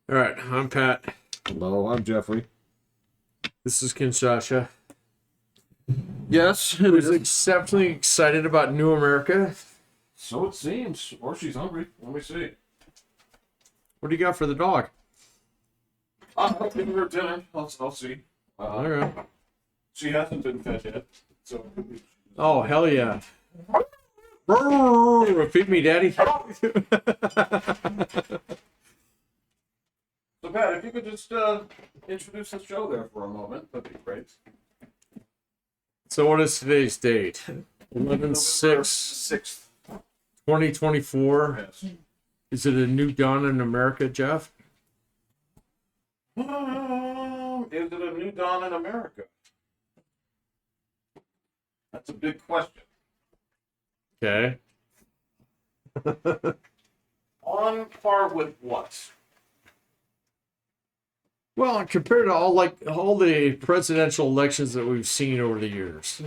All right, I'm Pat. Hello, I'm Jeffrey. This is Kinshasa. Yes, it Who's is. exceptionally excited about New America. So it seems. Or she's hungry. Let me see. What do you got for the dog? I'll give her dinner. I'll see. All right. She hasn't been fed yet. So. Oh, hell yeah. Feed me, daddy. So, Pat, if you could just introduce the show there for a moment, that'd be great. So what is today's date? 11/6, 6th. 2024. Yes. Is it a new dawn in America, Jeff? Is it a new dawn in America? That's a big question. Okay. On par with what? Well, compared to all the presidential elections that we've seen over the years.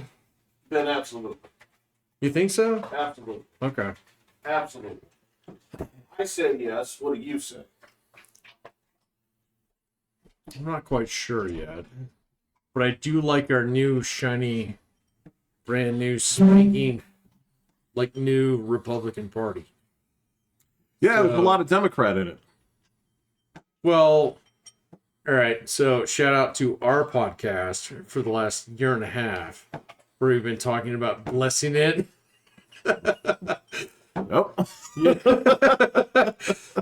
Then absolutely. You think so? Absolutely. Okay. Absolutely. I say yes. What do you say? I'm not quite sure yet. But I do like our new, shiny, brand new, spanking, new Republican Party. Yeah, there's a lot of Democrat in it. Well, all right. So shout out to our podcast for the last year and a half, where we've been talking about blessing it. Nope.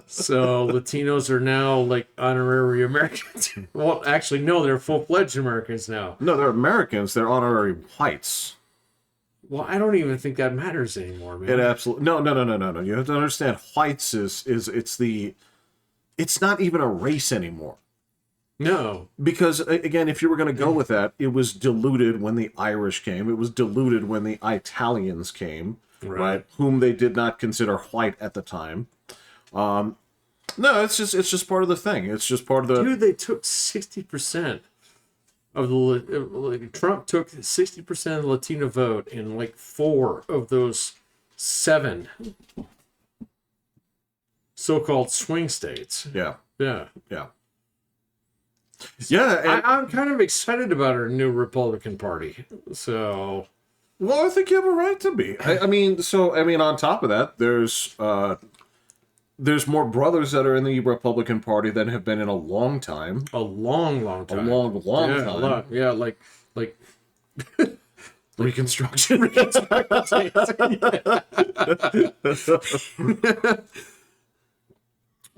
So Latinos are now honorary Americans. Well, actually, no, they're full-fledged Americans now. No, they're Americans. They're honorary whites. Well, I don't even think that matters anymore, man. It absolutely no. You have to understand. Whites is it's not even a race anymore. No. Because again, if you were going to go with that, it was diluted when the Irish came. It was diluted when the Italians came, right? Whom they did not consider white at the time. No, it's just part of the thing. It's just part of the. Dude, they took 60% of the Trump took 60% of the Latino vote in 4 of those 7 so-called swing states. Yeah. Yeah. Yeah. Yeah. I'm kind of excited about our new Republican Party. So. Well, I think you have a right to be. I mean, on top of that, there's more brothers that are in the Republican Party than have been in a long time. A long time. A long time. Yeah, like Reconstruction.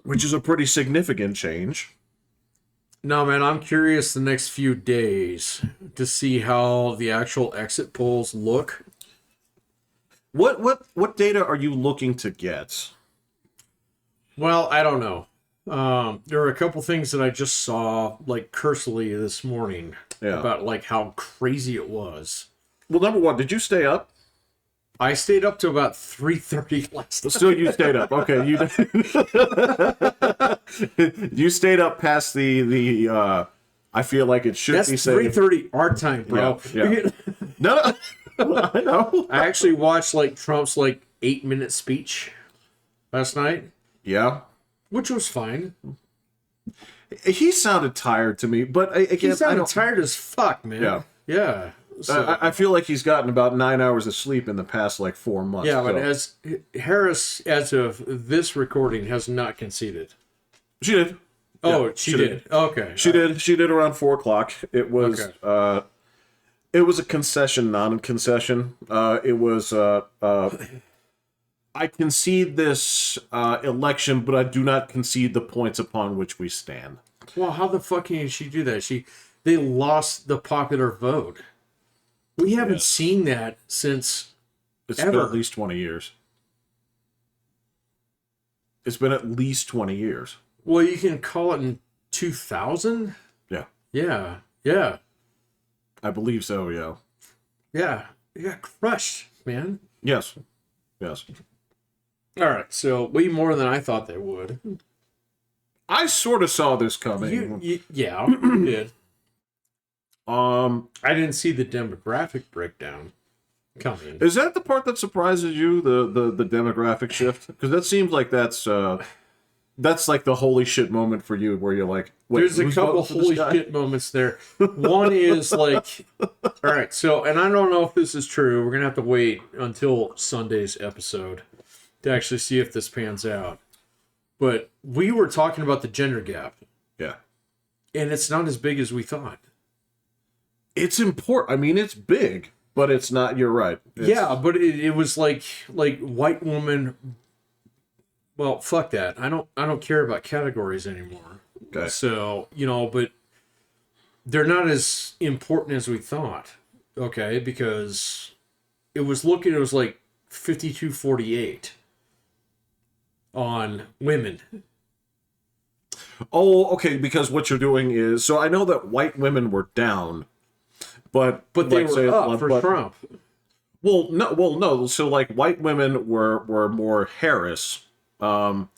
Which is a pretty significant change. No, man, I'm curious the next few days to see how the actual exit polls look. What data are you looking to get? Well, I don't know. There are a couple things that I just saw, cursorily this morning, about how crazy it was. Well, number one, did you stay up? I stayed up to about 3:30 last night. Still, you stayed up. Okay, you stayed up past the. I feel like it should be safe. 3:30 our time, bro. Yeah. No, I know. I actually watched Trump's 8-minute speech last night. Yeah, which was fine. He sounded tired to me, but again, he sounded tired as fuck, man. Yeah. So, I feel like he's gotten about 9 hours of sleep in the past 4 months. Yeah, but as Harris, as of this recording, has not conceded. She did. Oh, yeah, she did. Okay. She did. She did around 4:00. It was. Okay. It was a concession, non-concession. It was. I concede this election, but I do not concede the points upon which we stand. Well, how the fuck can she do that? They lost the popular vote. We haven't seen that since It's ever. been at least 20 years. It's been at least 20 years. Well, you can call it in 2000? Yeah. Yeah. Yeah. I believe so, yeah. Yeah. You got crushed, man. Yes. Yes. All right. So, way more than I thought they would. I sort of saw this coming. Yeah, you did. I didn't see the demographic breakdown coming. Is that the part that surprises you, the demographic shift? Because that seems like that's That's like the holy shit moment for you, where you're like, wait, There's a who's couple voting for this holy guy? shit moments there. One is like, all right, so, and I don't know if this is true. We're going to have to wait until Sunday's episode to actually see if this pans out. But we were talking about the gender gap, Yeah. and it's not as big as we thought. It's important. I mean, it's big, but it's not. You're right. Yeah, but it was like white woman. Well, fuck that. I don't care about categories anymore. Okay. So, but they're not as important as we thought. Okay, because it was like 52-48 on women. Oh, okay. Because what you're doing is, so I know that white women were down, but They like, were say, up for Trump. Well, no. So like, white women were more Harris. But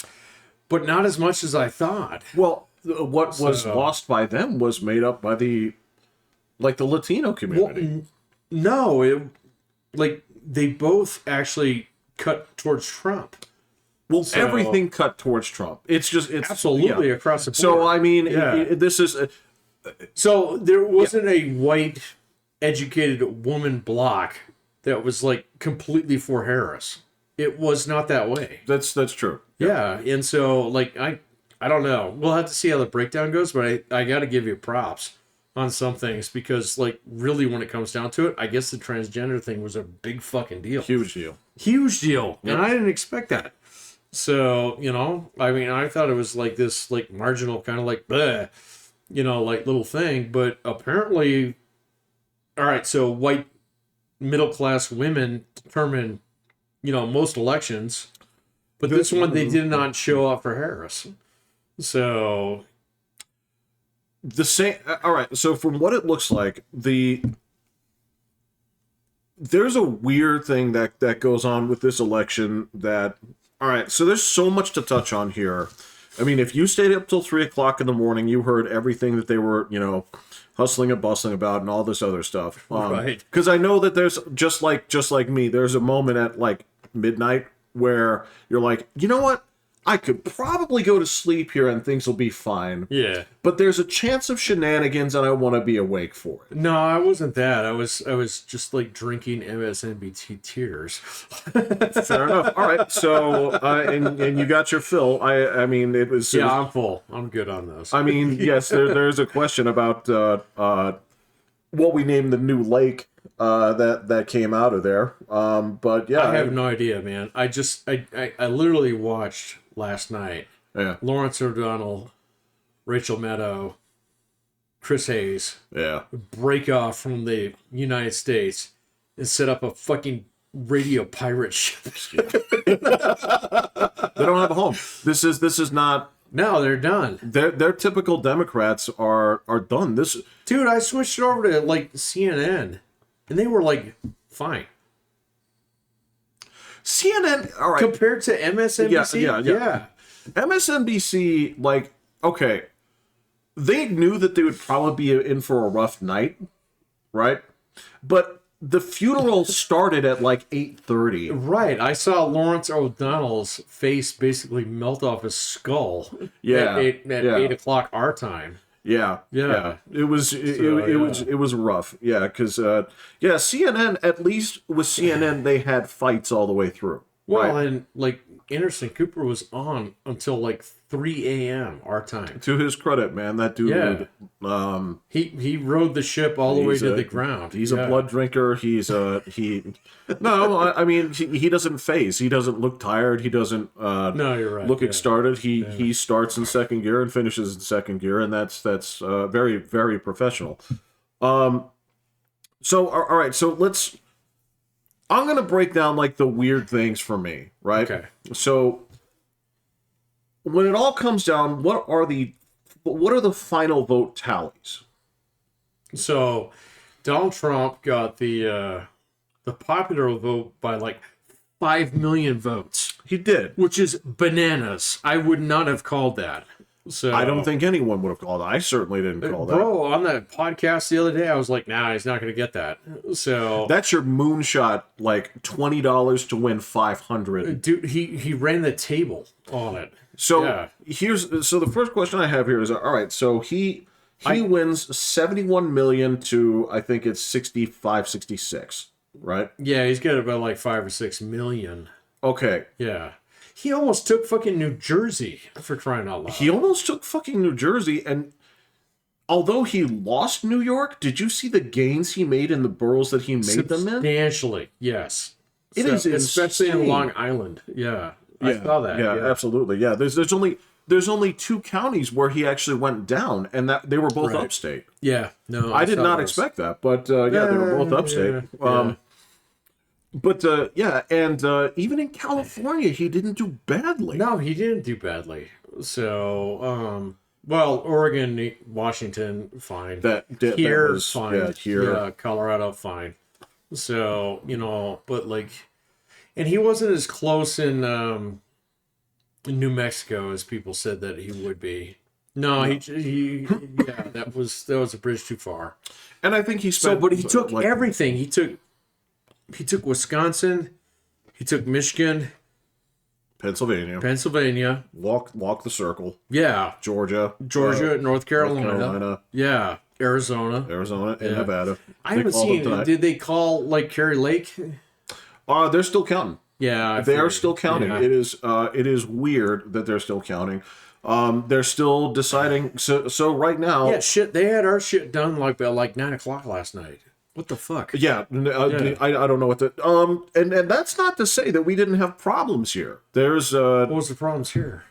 not as much as I thought. Well, what was lost by them was made up by the Latino community. No, they both actually cut towards Trump. Well, everything cut towards Trump. It's Absolutely across the board. So I mean, Yeah. this is So there wasn't a white educated woman bloc that was like completely for Harris. It was not that way. that's true. Yeah, and so like I don't know. We'll have to see how the breakdown goes, but I got to give you props on some things because like really when it comes down to it, I guess the transgender thing was a big fucking deal. Huge deal. Huge deal. And I didn't expect that. So, I mean, I thought it was like this like marginal kind of like bleh, like little thing, but apparently all right, so white middle class women determine, most elections, but this one they did not show up for Harris. So The same. All right. So from what it looks like, there's a weird thing that goes on with this election. That all right. So there's so much to touch on here. I mean, if you stayed up till 3:00 in the morning, you heard everything that they were, hustling and bustling about and all this other stuff. Right. Because I know that there's just like me. There's a moment at like midnight where you're like, you know what? I could probably go to sleep here and things will be fine. yeah. But there's a chance of shenanigans and I want to be awake for it. No, I wasn't that. I was just like drinking MSNBT tears. Fair enough. All right. So, and you got your fill. I mean, it was. Yeah, I'm full. I'm good on those. I mean, yes, there's a question about what we named the new lake that came out of there. But yeah. I have no idea, man. I literally watched last night Yeah. Lawrence O'Donnell, Rachel Maddow, Chris Hayes Yeah. break off from the United States and set up a fucking radio pirate ship. They don't have a home. This is not. No, they're done. Their typical Democrats are done. This. Dude, I switched over to like CNN and they were like fine. CNN, all right. Compared to MSNBC? Yeah. MSNBC, like, okay, they knew that they would probably be in for a rough night, right? But the funeral started at like 8:30. Right. I saw Lawrence O'Donnell's face basically melt off his skull Yeah. at 8 o'clock our time. Yeah. It was it was rough. Yeah, because CNN, at least with CNN, they had fights all the way through. Well, right? and like Anderson Cooper was on until like 3 a.m. our time. To his credit, man, that dude. Yeah. He rode the ship all the way to the ground. He's a blood drinker. No, I mean he doesn't phase. He doesn't look tired. He doesn't. No, you're right. Look started. He starts in second gear and finishes in second gear, and that's very, very professional. So all right. So I'm gonna break down like the weird things for me, right? Okay. So when it all comes down, what are the final vote tallies? So Donald Trump got the popular vote by like 5 million votes, He did. which is bananas. I would not have called that. So I don't think anyone would have called that. I certainly didn't call that. Bro, on that podcast the other day, I was like, nah, he's not going to get that. So That's your moonshot, like $20 to win 500. dude, he ran the table on it. So Yeah. so the first question I have here is, all right, so he wins 71 million to, I think it's 65, 66, right? Yeah, he's got about like 5 or 6 million. Okay. Yeah. He almost took fucking New Jersey, for crying out loud. He almost took fucking New Jersey, and although he lost New York, did you see the gains he made in the boroughs that he made them in? Substantially, yes. It is especially in insane. Long Island. Yeah. I saw that. Yeah, absolutely. Yeah, there's only 2 counties where he actually went down, and that they were both Right. upstate. Yeah. No, I did saw not those. expect that, but yeah, they were both upstate. Yeah. But yeah, and even in California, he didn't do badly. No, he didn't do badly. So, well, Oregon, Washington, fine. That Here, was, fine. yeah, here. Yeah, Colorado, fine. So, but like, and he wasn't as close in New Mexico as people said that he would be. No, he yeah, that was a bridge too far. And I think he So, spent. but he took like, everything. He took Wisconsin, he took Michigan, Pennsylvania. Walk the circle. Yeah, Georgia, North Carolina. Yeah, Arizona, and Yeah. Nevada. I They haven't called them seen. tonight. Did they call like Kerry Lake? They're still counting. Yeah, They are still counting. Yeah. It is weird that they're still counting. They're still deciding. So right now, Yeah, shit. They had our shit done like by like 9 o'clock last night. What the fuck? yeah, I don't know what the and that's not to say that we didn't have problems here. There's What was the problems here?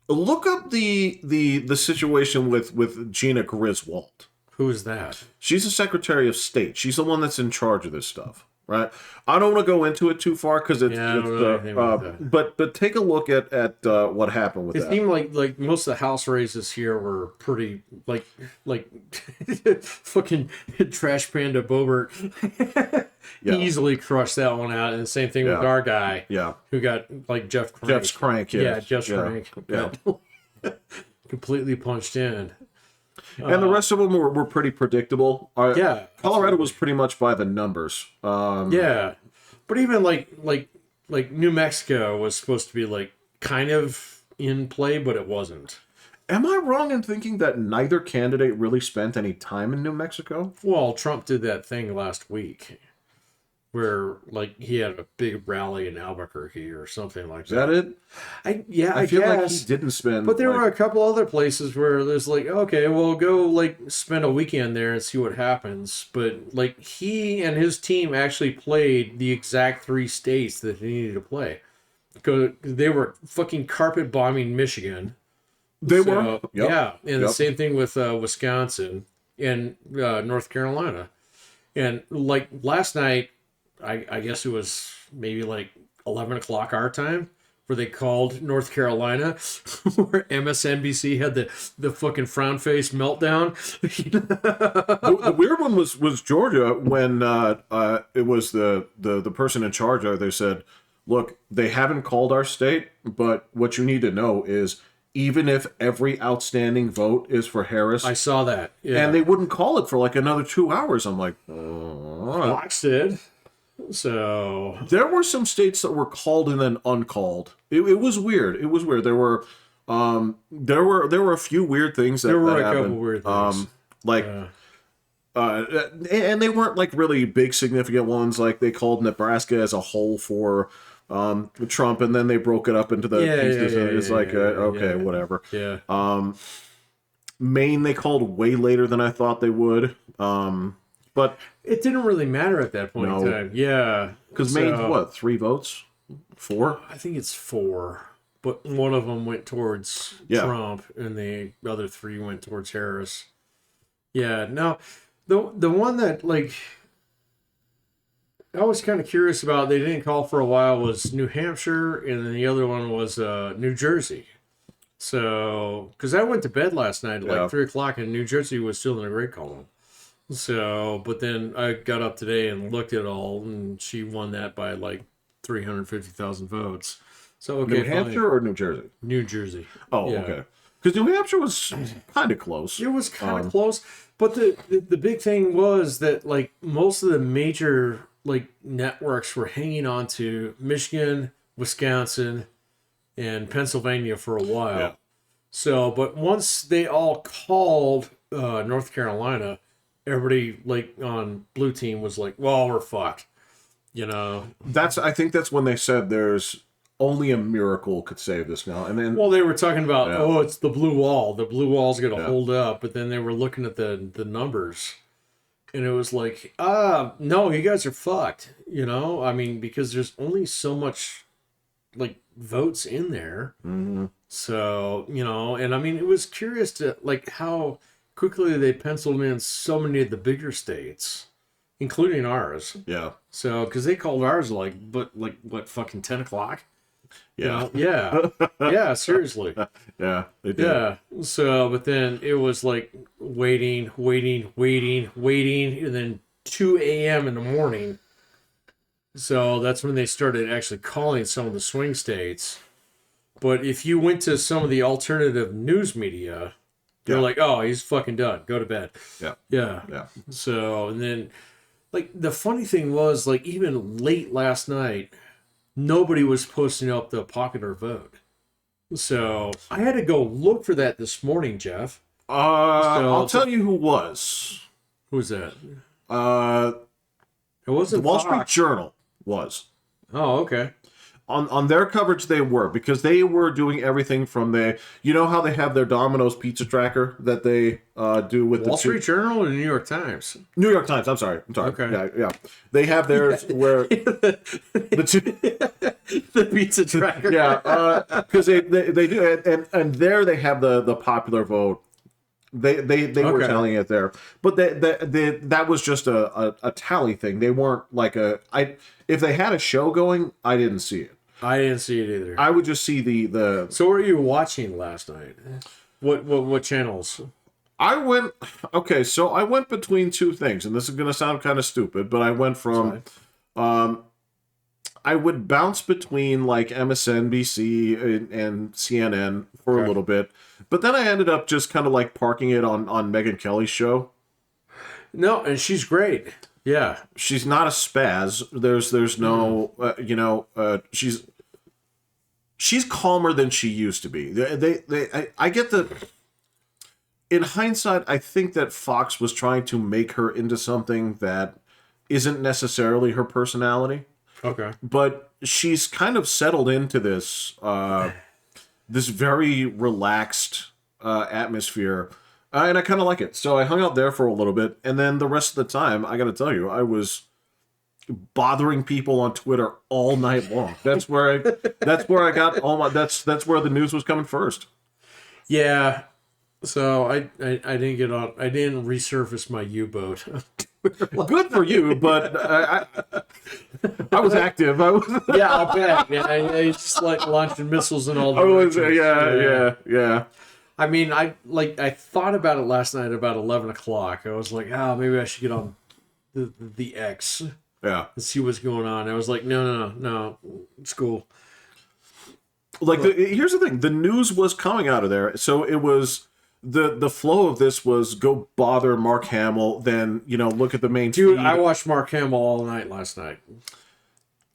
look up the situation with Gina Griswold. Who is that? She's the Secretary of State. She's the one that's in charge of this stuff, right? I don't want to go into it too far because it's, Yeah, I don't know anything about that. but take a look at what happened with It that. seemed like most of the house races here were pretty like fucking trash panda Bobert Yeah. easily crushed that one out, and the same thing with Yeah. our guy Yeah, who got like Jeff Crank. Jeff's crank. Yeah, Jeff's Crank. Yeah. Completely punched in. And the rest of them were pretty predictable. Yeah, Colorado was pretty much by the numbers. Yeah, but even like New Mexico was supposed to be like kind of in play, but it wasn't. Am I wrong in thinking that neither candidate really spent any time in New Mexico? Well, Trump did that thing last week where like he had a big rally in Albuquerque or something like Is that it? I feel like guess. he didn't spend. But there like, were a couple other places where there's like, okay, well, go like spend a weekend there and see what happens. But like he and his team actually played the exact 3 states that they needed to play. Because they were fucking carpet bombing Michigan. They So, were. Yep. Yeah, and the Yep. same thing with Wisconsin and North Carolina. And like last night, I guess it was maybe like 11 o'clock our time, where they called North Carolina, where MSNBC had the fucking frown face meltdown. The weird one was Georgia when it was the person in charge there. They said, "Look, they haven't called our state, but what you need to know is even if every outstanding vote is for Harris, I saw that. Yeah. and they wouldn't call it for like another 2 hours." I'm like, all right. Fox did. So There were some states that were called and then uncalled. It was weird. It was weird. There were a few weird things that there were that a couple happened. weird things. Like. And they weren't like really big significant ones. Like they called Nebraska as a whole for Trump, and then they broke it up into the pieces. And it's like okay, whatever. Yeah. Maine they called way later than I thought they would. But It didn't really matter at that point No. in time. Yeah. because So- Maine's what, 3 votes, 4? I think it's 4, but one of them went towards Yeah. Trump, and the other 3 went towards Harris. Yeah, no, the one that like I was kind of curious about, they didn't call for a while, was New Hampshire, and then the other one was New Jersey. So, because I went to bed last night at Yeah. like 3 o'clock, and New Jersey was still in the gray column. So, but then I got up today and looked at it all, and she won that by like 350,000 votes. So, okay, New Hampshire or New Jersey? New Jersey. Oh, Yeah. okay. Because New Hampshire was kind of close. It was kind of close, but the big thing was that like most of the major like networks were hanging on to Michigan, Wisconsin, in Pennsylvania for a while. Yeah. So, but once they all called North Carolina, everybody like on blue team was like, "Well, we're fucked," you know. I think that's when they said there's only a miracle could save this now. And then, Well, they were talking about, Yeah. oh, it's the blue wall. The blue wall's going to Yeah. hold up, but then they were looking at the numbers, and it was like, no, you guys are fucked. You know, I mean, because there's only so much like votes in there. Mhm. So, you know, and I mean, it was curious to like how quickly they penciled in so many of the bigger states, including ours. yeah, So, because they called ours like what, fucking 10 o'clock? You yeah, know? Yeah. Yeah, seriously. yeah, they did. Yeah. So, but then it was like waiting, and then 2 a.m. in the morning. So that's when they started actually calling some of the swing states. But if you went to some of the alternative news media, they're Yeah. like, oh, he's fucking done. Go to bed. Yeah, Yeah. yeah, So, and then, like, the funny thing was, like, even late last night, nobody was posting up the popular vote. So I had to go look for that this morning, Jeff. I'll tell you who was. Who's that? It It wasn't the Wall Street Fox. Journal was. Oh, okay. On their coverage, they were, because they were doing everything from you know how they have their Domino's pizza tracker that they do with Wall the Street Journal and the New York Times. New York Times. I'm sorry. Okay. Yeah. They have theirs where the two. The pizza tracker. Yeah, because they do, and there they have the popular vote. They were Okay. telling it there, but that was just a tally thing. They weren't like if they had a show going, I didn't see it. I didn't see it either. I would just see the. So, what were you watching last night? What channels? I went so I went between two things, and this is gonna sound kind of stupid, but I went from I would bounce between like MSNBC and CNN for a little bit, but then I ended up just kind of like parking it on Megyn Kelly's show. No, and she's great. Yeah. She's not a spaz. There's no she's calmer than she used to be. I get the. In hindsight, I think that Fox was trying to make her into something that isn't necessarily her personality. Okay. But she's kind of settled into this this very relaxed atmosphere, and I kind of like it. So I hung out there for a little bit, and then the rest of the time, I got to tell you, I was bothering people on Twitter all night long. That's where I got all my. That's where the news was coming first. Yeah. So I didn't get on. I didn't resurface my U-boat. Good for you, but I was active. Yeah, I'll bet. Yeah, I just like launching missiles and all. I was, directions. yeah. I mean, I thought about it last night about 11 o'clock. I was like, maybe I should get on the X Yeah. and see what's going on. I was like, no, it's cool. Like, here's the thing: the news was coming out of there, so it was the flow of this was go bother Mark Hamill, then look at the main Dude, feed. I watched Mark Hamill all night last night.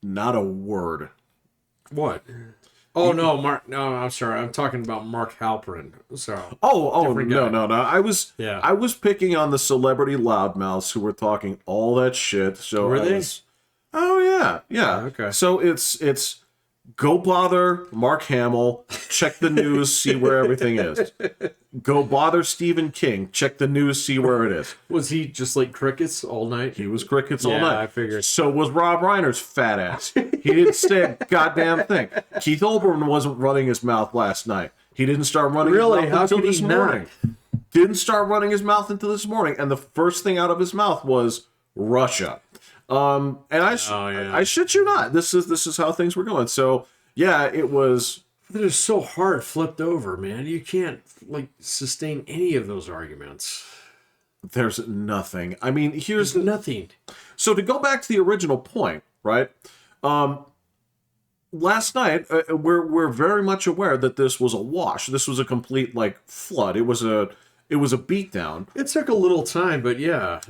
Not a word. What? Oh no, Mark. No, I'm sorry. I'm talking about Mark Halperin. So. Oh, Different guy. no. I was picking on the celebrity loudmouths who were talking all that shit. So Were they? Oh yeah. Okay. So it's go bother Mark Hamill, check the news, see where everything is. Go bother Stephen King, check the news, see where it is. Was he just like crickets all night? He was crickets all Yeah, night. I figured. So was Rob Reiner's fat ass. He didn't say a goddamn thing. Keith Olbermann wasn't running his mouth last night. He didn't start running Really? his How mouth until could he this morning. Didn't start running his mouth until this morning. And the first thing out of his mouth was Russia. And I shit you not. This is how things were going. So yeah, it was. They're so hard flipped over, man. You can't like sustain any of those arguments. There's nothing. I mean, There's nothing. So to go back to the original point, right? Last night, we're very much aware that this was a wash. This was a complete like flood. It was a beatdown. It took a little time, but yeah.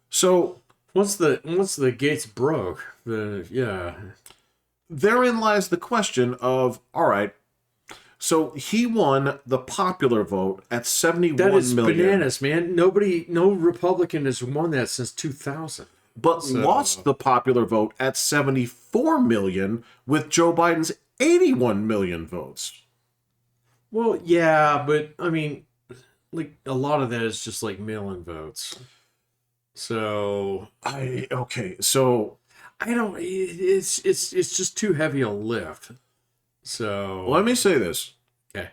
So Once the gates broke, yeah. therein lies the question of, all right, so he won the popular vote at 71 That is million, bananas, man. No Republican has won that since 2000. but lost the popular vote at 74 million with Joe Biden's 81 million votes. Well, yeah, but I mean, like a lot of that is just like mail-in votes. So So I don't. It's just too heavy a lift. So let me say this. Okay.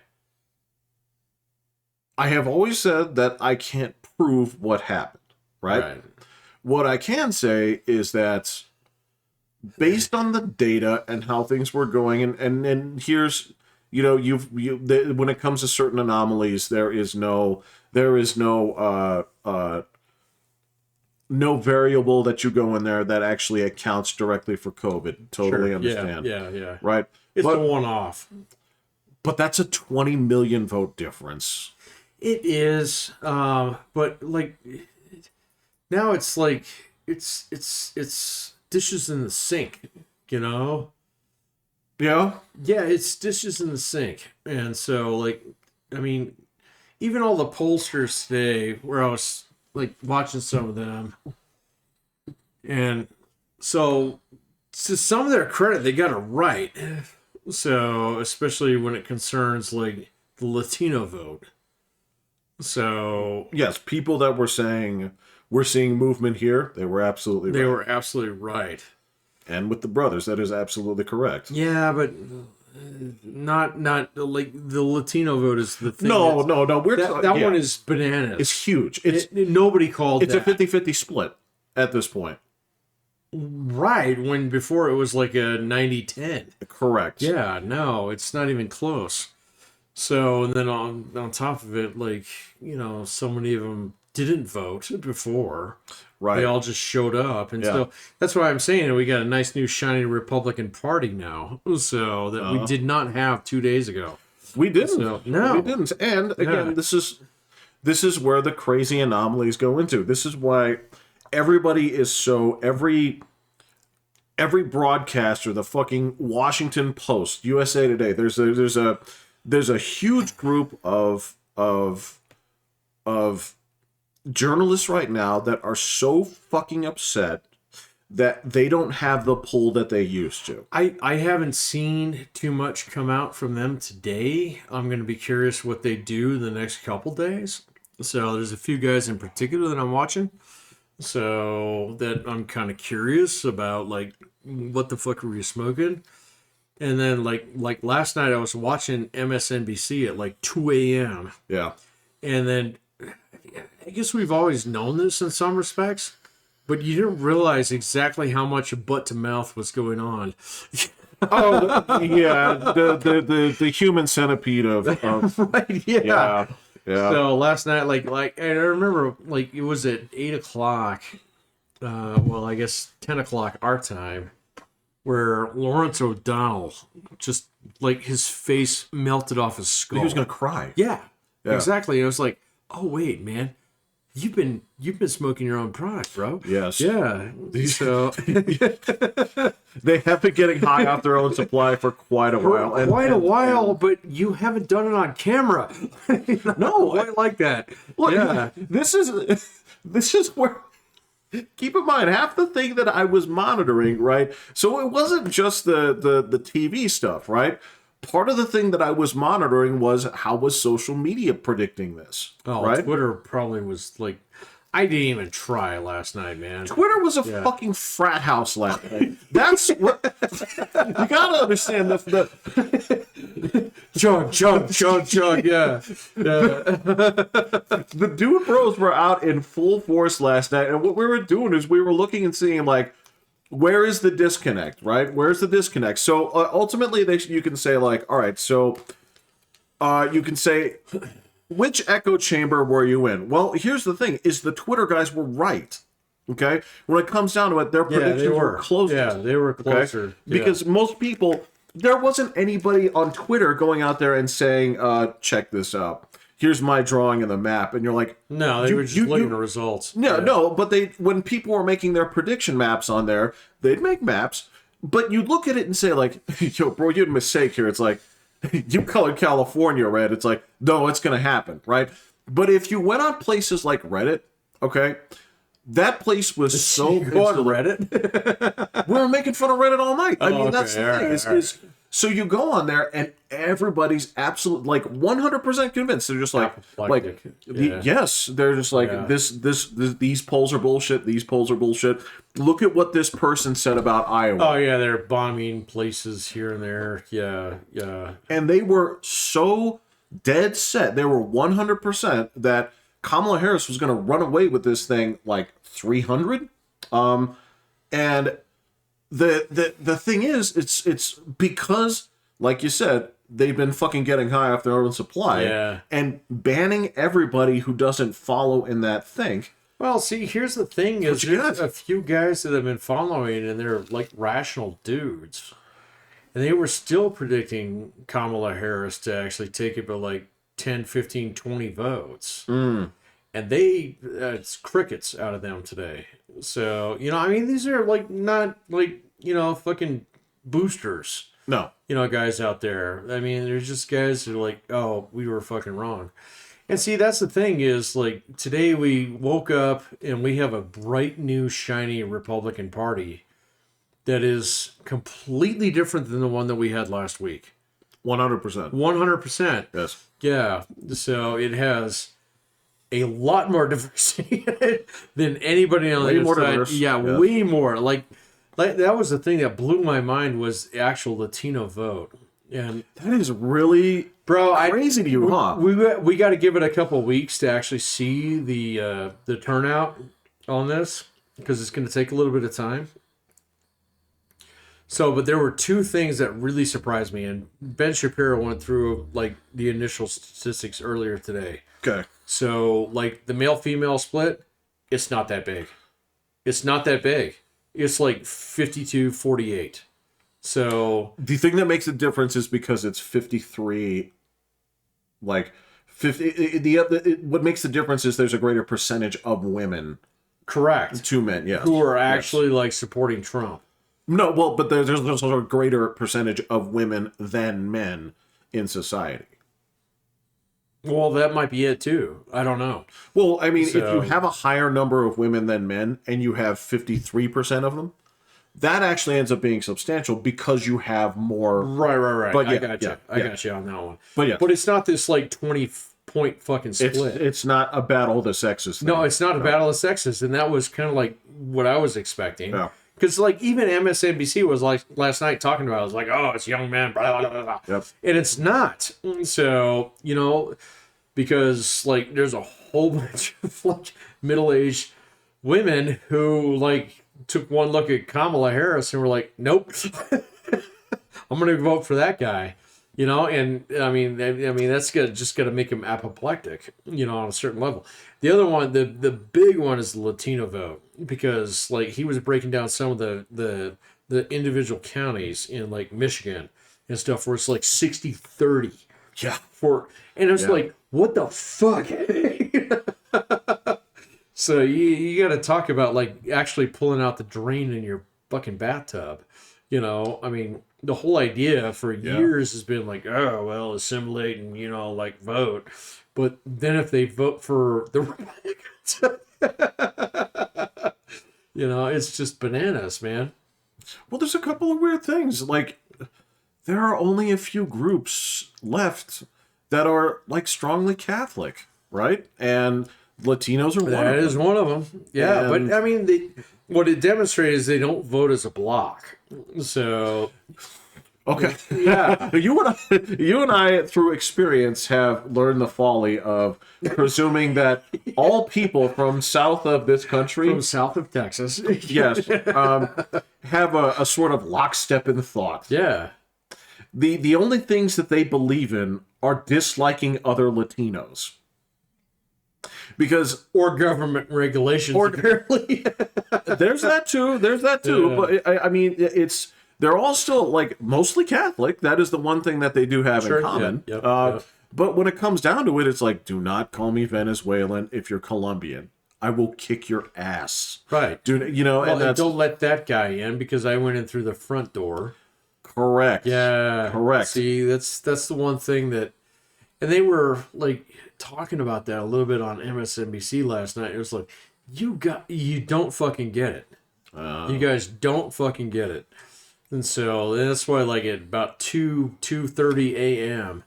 I have always said that I can't prove what happened, right? What I can say is that based on the data and how things were going, and here's, when it comes to certain anomalies, there is no variable that you go in there that actually accounts directly for COVID. Totally Sure. understand. Yeah. Right? It's a one-off. But that's a 20 million vote difference. It is, but like now it's like it's dishes in the sink, you know? Yeah. Yeah, it's dishes in the sink, and so like, I mean, even all the pollsters today, where I was like watching some of them, and so to some of their credit, they got it right. So especially when it concerns like the Latino vote. So yes, people that were saying we're seeing movement here, they were absolutely right. They were absolutely right. And with the brothers, that is absolutely correct. Yeah, but not like the Latino vote is the thing. No. That one is bananas. It's huge. It's nobody called it's that. a 50-50 split at this point. Right, when before it was like a 90-10. Correct. Yeah, no, it's not even close. So, and then on top of it, like, so many of them didn't vote before. Right. They all just showed up. And so that's why I'm saying we got a nice new shiny Republican Party now. So that we did not have 2 days ago. We didn't. So, no. We didn't. And again, this is where the crazy anomalies go into. This is why everybody is so every broadcaster, the fucking Washington Post, USA Today, there's a huge group of journalists right now that are so fucking upset that they don't have the pull that they used to. I haven't seen too much come out from them today. I'm going to be curious what they do the next couple days. So there's a few guys in particular that I'm watching. So that I'm kind of curious about, like, what the fuck were you smoking? And then like last night I was watching MSNBC at like 2 a.m. Yeah. And then I guess we've always known this in some respects, but you didn't realize exactly how much butt to mouth was going on. The human centipede of Right, yeah. Yeah. So last night, like I remember, like, it was at 8 o'clock. Well, I guess 10 o'clock our time, where Lawrence O'Donnell just, like, his face melted off his skull. He was gonna cry. Yeah, exactly. I was like, oh wait, man, you've been smoking your own product, bro. Yes. Yeah. So they have been getting high off their own supply for quite a while. But you haven't done it on camera. No, I like that. Look, Yeah. this is where. Keep in mind, half the thing that I was monitoring, right? So it wasn't just the TV stuff, right? Part of the thing that I was monitoring was how was social media predicting this, right? Twitter probably was like, I didn't even try last night, man. Twitter was a fucking frat house last night. That's what you gotta understand. Chug, yeah. The dude bros were out in full force last night, and what we were doing is we were looking and seeing, like, where is the disconnect, right? Where's the disconnect? So ultimately, you can say, like, all right, so you can say, which echo chamber were you in? Well, here's the thing: is the Twitter guys were right. Okay, when it comes down to it, their predictions were closer. Yeah, they were closer. Okay? Because most people, there wasn't anybody on Twitter going out there and saying, check this out. Here's my drawing of the map. And you're like... No, they were just looking at the results. No, but when people were making their prediction maps on there, they'd make maps, But you look at it and say, like, yo, bro, you had a mistake here. It's like, you colored California red. It's like, no, it's going to happen, right? But if you went on places like Reddit, okay, that place was so big. Go on Reddit? We were making fun of Reddit all night. I mean, okay. that's the All thing. right, all right. So you go on there and everybody's absolutely like 100% convinced. They're just like, Yeah. yes, they're just like, Yeah. these polls are bullshit. These polls are bullshit. Look at what this person said about Iowa. Oh yeah, they're bombing places here and there. Yeah, yeah. And they were so dead set. They were 100% that Kamala Harris was going to run away with this thing like 300. And the thing is, it's because, like you said, they've been fucking getting high off their own supply and banning everybody who doesn't follow in that thing. Well, see, here's the thing: is there's a few guys that have been following, and they're like rational dudes, and they were still predicting Kamala Harris to actually take it by like 10, 15, 20 votes. And it's crickets out of them today. So, I mean, these are like not like, fucking boosters. No. Guys out there. I mean, there's just guys who are like, oh, we were fucking wrong. And see, that's the thing is, like, today we woke up and we have a bright, new, shiny Republican Party that is completely different than the one that we had last week. 100%. 100%. Yes. Yeah. So it has a lot more diversity in it than anybody on the other side. Diverse. Yeah, way more. Like that was the thing that blew my mind was the actual Latino vote. And that is really crazy to you, huh? We got to give it a couple of weeks to actually see the turnout on this because it's going to take a little bit of time. So, but there were two things that really surprised me, and Ben Shapiro went through like the initial statistics earlier today. Okay. So, like the male-female split, it's not that big. It's not that big. It's like 52-48. So, the thing that makes a difference is because it's 53. Like 50. What makes the difference is there's a greater percentage of women. Correct. To men, yes. Who are actually like supporting Trump. No, well, but there's also a greater percentage of women than men in society. Well, that might be it too. I don't know. Well, I mean, if you have a higher number of women than men and you have 53% of them, that actually ends up being substantial because you have more. Right. But I got you on that one. But it's not this like 20-point fucking split. It's not a battle of the sexes thing. No, it's not a battle of sexes, and that was kind of like what I was expecting. Yeah. Because like even MSNBC was like last night talking about it, was like, oh, it's young men, blah blah blah blah. Yep. And it's not. So because like there's a whole bunch of like middle-aged women who like took one look at Kamala Harris and were like, nope, I'm gonna vote for that guy. And I mean that's just gonna make him apoplectic, on a certain level. The other one, the big one is the Latino vote, because like he was breaking down some of the individual counties in like Michigan and stuff where it's like 60-30. Yeah. And it's like, what the fuck? So you got to talk about like actually pulling out the drain in your fucking bathtub. I mean, the whole idea for years has been like, oh, well, assimilate and, like vote. But then if they vote for the Republicans, it's just bananas, man. Well, there's a couple of weird things. Like, there are only a few groups left that are like strongly Catholic, right? And Latinos are one of them. That is one of them. Yeah, but I mean, what it demonstrates is they don't vote as a block. So, okay, yeah, you and I, through experience, have learned the folly of presuming that all people from south of this country, from south of Texas, yes, have a sort of lockstep in thought. Yeah. The only things that they believe in are disliking other Latinos. Because or government regulations, apparently. There's that too. Yeah. But I mean, they're all still like mostly Catholic. That is the one thing that they do have in common. Yep. But when it comes down to it, it's like, do not call me Venezuelan if you're Colombian. I will kick your ass. Right. Dude, you know, Well, and that's don't let that guy in because I went in through the front door. correct. Yeah. Correct. See, that's the one thing that, and they were like talking about that a little bit on MSNBC last night. It was like, you don't fucking get it. You guys don't fucking get it. And so that's why, like, at about 2:30 a.m.,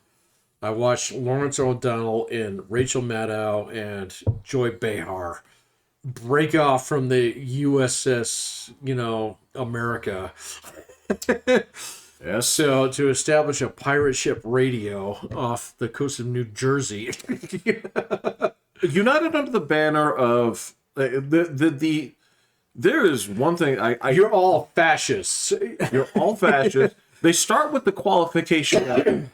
I watched Lawrence O'Donnell and Rachel Maddow and Joy Behar break off from the USS, America. Yes. So to establish a pirate ship radio off the coast of New Jersey. United under the banner of there is one thing You're all fascists. you're all fascists. They start with the qualification that,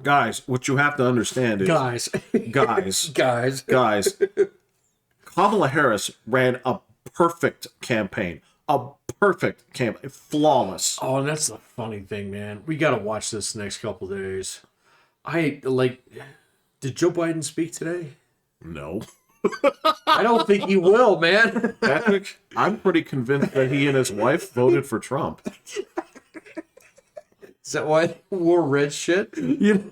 guys, what you have to understand is Guys. guys, Kamala Harris ran a perfect campaign. Flawless. Oh, and that's the funny thing, man. We got to watch this next couple days. Did Joe Biden speak today? No. I don't think he will, man. Patrick, I'm pretty convinced that he and his wife voted for Trump. Is that why they wore red shit? Two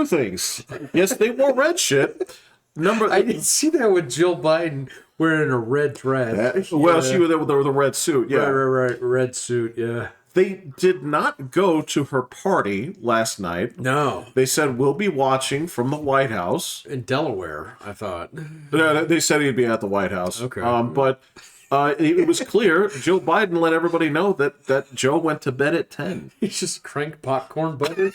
things. Yes, they wore red shit. I didn't see that with Jill Biden wearing a red dress. Well, she was there with the red suit. Yeah, Right. Red suit, yeah. They did not go to her party last night. No. They said, we'll be watching from the White House. In Delaware, I thought. They said he'd be at the White House. Okay. But it was clear, Joe Biden let everybody know that Joe went to bed at 10. He just cranked popcorn butter.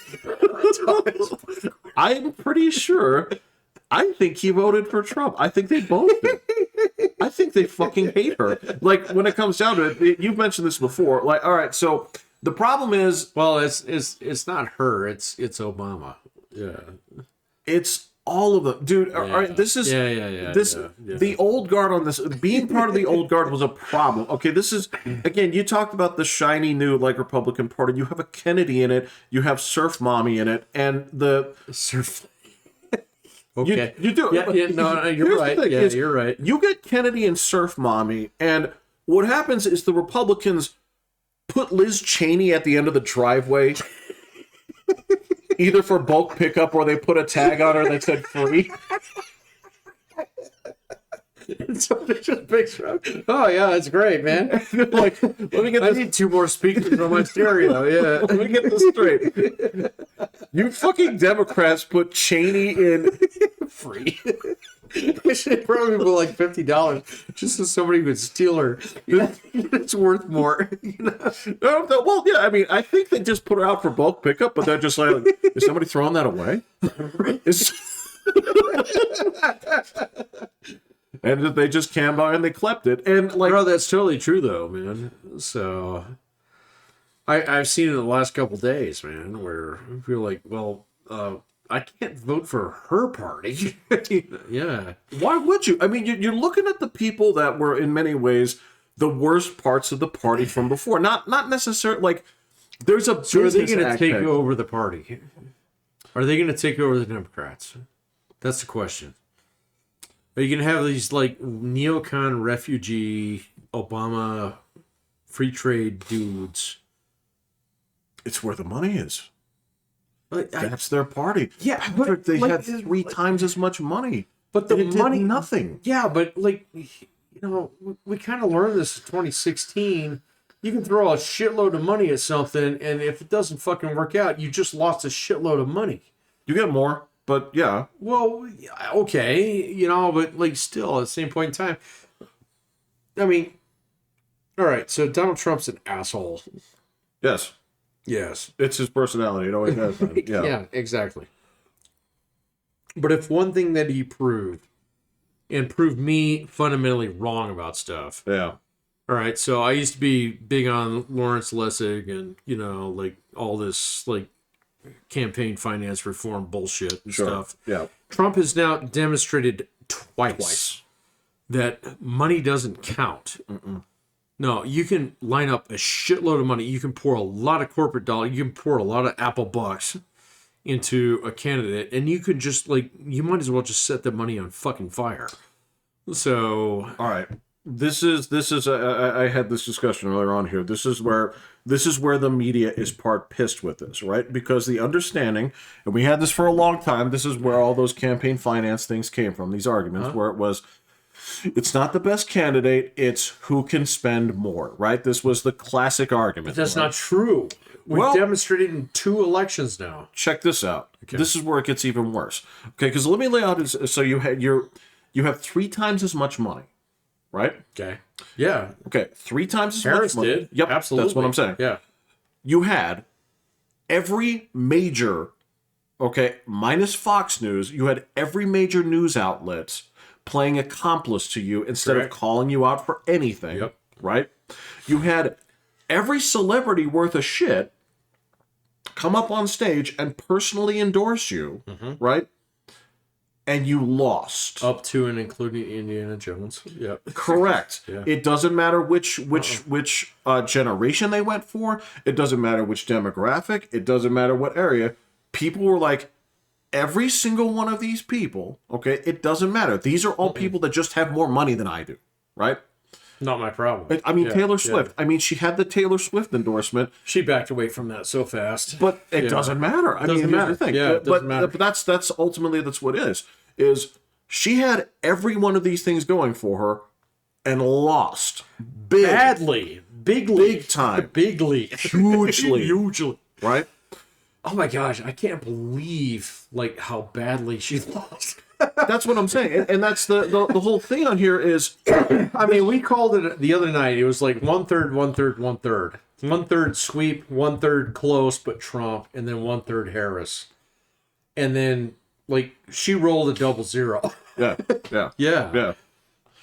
I'm pretty sure. I think he voted for Trump. I think they both did. I think they fucking hate her. Like, when it comes down to it, you've mentioned this before. Like, all right, so the problem is... Well, it's not her. It's Obama. Yeah. It's all of them. Dude, all right, this is... Yeah. The old guard on this... Being part of the old guard was a problem. Okay, this is... Again, you talked about the shiny new, like, Republican Party. You have a Kennedy in it. You have Surf Mommy in it. And the... Surf... Okay. You do. Yeah, no, you're right. Yeah, you're right. You get Kennedy and Surf Mommy, and what happens is the Republicans put Liz Cheney at the end of the driveway, either for bulk pickup or they put a tag on her that said free. So they just picture up. Oh yeah, that's great, man. Like, let me get I this. need 2 more speakers on my stereo. Yeah. Let me get this straight. You fucking Democrats put Cheney in Free. It should probably be like $50 just so somebody would steal her. It's worth more. Well, yeah, I mean, I think they just put her out for bulk pickup, but they're just like, is somebody throwing that away? And they just came by and they clept it. And like, Bro, that's totally true though, man. So I've seen it in the last couple days, man, where I feel like, well, I can't vote for her party. Yeah. why would you? I mean, you're looking at the people that were in many ways the worst parts of the party from before. Not necessarily like there's a So are they business going to take aspect. over the party? Are they going to take over the Democrats? That's the question. Are you going to have these like neocon refugee Obama free trade dudes? It's where the money is. Like, That's their party. Yeah, Patrick, but, they like, had 3 times as much money. but the And it did money, nothing. Yeah, but like, we kind of learned this in 2016. You can throw a shitload of money at something, and if it doesn't fucking work out, you just lost a shitload of money. You get more, but yeah. Well, yeah, okay, but like still at the same point in time, I mean, all right, so Donald Trump's an asshole. Yes. Yes. It's his personality. It always has been. Yeah. Yeah, exactly. But if one thing that he proved, and proved me fundamentally wrong about stuff. Yeah. All right, so I used to be big on Lawrence Lessig and, like all this like campaign finance reform bullshit and stuff. Yeah. Trump has now demonstrated twice that money doesn't count. No, you can line up a shitload of money. You can pour a lot of corporate dollars. You can pour a lot of Apple bucks into a candidate, and you could just you might as well just set the money on fucking fire. So, All right. I had this discussion earlier on here. This is where the media is part pissed with this, right? Because the understanding, and we had this for a long time, this is where all those campaign finance things came from, these arguments, where it was, it's not the best candidate, it's who can spend more, right? This was the classic argument. but that's right? not true. We've demonstrated in 2 elections now. Check this out. Okay. This is where it gets even worse. Okay, because let me lay out, so you have 3 times as much money. Right? Okay. Yeah. Okay. 3 times as Harris much money. did. Yep. Absolutely. That's what I'm saying. Yeah. You had every major, okay, minus Fox News, you had every major news outlet playing accomplice to you instead of calling you out for anything. Yep. Right? You had every celebrity worth a shit come up on stage and personally endorse you. Right? And you lost. Up to and including Indiana Jones. Yep. Correct. Yeah. It doesn't matter which generation they went for. It doesn't matter which demographic. It doesn't matter what area. People were like, every single one of these people, okay, it doesn't matter. These are all people that just have more money than I do, right? Not my problem. I mean, Taylor Swift. I mean, she had the Taylor Swift endorsement. She backed away from that so fast. But it doesn't matter. I mean, here's the thing. Yeah, it doesn't matter. But that's ultimately what it is she had every one of these things going for her and lost badly. Big time. Bigly. Hugely. Right? Oh my gosh, I can't believe like how badly she lost. That's what I'm saying. And that's the whole thing on here is, I mean, we called it the other night. It was like 1/3, 1/3, 1/3. 1/3 sweep, 1/3 close, but Trump, and then 1/3 Harris. And then, like, she rolled a 0-0. Yeah.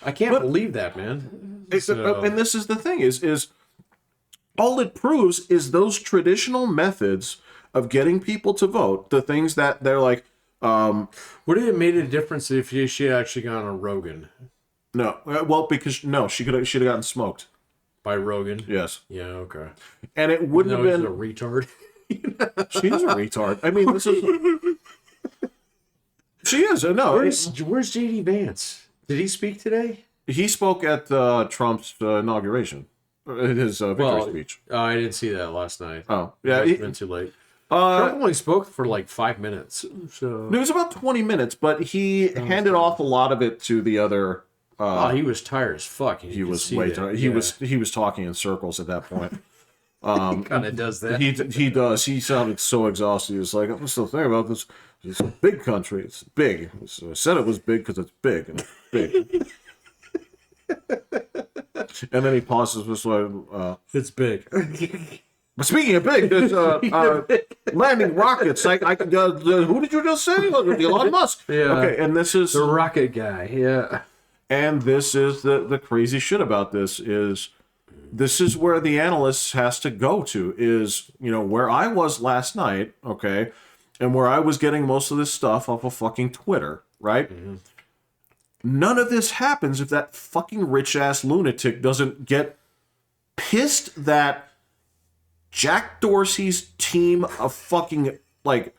I can't believe that, man. And this is the thing, is all it proves is those traditional methods of getting people to vote, the things that they're like, would it have made a difference if she had actually gone on Rogan? No. Well, because, she'd have gotten smoked. By Rogan? Yes. Yeah, okay. And it wouldn't have been... He's a retard. She's a retard. I mean, this is... She is. No. Where's J.D. Vance? Did he speak today? He spoke at Trump's inauguration. His victory speech. I didn't see that last night. Oh, yeah. It's been too late. Trump only spoke for like 5 minutes. So it was about 20 minutes, but he handed off a lot of it to the other. He was tired as fuck. He was way tired. He was talking in circles at that point. He kind of does that. He does. He sounded so exhausted. He was like, "I'm still thinking about this. It's a big country. It's big. So I said it was big because it's big and it's big." And then he pauses. Was like, "It's big." But speaking of big, there's landing rockets. Who did you just say? Elon Musk. Yeah. Okay, and this is the rocket guy. Yeah. And this is the crazy shit about this is where the analyst has to go to is, where I was last night, okay, and where I was getting most of this stuff off of fucking Twitter, right? Mm-hmm. None of this happens if that fucking rich-ass lunatic doesn't get pissed that Jack Dorsey's team of fucking, like,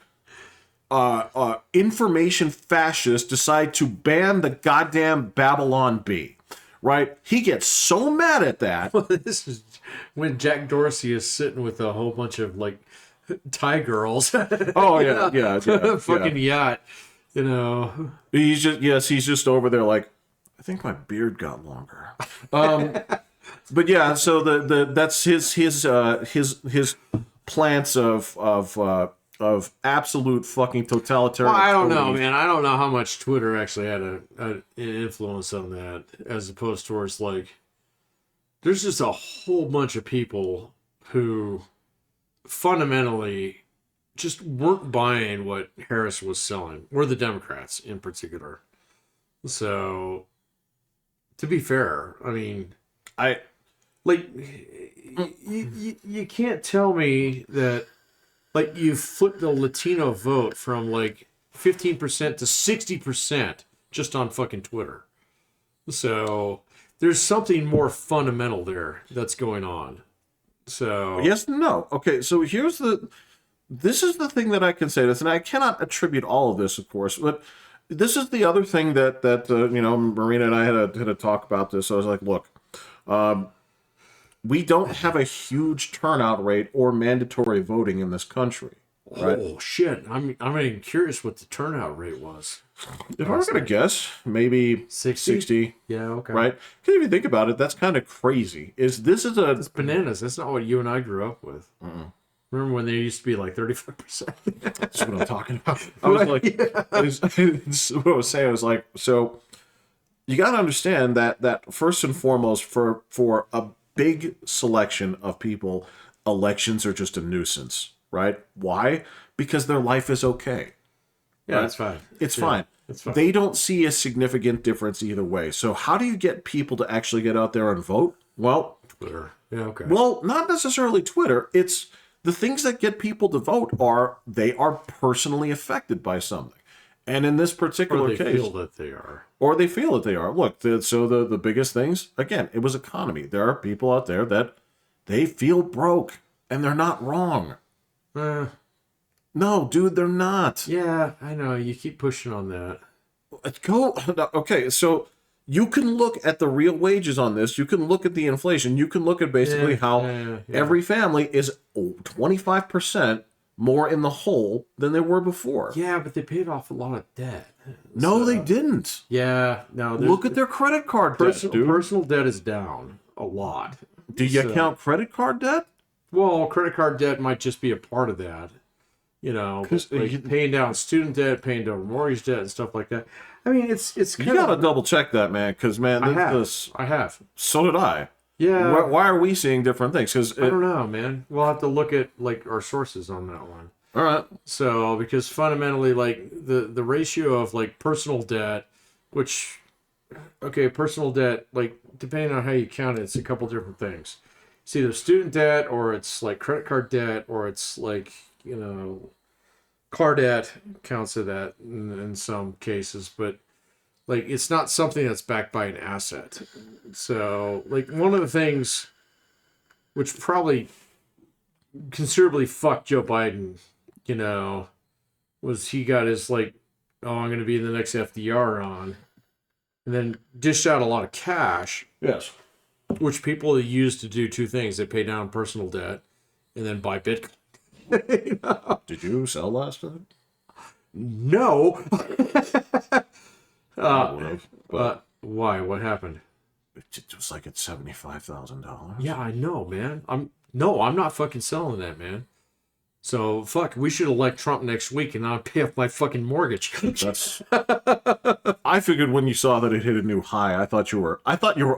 information fascists decide to ban the goddamn Babylon Bee, right? He gets so mad at that. Well, this is when Jack Dorsey is sitting with a whole bunch of, like, Thai girls. Oh, yeah. Fucking yacht, He's just over there like, I think my beard got longer. But yeah, so that's his plants of absolute fucking totalitarian. Well, I don't know, man. I don't know how much Twitter actually had an influence on that, as opposed towards like, there's just a whole bunch of people who fundamentally just weren't buying what Harris was selling, or the Democrats in particular. So, to be fair, I mean, you can't tell me that, like, you flipped the Latino vote from like 15% to 60% just on fucking Twitter. So there's something more fundamental there that's going on. So yes, no. Okay, so this is the thing that I can say this, and I cannot attribute all of this, of course, but This is the other thing that Marina and I had a talk about this. I was like, look, we don't have a huge turnout rate or mandatory voting in this country. Right? Oh shit! I'm even curious what the turnout rate was. If I were going to guess, maybe 60. Yeah, okay. Right? Because if you think about it, that's kind of crazy. This is It's bananas. That's not what you and I grew up with. Remember when they used to be like 35%? That's what I'm talking about. I was like, it's what I was saying. I was like, so you got to understand that first and foremost, for a big selection of people, elections are just a nuisance, right? Why? Because their life is okay. Yeah, right? it's fine. It's fine. They don't see a significant difference either way. So how do you get people to actually get out there and vote? Well, Twitter. Yeah, okay. Well, not necessarily Twitter. It's the things that get people to vote they are personally affected by something. And in this particular case, or they feel that they are. Or they feel that they are. Look, the biggest things, again, it was economy. There are people out there that they feel broke, and they're not wrong. No, dude, they're not. Yeah, I know. You keep pushing on that. Okay, so you can look at the real wages on this. You can look at the inflation. You can look at basically how every family is 25% more in the hole than they were before. Yeah, but they paid off a lot of debt. No, they didn't. Yeah, no. Look at their credit card debt, dude. Personal debt is down a lot. Do you count credit card debt? Well, credit card debt might just be a part of that. Like paying down student debt, paying down mortgage debt, and stuff like that. I mean, it's kind you gotta double check that, man, because man, I have. So did I. Yeah. Why are we seeing different things? Because I don't know, man. We'll have to look at like our sources on that one. All right. So because fundamentally, like the ratio of like personal debt, which personal debt, like depending on how you count it, it's a couple different things. It's either student debt or it's like credit card debt or it's like car debt counts of that in some cases, but like it's not something that's backed by an asset. So like one of the things which probably considerably fucked Joe Biden, was he got his like, oh, I'm going to be the next FDR on, and then dished out a lot of cash. Yes. Which people use to do two things. They pay down personal debt and then buy Bitcoin. Did you sell last time? No. But why? What happened? It was like at $75,000. Yeah, I know, man. I'm not fucking selling that, man. So fuck, we should elect Trump next week and not pay off my fucking mortgage. That's. I figured when you saw that it hit a new high, I thought you were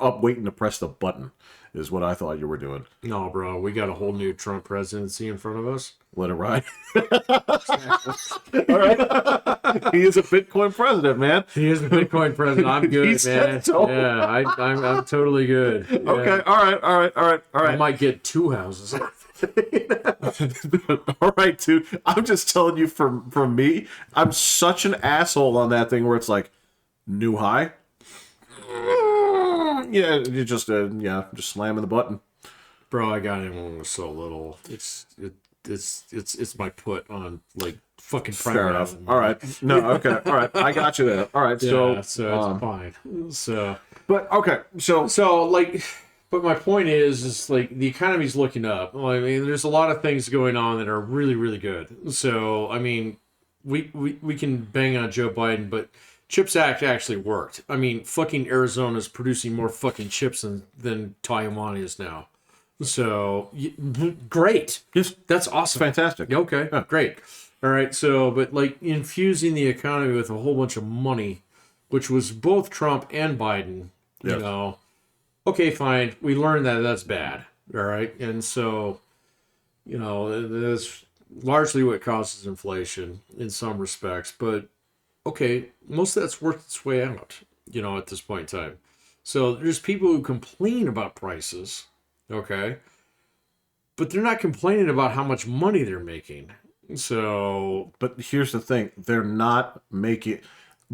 up waiting to press the button. Is what I thought you were doing. No, bro, we got a whole new Trump presidency in front of us. Let it ride. All right. He is a Bitcoin president, man. He is a Bitcoin president. I'm good, man. So. Yeah, I'm totally good. Yeah. Okay. All right. I might get 2 houses. All right, dude. I'm just telling you, from me, I'm such an asshole on that thing where it's like new high. Yeah, you just slamming the button. Bro, I got in when it was so little. It's my put on like fucking fair enough. All right. No, okay. All right. I got you there. All right. Yeah, so it's fine. So but okay. So like but my point is like the economy's looking up. Well, I mean, there's a lot of things going on that are really, really good. So I mean, we can bang on Joe Biden, but CHIPS Act actually worked. I mean, fucking Arizona's producing more fucking chips than Taiwan is now. So, great. Yes. That's awesome. Fantastic. Okay, yeah. Great. All right, so, but like infusing the economy with a whole bunch of money, which was both Trump and Biden, okay, fine. We learned that that's bad. All right. And so, that's largely what causes inflation in some respects, but okay, most of that's worked its way out, at this point in time. So there's people who complain about prices, okay, but they're not complaining about how much money they're making. So, but here's the thing: they're not making,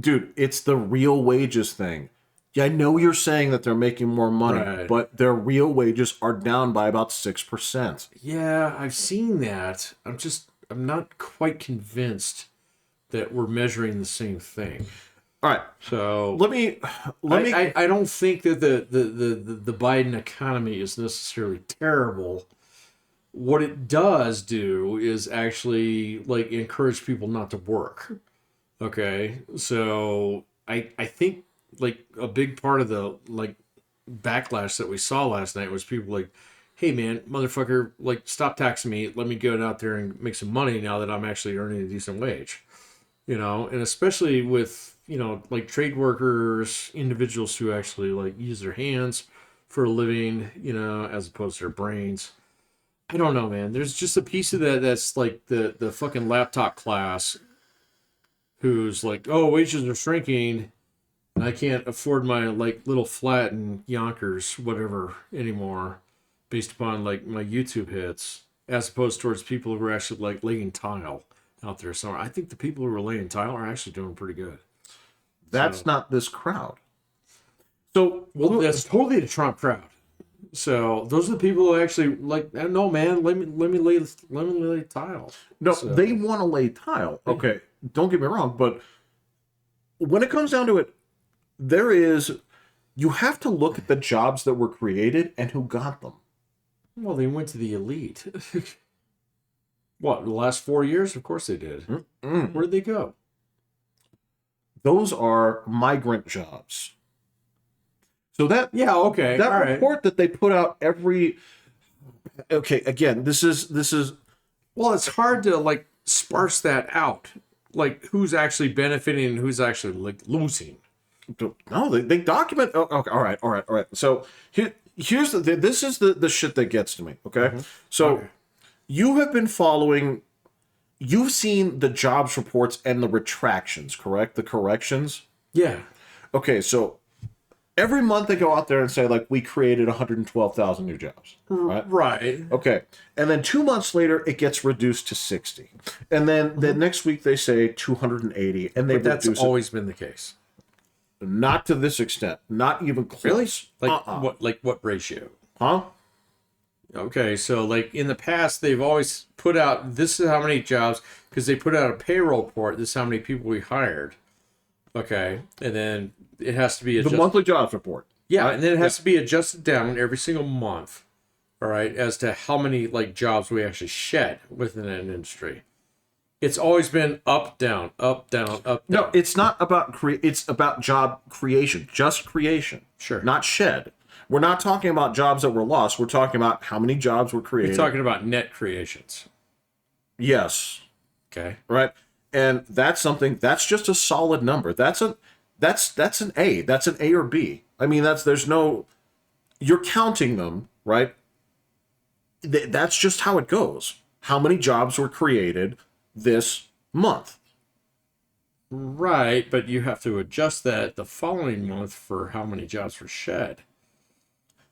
dude. It's the real wages thing. Yeah, I know you're saying that they're making more money, right, but their real wages are down by about 6%. Yeah, I've seen that. I'm not quite convinced that we're measuring the same thing. All right. So Let me. I don't think that the Biden economy is necessarily terrible. What it does do is actually like encourage people not to work. Okay, so I think like a big part of the like backlash that we saw last night was people like, hey man, motherfucker, like stop taxing me, let me go out there and make some money now that I'm actually earning a decent wage. You know, and especially with, you know, like trade workers, individuals who actually like use their hands for a living, you know, as opposed to their brains. I don't know, man. There's just a piece of that that's like the fucking laptop class who's like, oh, wages are shrinking and I can't afford my like little flat in Yonkers, whatever, anymore, based upon like my YouTube hits, as opposed towards people who are actually like laying tile out there somewhere. I think the people who are laying tile are actually doing pretty good. That's not this crowd. So, well, that's totally the Trump crowd. So those are the people who actually like. No, man, let me lay tile. No, so. They want to lay tile. Okay, don't get me wrong, but when it comes down to it, you have to look at the jobs that were created and who got them. Well, they went to the elite. What, the last 4 years? Of course they did. Mm-mm. Where'd they go? Those are migrant jobs. So that okay, that all report right. that they put out every again, this is well, it's hard to like sparse that out, like who's actually benefiting and who's actually like losing. No, they document. Oh, okay, all right. So here's this is the shit that gets to me. Okay, so okay. You have been following. You've seen the jobs reports and the retractions, correct? The corrections. Yeah. Okay, so every month they go out there and say like we created 112,000 new jobs. Right. Right. Okay, and then 2 months later it gets reduced to 60, and then the next week they say 280, and they but that's always been the case. Not to this extent. Not even close. Really? Like what? Like what ratio? Huh? Okay, so like in the past, they've always put out this is how many jobs because they put out a payroll report. This is how many people we hired. Okay, and then it has to be the monthly jobs report. Yeah, right? And then it has to be adjusted down every single month. All right, as to how many like jobs we actually shed within an industry. It's always been up, down, up, down, up, down. No, it's not about it's about job creation, just creation. Sure. Not shed. We're not talking about jobs that were lost. We're talking about how many jobs were created. You're talking about net creations. Yes. Okay. Right. And that's that's just a solid number. That's an A. That's an A or B. I mean, you're counting them, right? That's just how it goes. How many jobs were created this month? Right, but you have to adjust that the following month for how many jobs were shed.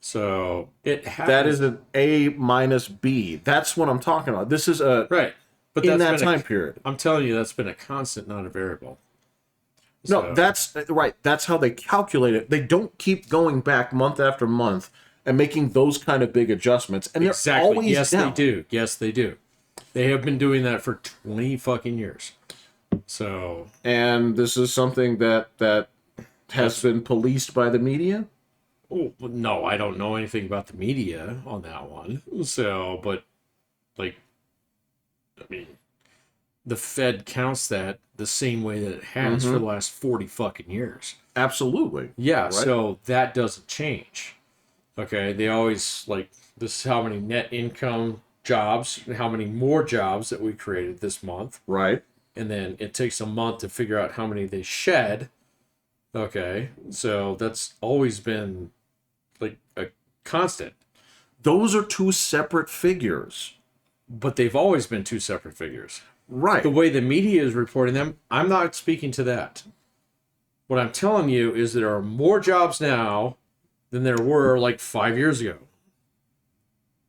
So it happens. That is an A minus B. That's what I'm talking about. This is right, but in that time period. I'm telling you, that's been a constant, not a variable. No, that's right. That's how they calculate it. They don't keep going back month after month and making those kind of big adjustments. And they're always yes, down. they do. Yes, they do. They have been doing that for 20 fucking years. So, and this is something that has been policed by the media. Oh, no, I don't know anything about the media on that one. So, but like, I mean, the Fed counts that the same way that it has for the last 40 fucking years. Absolutely. Yeah, right? So that doesn't change. Okay, they always like this is how many net income jobs, how many more jobs that we created this month. Right. And then it takes a month to figure out how many they shed. Okay, so that's always been like a constant. Those are two separate figures. But they've always been two separate figures. Right. The way the media is reporting them, I'm not speaking to that. What I'm telling you is there are more jobs now than there were like 5 years ago.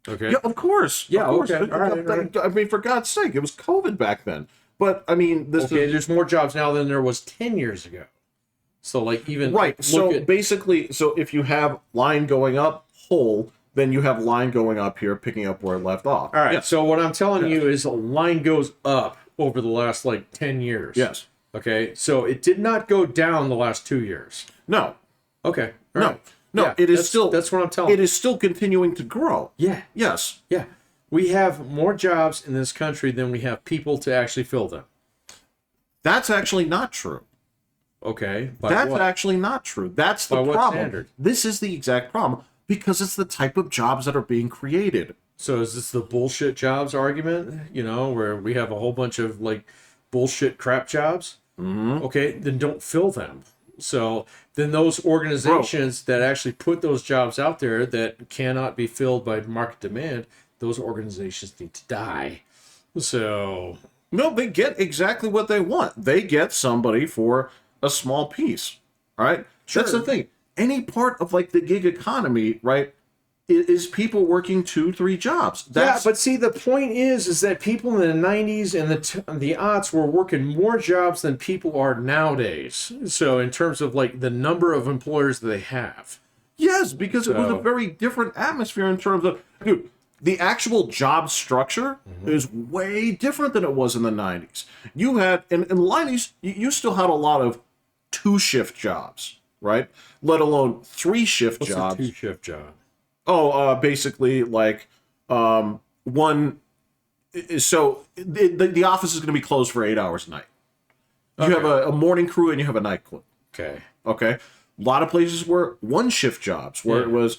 Okay. Yeah, of course. Yeah, of course. okay. All right. I mean, for God's sake, it was COVID back then. But I mean, there's more jobs now than there was 10 years ago. So like even right. So basically, if you have line going up, whole, then you have line going up here, picking up where it left off. All right. Yes. So what I'm telling you is a line goes up over the last like 10 years. Yes. Okay. So it did not go down the last 2 years. No. Okay. No. Right. No. Yeah, It is still. That's what I'm telling It you. is still continuing to grow. Yeah. Yes. Yeah. We have more jobs in this country than we have people to actually fill them. That's actually not true. Okay. By That's what? actually not true. That's the By what problem. standard? This is the exact problem because it's the type of jobs that are being created. So is this the bullshit jobs argument? You know, where we have a whole bunch of like bullshit crap jobs? Mm-hmm. Okay, then don't fill them. So then those organizations that actually put those jobs out there that cannot be filled by market demand, those organizations need to die. So No, they get exactly what they want. They get somebody for a small piece. All right? Sure. That's the thing. Any part of like the gig economy, right, is people working 2-3 jobs. That's, yeah, but see, the point is that people in the 90s and the aughts were working more jobs than people are nowadays. So in terms of like the number of employers that they have. yes, because it was a So- very different atmosphere in terms of, dude, the actual job structure is way different than it was in the 90s. You had, in the 90s, you still had a lot of 2-shift jobs, right? Let alone 3-shift What's jobs. a 2-shift job? Oh, basically, like, one. So the office is going to be closed for 8 hours a night. You Okay. have a morning crew and you have a night crew. Okay. Okay. A lot of places were 1-shift jobs where it Yeah. was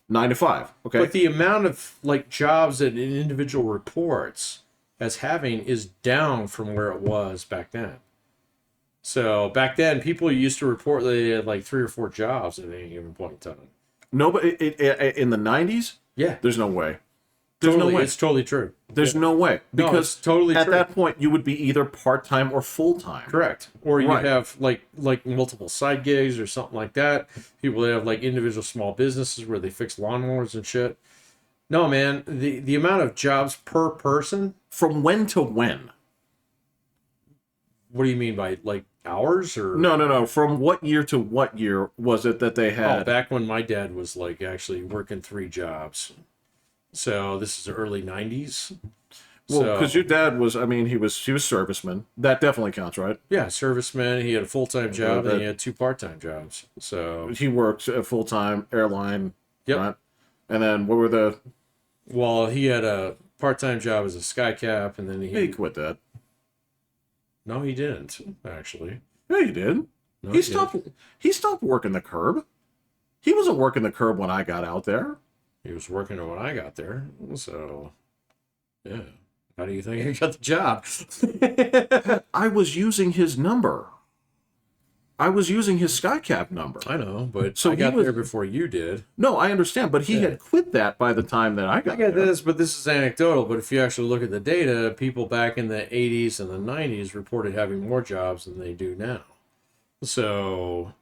9 to 5. Okay. But the amount of like jobs that an individual reports as having is down from where it was back then. So back then, people used to report they had like 3 or 4 jobs at any given point in time. No, but in the 90s, Yeah, there's no way. There's totally, no way. it's totally true. There's no way. No, Because it's totally at true. that point, you would be either part-time or full-time. Correct. Or you Right. have like multiple side gigs or something like that. People that have like individual small businesses where they fix lawnmowers and shit. No, man, the amount of jobs per person. From when to when? What do you mean by like hours or? No. From what year to what year was it that they Oh, had? back when my dad was like actually working 3 jobs. So this is the early 90s. Well, So- because your dad was, I mean, he was serviceman. That definitely counts, right? Yeah, serviceman. He had a full-time job that- and he had 2 part-time jobs. So, He worked a full-time airline, Yep. right? And then what were the? well, he had a part-time job as a sky cap, and then He quit that. no, he didn't actually. Yeah, he did. No, he didn't. stopped. He stopped working the curb. He wasn't working the curb when I got out there. He was working when I got there. So, yeah. How do you think he got the job? I was using his number. I was using his SkyCap number. I know, but So I he got was- there before you did. No, I understand, but he Yeah. had quit that by the time that I got I get there. this, but this is anecdotal. But if you actually look at the data, people back in the 80s and the 90s reported having more jobs than they do now. So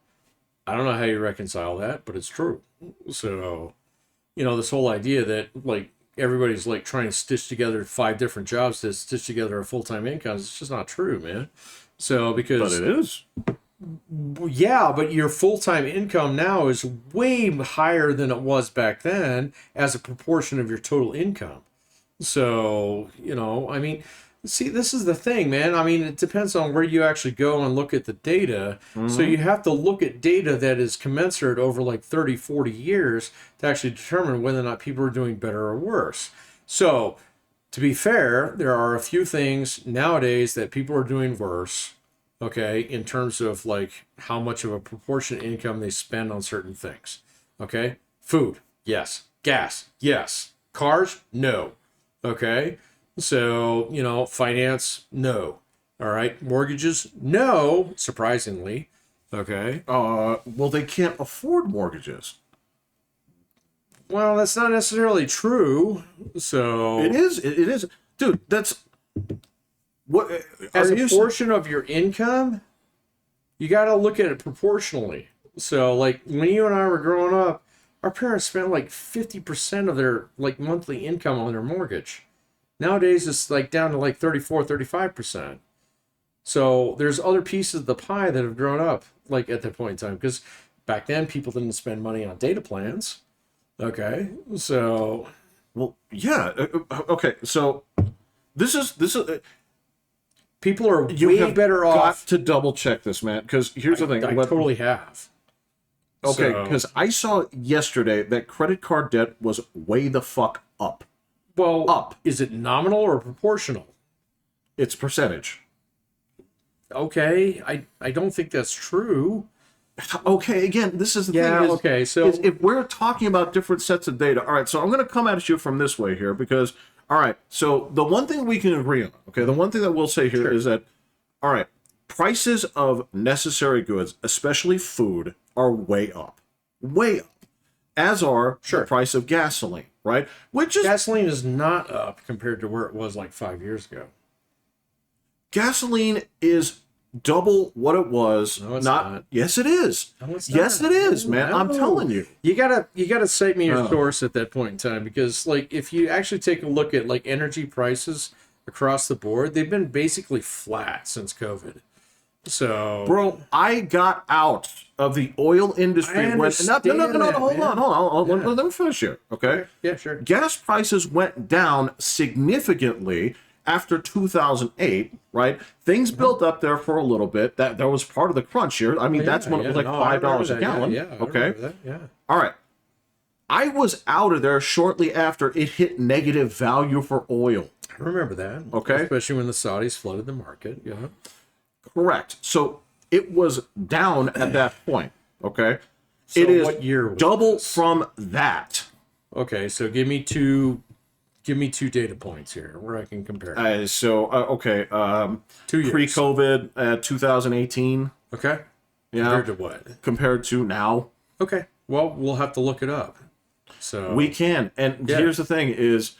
I don't know how you reconcile that, but it's true. So, you know, this whole idea that like everybody's like trying to stitch together 5 different jobs to stitch together a full-time income, it's just not true, man. So But because it is. yeah, but your full-time income now is way higher than it was back then as a proportion of your total income. So, you know, I mean, see, this is the thing, man. I mean, it depends on where you actually go and look at the data. So you have to look at data that is commensurate over like 30, 40 years to actually determine whether or not people are doing better or worse. So, to be fair, there are a few things nowadays that people are doing worse, okay, in terms of like how much of a proportion of income they spend on certain things. Okay? Food, yes. Gas, yes. Cars, no. Okay? So, you know, finance, no. All right? Mortgages, no, surprisingly. Okay? Well, they can't afford mortgages. Well, that's not necessarily true. So, It is. It is, dude. That's what. as are a you? portion of your income, you got to look at it proportionally. So, like when you and I were growing up, our parents spent like 50% of their like monthly income on their mortgage. Nowadays, it's like down to like 34, 35%. So there's other pieces of the pie that have grown up like at that point in time because back then people didn't spend money on data plans. Okay, so Well, yeah. Okay. So this is People are You way have better got off. to double check this, man, because here's the thing. I totally have. Okay, So- because I saw yesterday that credit card debt was way the fuck up. Well, Up. is it nominal or proportional? It's percentage. Okay, I don't think that's true. Okay, again, this is the Yeah, thing. okay, so- if we're talking about different sets of data, all right, so I'm going to come at you from this way here because, all right, so the one thing we can agree on, okay, the one thing that we'll say here is that, all right, prices of necessary goods, especially food, are way up. Way up. As are the price of gasoline, right? Which is... Gasoline is not up compared to where it was like 5 years ago. Gasoline is double what it was. No, it's not. Yes, it is. No, it's yes, not. it is, No, man. no. I'm telling you. You gotta cite me your source at that point in time, because like if you actually take a look at like energy prices across the board, they've been basically flat since COVID. So, Bro, I got out of the oil industry. I No, understand hold that, on. man. Let me finish here, okay? yeah, sure. Gas prices went down significantly after 2008, right? Things built up there for a little bit. That was part of the crunch here. I mean, that's when it was like $5 a gallon. Yeah, okay. Yeah. All right. I was out of there shortly after it hit negative value for oil. I remember that. Okay. Especially when the Saudis flooded the market. Yeah. Correct. So it was down at that point. Okay. So it is what year was double this? from that. Okay, so give me two data points here where I can compare. Okay. 2 years. Pre-COVID, 2018. Okay. Yeah. Compared to what? Compared to now. Okay. Well, we'll have to look it up. So We can. And Yeah. here's the thing is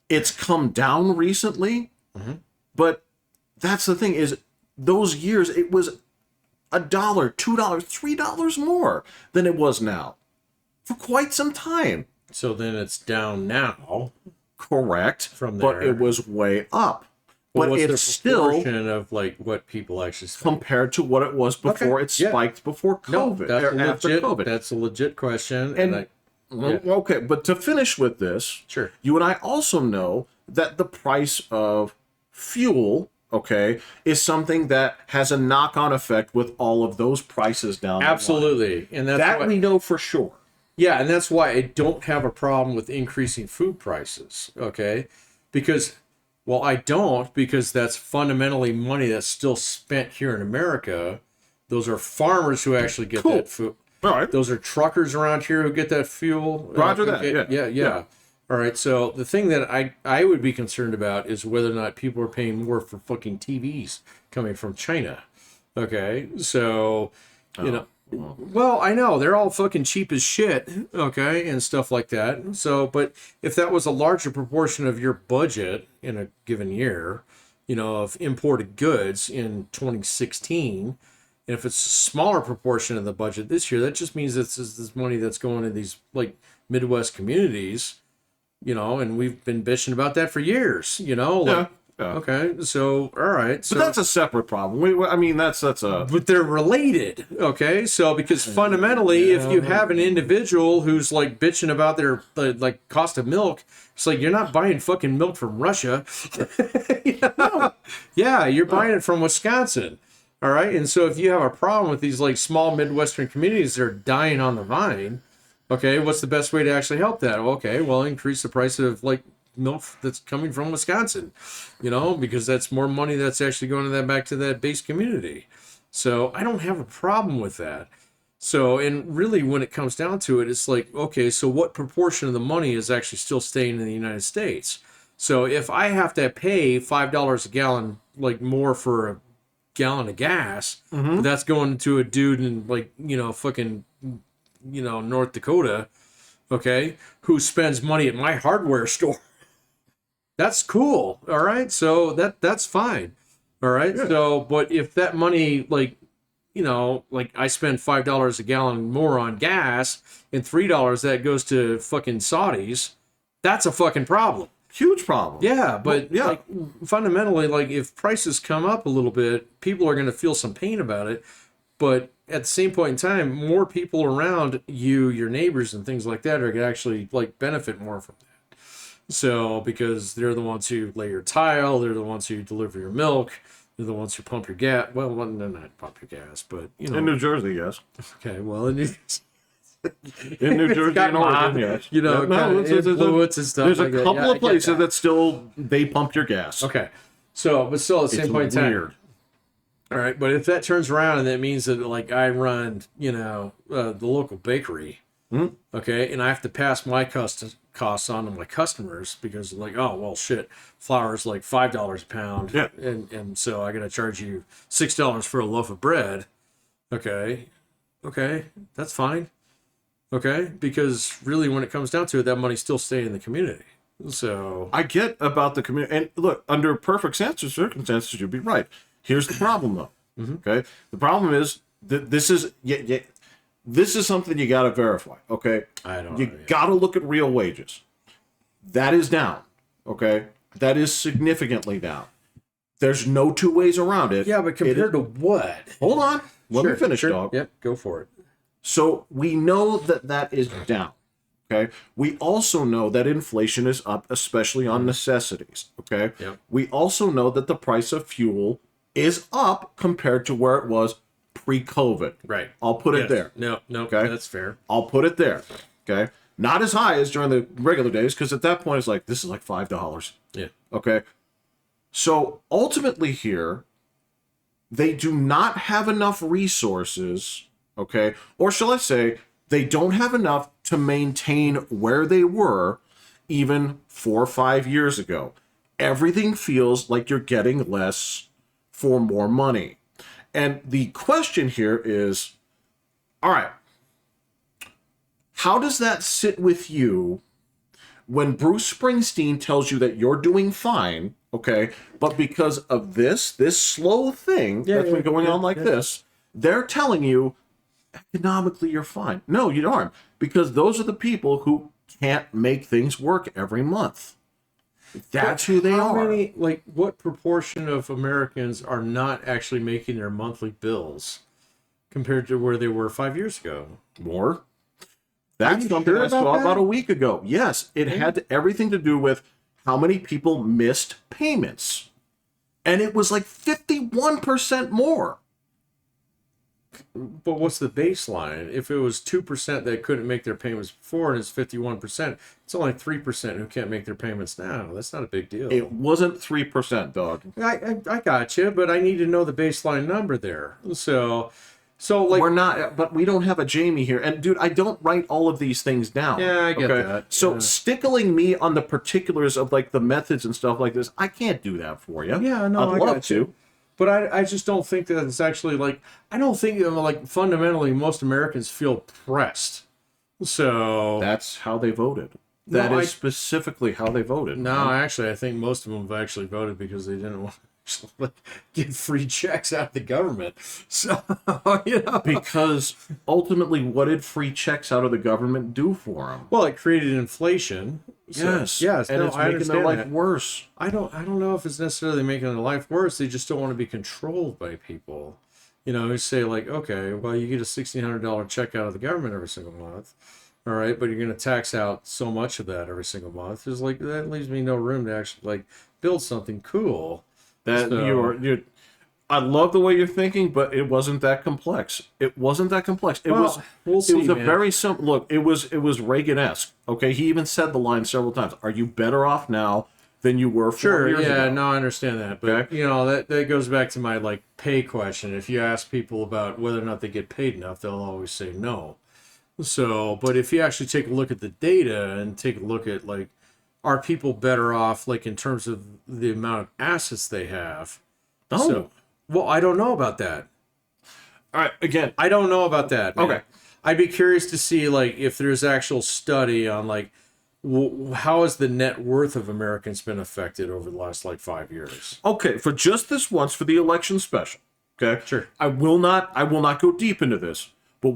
it's come down recently, but that's the thing is those years it was $1, $2, $3 more than it was now for quite some time. So then it's down now. Correct. From But there. it was way up. But But what's it's the still proportion of like what people actually spend? compared to what it was before Okay, it yeah. spiked before No, COVID. that's or a after legit. COVID. That's a legit question. And- Okay, but to finish with this, Sure. you and I also know that the price of fuel, okay, is something that has a knock-on effect with all of those prices down the line. Absolutely, and that's That why, we know for sure. yeah, and that's why I don't have a problem with increasing food prices. Okay, because I don't, because that's fundamentally money that's still spent here in America. Those are farmers who actually get that food. All right. Those are truckers around here who get that fuel. Roger that, Yeah. yeah. All right. So the thing that I would be concerned about is whether or not people are paying more for fucking TVs coming from China. Okay. So, you know, well, I know they're all fucking cheap as shit. Okay. And stuff like that. So, but if that was a larger proportion of your budget in a given year, you know, of imported goods in 2016, and if it's a smaller proportion of the budget this year, that just means this is this money that's going to these like Midwest communities, you know, and we've been bitching about that for years, you know. Like, Yeah. Okay, so all right, so But that's a separate problem. I mean, that's a... but they're related, okay? So because fundamentally, if you have an individual who's like bitching about their like cost of milk, it's like you're not buying fucking milk from Russia. You know? Yeah, you're buying it from Wisconsin. All right, and so if you have a problem with these like small Midwestern communities that are dying on the vine, okay, what's the best way to actually help that? Okay, well, increase the price of like milk that's coming from Wisconsin, you know, because that's more money that's actually going to that back to that base community. So I don't have a problem with that. So, and really when it comes down to it, it's like, okay, so what proportion of the money is actually still staying in the United States? So if I have to pay $5 a gallon, like more for a gallon of gas, but that's going to a dude in like, you know, fucking, you know, North Dakota, okay, who spends money at my hardware store. That's cool. All right. So that's fine. All right. Yeah. So, but if that money, like, you know, like I spend $5 a gallon more on gas and $3 that goes to fucking Saudis, that's a fucking problem. Huge problem. Yeah. But yeah. like fundamentally, like if prices come up a little bit, people are going to feel some pain about it. But at the same point in time, more people around you, your neighbors and things like that are going to actually like benefit more from that. So because they're the ones who lay your tile, they're the ones who deliver your milk, they're the ones who pump your gas. Well, they're not pump your gas, but you know. In New Jersey, yes. Okay, well, in In New Jersey and Oregon, yes. you know, no, influence and stuff. there's like a couple that. Yeah, of places that still they pump your gas. Okay, so but still at the same point in time. Weird. All right, but if that turns around and that means that like I run, you know, the local bakery, okay, and I have to pass my costs on to my customers because like, oh well, shit, flour's like $5 a pound, Yeah. and so I got to charge you $6 for a loaf of bread. Okay, that's fine. Okay, because really, when it comes down to it, that money's still staying in the community. So I get about the community, and look, under perfect circumstances, you'd be right. Here's the problem, though. Okay, the problem is that this is this is something you got to verify. Okay, I don't. You got to look at real wages. That is down. Okay, that is significantly down. There's no two ways around it. Yeah, but compared to what? Hold on, let me finish, sure. dog. Yep, go for it. So we know that that is down. Okay. We also know that inflation is up, especially on necessities. Okay. Yep. We also know that the price of fuel is up compared to where it was pre-COVID. Right. I'll put it there. No, Okay. that's fair. I'll put it there. Okay. Not as high as during the regular days, because at that point it's like, this is like $5. Yeah. Okay. So ultimately here, they do not have enough resources. Okay. Or shall I say, they don't have enough to maintain where they were even 4 or 5 years ago. Everything feels like you're getting less for more money. And the question here is, all right, how does that sit with you when Bruce Springsteen tells you that you're doing fine, okay, but because of this slow thing that's been going on like this, they're telling you economically you're fine. No, you aren't, because those are the people who can't make things work every month. That's who they are. Like, what proportion of Americans are not actually making their monthly bills compared to where they were 5 years ago? More. That's something I saw about a week ago. Yes, it had everything to do with how many people missed payments. And it was like 51% more. But what's the baseline? If it was 2% that couldn't make their payments before and it's 51%, it's only 3% who can't make their payments now. That's not a big deal. It wasn't 3%, dog. I got you, but I need to know the baseline number there. So like, we're not, but we don't have a Jamie here. And dude, I don't write all of these things down. Yeah, I get that. So stickling me on the particulars of like the methods and stuff like this, I can't do that for you. Yeah, no, I'd love to. But I just don't think that it's actually like, I don't think like fundamentally most Americans feel pressed. So that's how they voted. That is specifically how they voted. No, actually, I think most of them have actually voted because they didn't want to get free checks out of the government. So, you know. Because ultimately, what did free checks out of the government do for them? Well, it created inflation. Yes, yes, and it's making their life worse. I don't know if it's necessarily making their life worse. They just don't want to be controlled by people. You know, who say like, okay, well, you get a $1,600 check out of the government every single month. All right, but you're going to tax out so much of that every single month. There's like, that leaves me no room to actually like build something cool. That you're I love the way you're thinking, but it wasn't that complex. It wasn't that complex. It was a very simple look. It was Reagan-esque. Okay, he even said the line several times. Are you better off now than you were 4 years ago? Yeah, no, I understand that. But you know, that goes back to my like pay question. If you ask people about whether or not they get paid enough, they'll always say no. So, but if you actually take a look at the data and take a look at like, are people better off like in terms of the amount of assets they have? Oh. So, well, I don't know about that. All right, again, I don't know about that. Man. Okay. I'd be curious to see like if there's actual study on like how has the net worth of Americans been affected over the last like 5 years. Okay, for just this once for the election special. Okay, sure. I will not go deep into this. But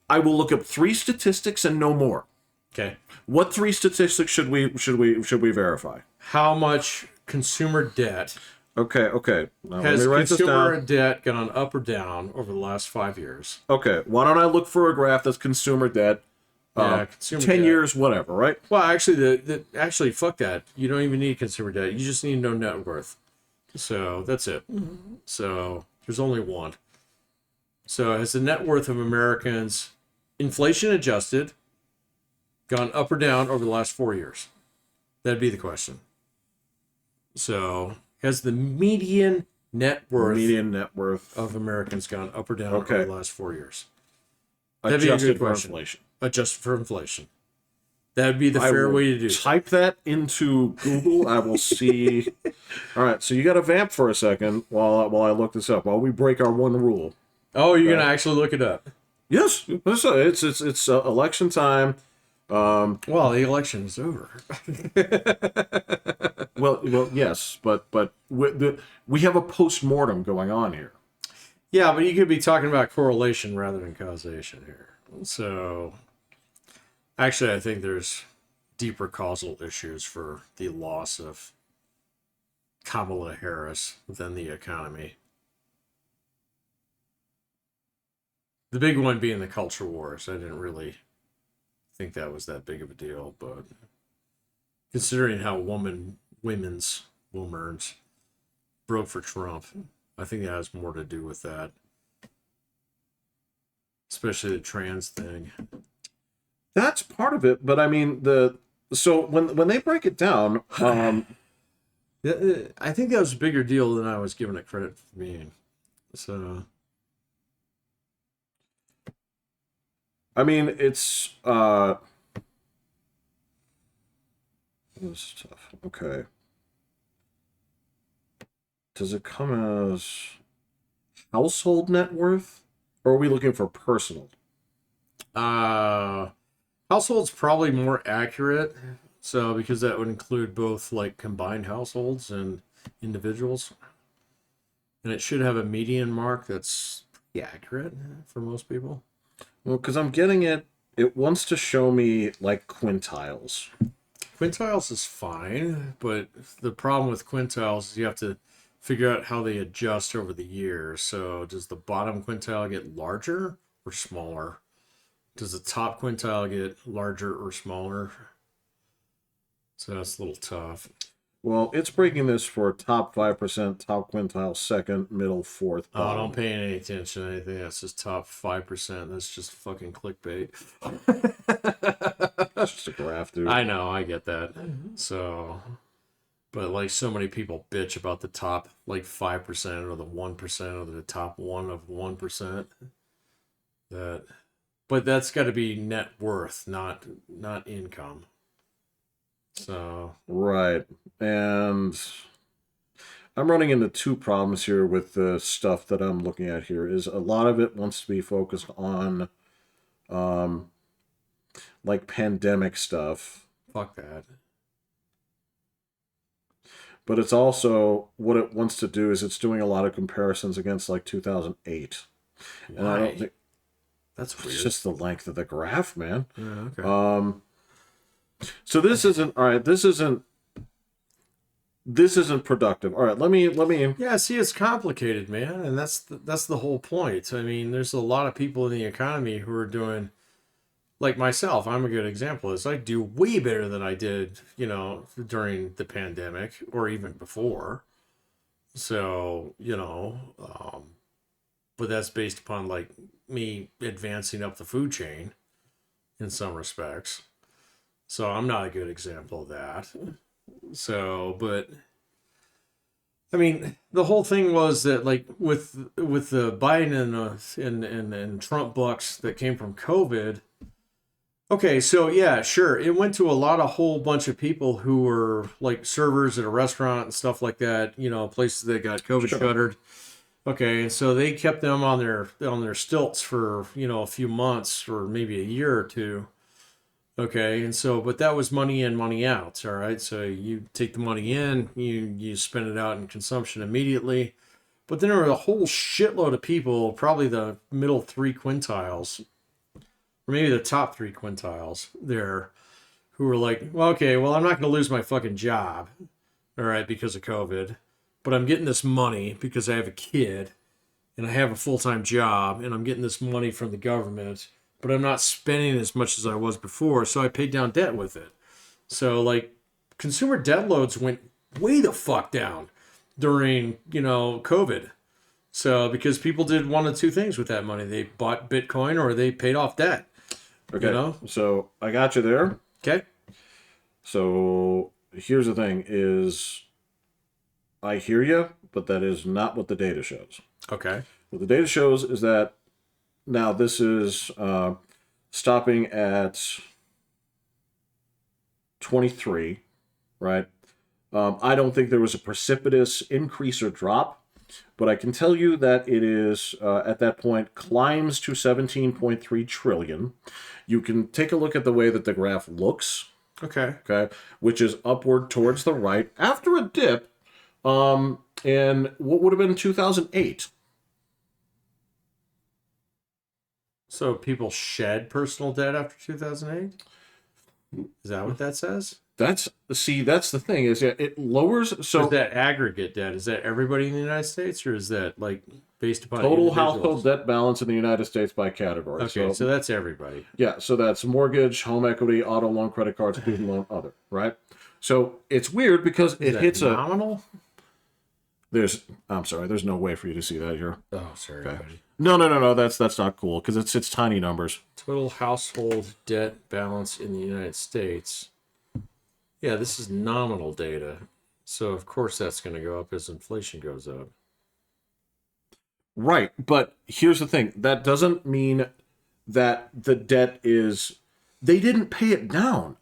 I will look up 3 statistics and no more. Okay. What 3 statistics should we verify? How much consumer debt? Okay. Now, has let me write consumer this down. debt gone up or down over the last 5 years? Okay. Why don't I look for a graph that's consumer debt Yeah, consumer 10 debt. years, whatever, right? Well, actually, actually, fuck that. You don't even need consumer debt. You just need no net worth. So that's it. So there's only one. So has the net worth of Americans, inflation adjusted, gone up or down over the last 4 years? That'd be the question. So has the median net worth of Americans gone up or down over the last 4 years? That'd be a Adjusted good for question. inflation. Adjusted for inflation. That would be the fair way to do it. Type that into Google. I will see. All right, so you got to vamp for a second while I look this up. While we break our one rule. Oh, you're gonna actually look it up? Yes, it's election time. Well, the election is over. well, yes, but we have a post-mortem going on here. Yeah, but you could be talking about correlation rather than causation here. So, actually, I think there's deeper causal issues for the loss of Kamala Harris than the economy. The big one being the culture wars. I didn't really think that was that big of a deal, but considering how women's broke for Trump, I think that has more to do with that. Especially the trans thing. That's part of it, but I mean so when they break it down, I think that was a bigger deal than I was giving it credit for being. So I mean it's this is tough. Okay. Does it come as household net worth? Or are we looking for personal? Household's probably more accurate. So because that would include both like combined households and individuals. And it should have a median mark that's pretty accurate for most people. Well, because I'm getting it wants to show me like quintiles. Quintiles is fine, but the problem with quintiles is you have to figure out how they adjust over the year. So does the bottom quintile get larger or smaller? Does the top quintile get larger or smaller? So that's a little tough. Well, it's breaking this for top 5%, top quintile, second, middle, fourth, bottom. Oh, don't pay any attention to anything. That's just top 5%. That's just fucking clickbait. It's just a graph, dude. I know, I get that. So, but like so many people bitch about the top like 5% or the 1% or the top 1 of 1%. But that's got to be net worth, not income. So right, and I'm running into two problems here with the stuff that I'm looking at here. Is a lot of it wants to be focused on, like pandemic stuff. Fuck that. But it's also what it wants to do is it's doing a lot of comparisons against like 2008, Why? and I don't think That's weird. it's just the length of the graph, man. Yeah, okay. So this isn't all right. This isn't productive. All right, let me. Yeah, see, it's complicated, man, and that's the whole point. I mean, there's a lot of people in the economy who are doing, like myself. I'm a good example of this. I do way better than I did, during the pandemic or even before. So, but that's based upon like me advancing up the food chain in some respects. So I'm not a good example of that. So, but I mean, the whole thing was that like with the Biden and Trump bucks that came from COVID. Okay, so yeah, sure, it went to a whole bunch of people who were like servers at a restaurant and stuff like that. Places that got COVID shuttered. Okay, and so they kept them on their stilts for a few months or maybe a year or two. Okay, and so, but that was money in, money out, all right? So you take the money in, you spend it out in consumption immediately. But then there were a whole shitload of people, probably the middle 3 quintiles, or maybe the top 3 quintiles there, who were like, well, okay, well, I'm not going to lose my fucking job, all right, because of COVID, but I'm getting this money because I have a kid, and I have a full-time job, and I'm getting this money from the government, but I'm not spending as much as I was before, so I paid down debt with it. So like consumer debt loads went way the fuck down during, COVID. So because people did one of two things with that money. They bought Bitcoin or they paid off debt. Okay. So I got you there. Okay. So here's the thing is I hear you, but that is not what the data shows. Okay. What the data shows is that now this is stopping at 23, right? I don't think there was a precipitous increase or drop, but I can tell you that it is, at that point, climbs to 17.3 trillion. You can take a look at the way that the graph looks, Okay. which is upward towards the right after a dip in what would have been 2008. So people shed personal debt after 2008? Is that what that says? That's the thing is it lowers. So is that aggregate debt? Is that everybody in the United States, or is that like based upon total individuals? household debt balance in the United States by category? Okay, so that's everybody. Yeah, so that's mortgage, home equity, auto loan, credit card, student loan, other, right? So it's weird because it hits nominal? I'm sorry, there's no way for you to see that here. Oh, sorry, buddy. No, that's not cool because it's tiny numbers. Total household debt balance in the United States. Yeah, this is nominal data. So of course that's going to go up as inflation goes up. Right, but here's the thing. That doesn't mean that the debt is... They didn't pay it down.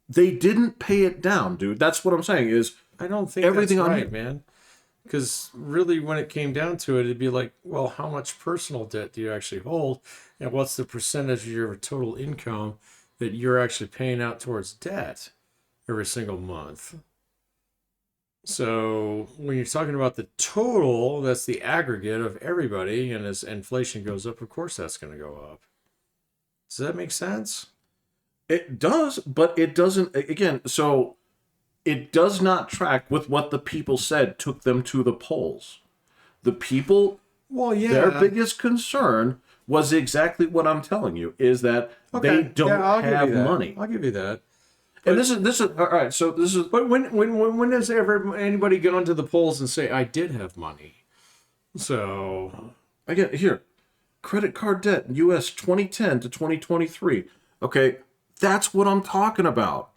They didn't pay it down, dude. That's what I'm saying is... I don't think everything that's right, man. Because really when it came down to it, it'd be like, well, how much personal debt do you actually hold? And what's the percentage of your total income that you're actually paying out towards debt every single month? So when you're talking about the total, that's the aggregate of everybody. And as inflation goes up, of course, that's going to go up. Does that make sense? It does, but it doesn't... Again, so it does not track with what the people said took them to the polls. The people... Well, yeah. Their biggest concern was exactly what I'm telling you, is that they don't have money. I'll give you that. And this is all right. So this is. But when does anybody get onto the polls and say I did have money? So again, here, credit card debt, U.S. 2010 to 2023. Okay, that's what I'm talking about.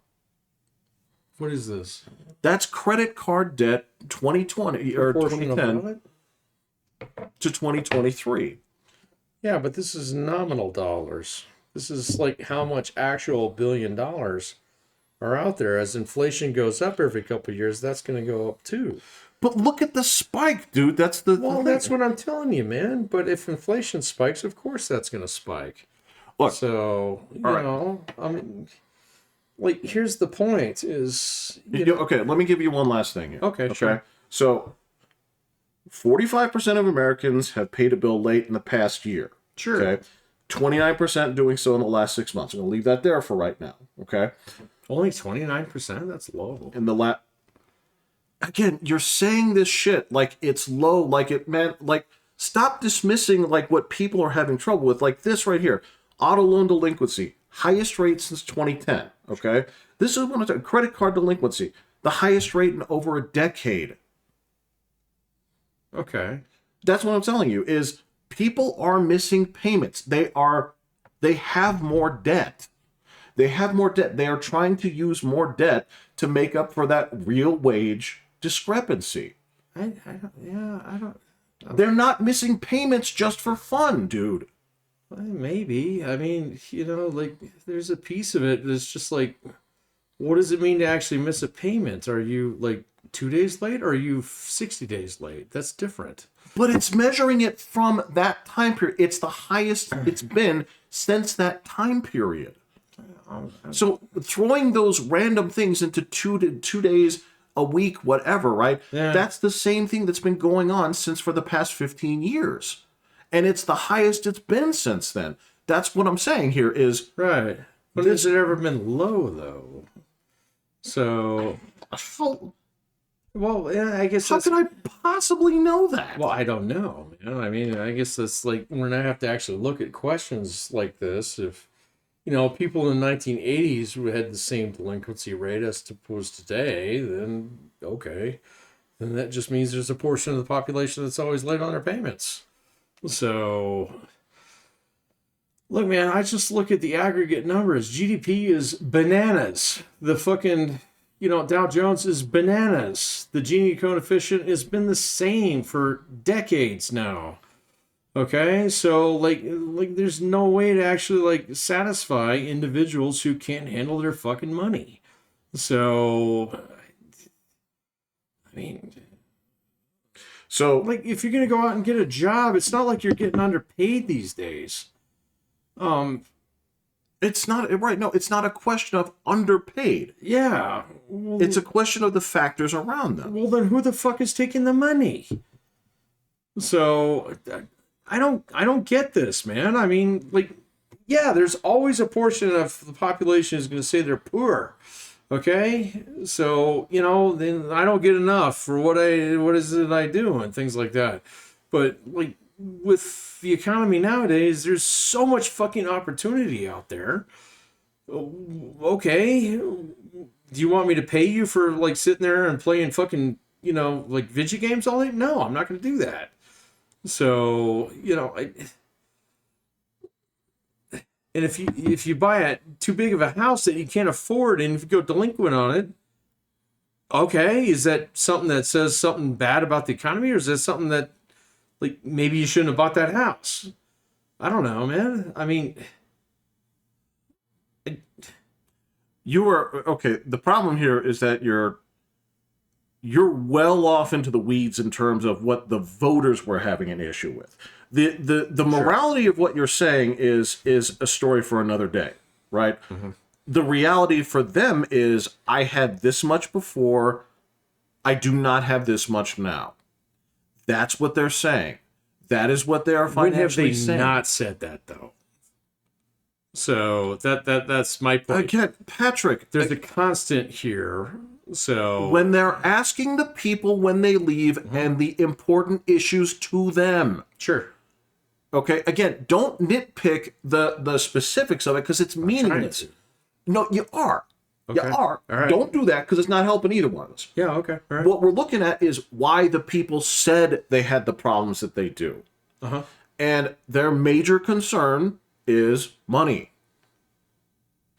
What is this? That's credit card debt 2020 or 2010 to 2023. Yeah, but this is nominal dollars. This is like how much actual $1 billion are out there. As inflation goes up every couple of years, that's going to go up too. But look at the spike, dude. That's what I'm telling you, man. But if inflation spikes, of course that's going to spike. Look, so you know, I mean, like here's the point: is okay. Let me give you one last thing here. Okay, sure. So 45% of Americans have paid a bill late in the past year. Sure. Okay. 29% doing so in the last 6 months. I'm going to leave that there for right now. Okay. Only 29%? That's low. In the again, you're saying this shit like it's low, like it meant, like, stop dismissing like what people are having trouble with. Like this right here, auto loan delinquency, highest rate since 2010. Okay. This is one of credit card delinquency, the highest rate in over a decade. Okay. That's what I'm telling you is people are missing payments. They have more debt. They have more debt. They are trying to use more debt to make up for that real wage discrepancy. I don't. They're not missing payments just for fun, dude. Well, maybe. I mean, like there's a piece of it that's just like, what does it mean to actually miss a payment? Are you like 2 days late or are you 60 days late? That's different. But it's measuring it from that time period. It's the highest it's been since that time period. So throwing those random things into 2 days, a week, whatever, right? Yeah. That's the same thing that's been going on since for the past 15 years. And it's the highest it's been since then. That's what I'm saying here is... Right. But has it ever been low, though? So... Well, yeah, I guess How that's. can I possibly know that? Well, I don't know. I mean, I guess that's like we're gonna have to actually look at questions like this. If people in the 1980s who had the same delinquency rate as opposed to today, then okay, then that just means there's a portion of the population that's always late on their payments. So, look, man, I just look at the aggregate numbers. GDP is bananas. The fucking, Dow Jones is bananas. The Gini coefficient has been the same for decades now. Okay, so like there's no way to actually like satisfy individuals who can't handle their fucking money. So, I mean, So like if you're gonna go out and get a job, it's not like you're getting underpaid these days. Um, it's not right. No, it's not a question of underpaid. yeah. Well, It's a question of the factors around them. well, then who the fuck is taking the money? So, I don't get this, man. I mean, like, yeah, there's always a portion of the population is going to say they're poor. Okay, so then I don't get enough for what is it I do and things like that. But like with the economy nowadays, there's so much fucking opportunity out there. Okay, do you want me to pay you for like sitting there and playing fucking like video games all day? No, I'm not going to do that. So and if you buy a too big of a house that you can't afford and if you go delinquent on it, okay, is that something that says something bad about the economy, or is that something that like maybe you shouldn't have bought that house? I don't know, man. I mean, You are okay. The problem here is that you're well off into the weeds in terms of what the voters were having an issue with. The morality of what you're saying is a story for another day, right? The reality for them is I had this much before, I do not have this much now. That's what they're saying. That is what they are when have financially they saying. not said that though? So that's my point. Again, Patrick, There's a constant here. So when they're asking the people when they leave and the important issues to them. sure. Okay, again, don't nitpick the specifics of it because it's meaningless. No, you are. You Okay. are. All right. Don't do that because it's not helping either one of us. Yeah, okay. All right. What we're looking at is why the people said they had the problems that they do. Uh-huh. And their major concern is money.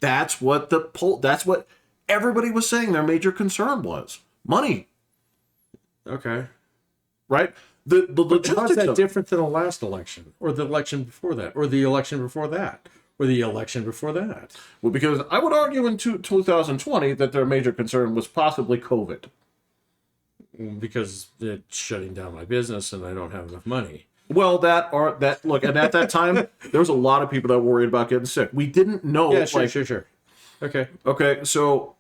That's what that's what everybody was saying their major concern was. Money, Okay. right? The But how's logistics that of different than the last election? Or the election before that? Or the election before that? Or the election before that? well, because I would argue in 2020 that their major concern was possibly COVID. Because it's shutting down my business and I don't have enough money. Well, look, and at that time there was a lot of people that were worried about getting sick. We didn't know. Yeah, sure. Okay. Okay, so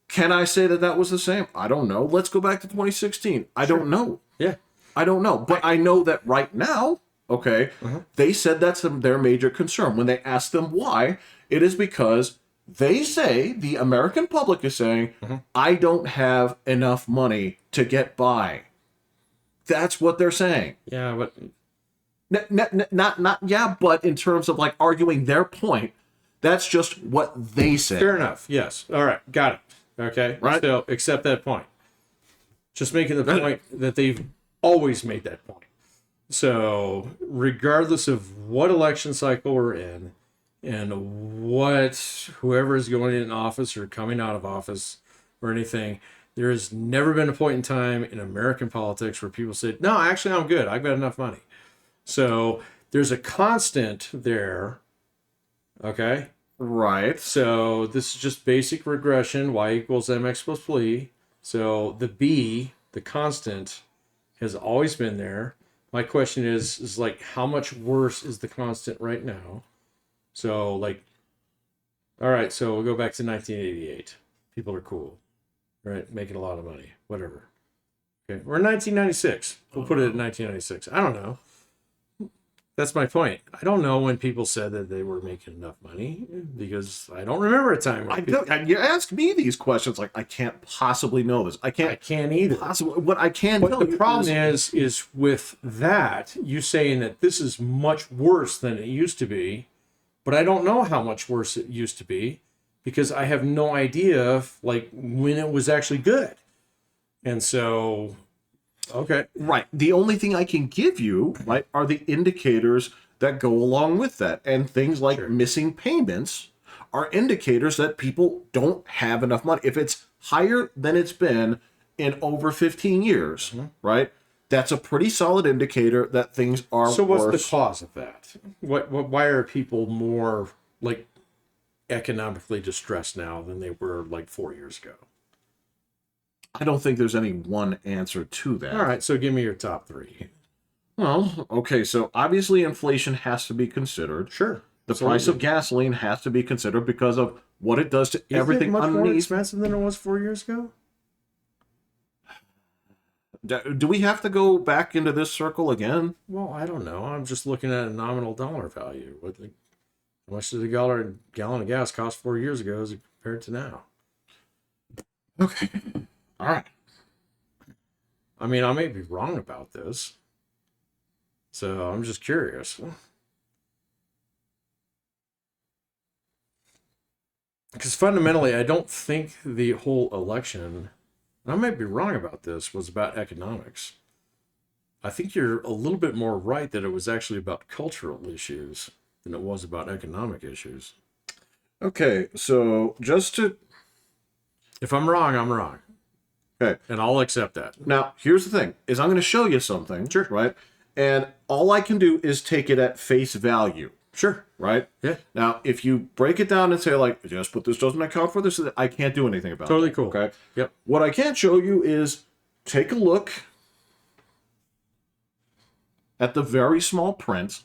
can I say that was the same? I don't know. Let's go back to 2016. I don't know. Yeah. I don't know, but I know that right now, okay, they said that's their major concern. When they asked them why, it is because they say, the American public is saying, I don't have enough money to get by. That's what they're saying. Yeah, but Not yeah, but in terms of like arguing their point, that's just what they say. fair enough. Yes. All right. Got it. Okay. Right. So accept that point. Just making the point that they've always made that point. So regardless of what election cycle we're in and what whoever is going in office or coming out of office or anything, there has never been a point in time in American politics where people said, no, actually I'm good. I've got enough money. So there's a constant there. Okay. Right. So this is just basic regression. Y equals mx plus b. So the b, the constant, has always been there. My question is like, how much worse is the constant right now? So like, all right, so we'll go back to 1988. People are cool, right? Making a lot of money, whatever. Okay, we're in 1996. We'll put it at 1996. I don't know. That's my point. I don't know when people said that they were making enough money because I don't remember a time when people, You ask me these questions like I can't possibly know this. I I can't either. possibly. What I can But tell the you problem is with that, you saying that this is much worse than it used to be, but I don't know how much worse it used to be because I have no idea of like when it was actually good. And so, okay. right. The only thing I can give you, right, are the indicators that go along with that, and things like Sure. missing payments are indicators that people don't have enough money. If it's higher than it's been in over 15 years, right? That's a pretty solid indicator that things are So what's worse. the cause of that? Why are people more like economically distressed now than they were like 4 years ago? I don't think there's any one answer to that. All right, so give me your top three. Well, okay, so obviously inflation has to be considered. Sure. The price of gasoline has to be considered because of what it does to Is everything it much more underneath. expensive than it was 4 years ago? Do we have to go back into this circle again? Well, I don't know. I'm just looking at a nominal dollar value. How much did a gallon of gas cost 4 years ago as compared to now? Okay. All right. I mean, I may be wrong about this. So I'm just curious. Because fundamentally, I don't think the whole election, and I might be wrong about this, was about economics. I think you're a little bit more right that it was actually about cultural issues than it was about economic issues. Okay, so just to If I'm wrong, I'm wrong. okay. And I'll accept that. Now, here's the thing: is I'm going to show you something, Sure. right? And all I can do is take it at face value, Sure. right? Yeah. Now, if you break it down and say like, yes, but this doesn't account for this, I can't do anything about it. Totally cool. Okay. Yep. What I can show you is take a look at the very small print.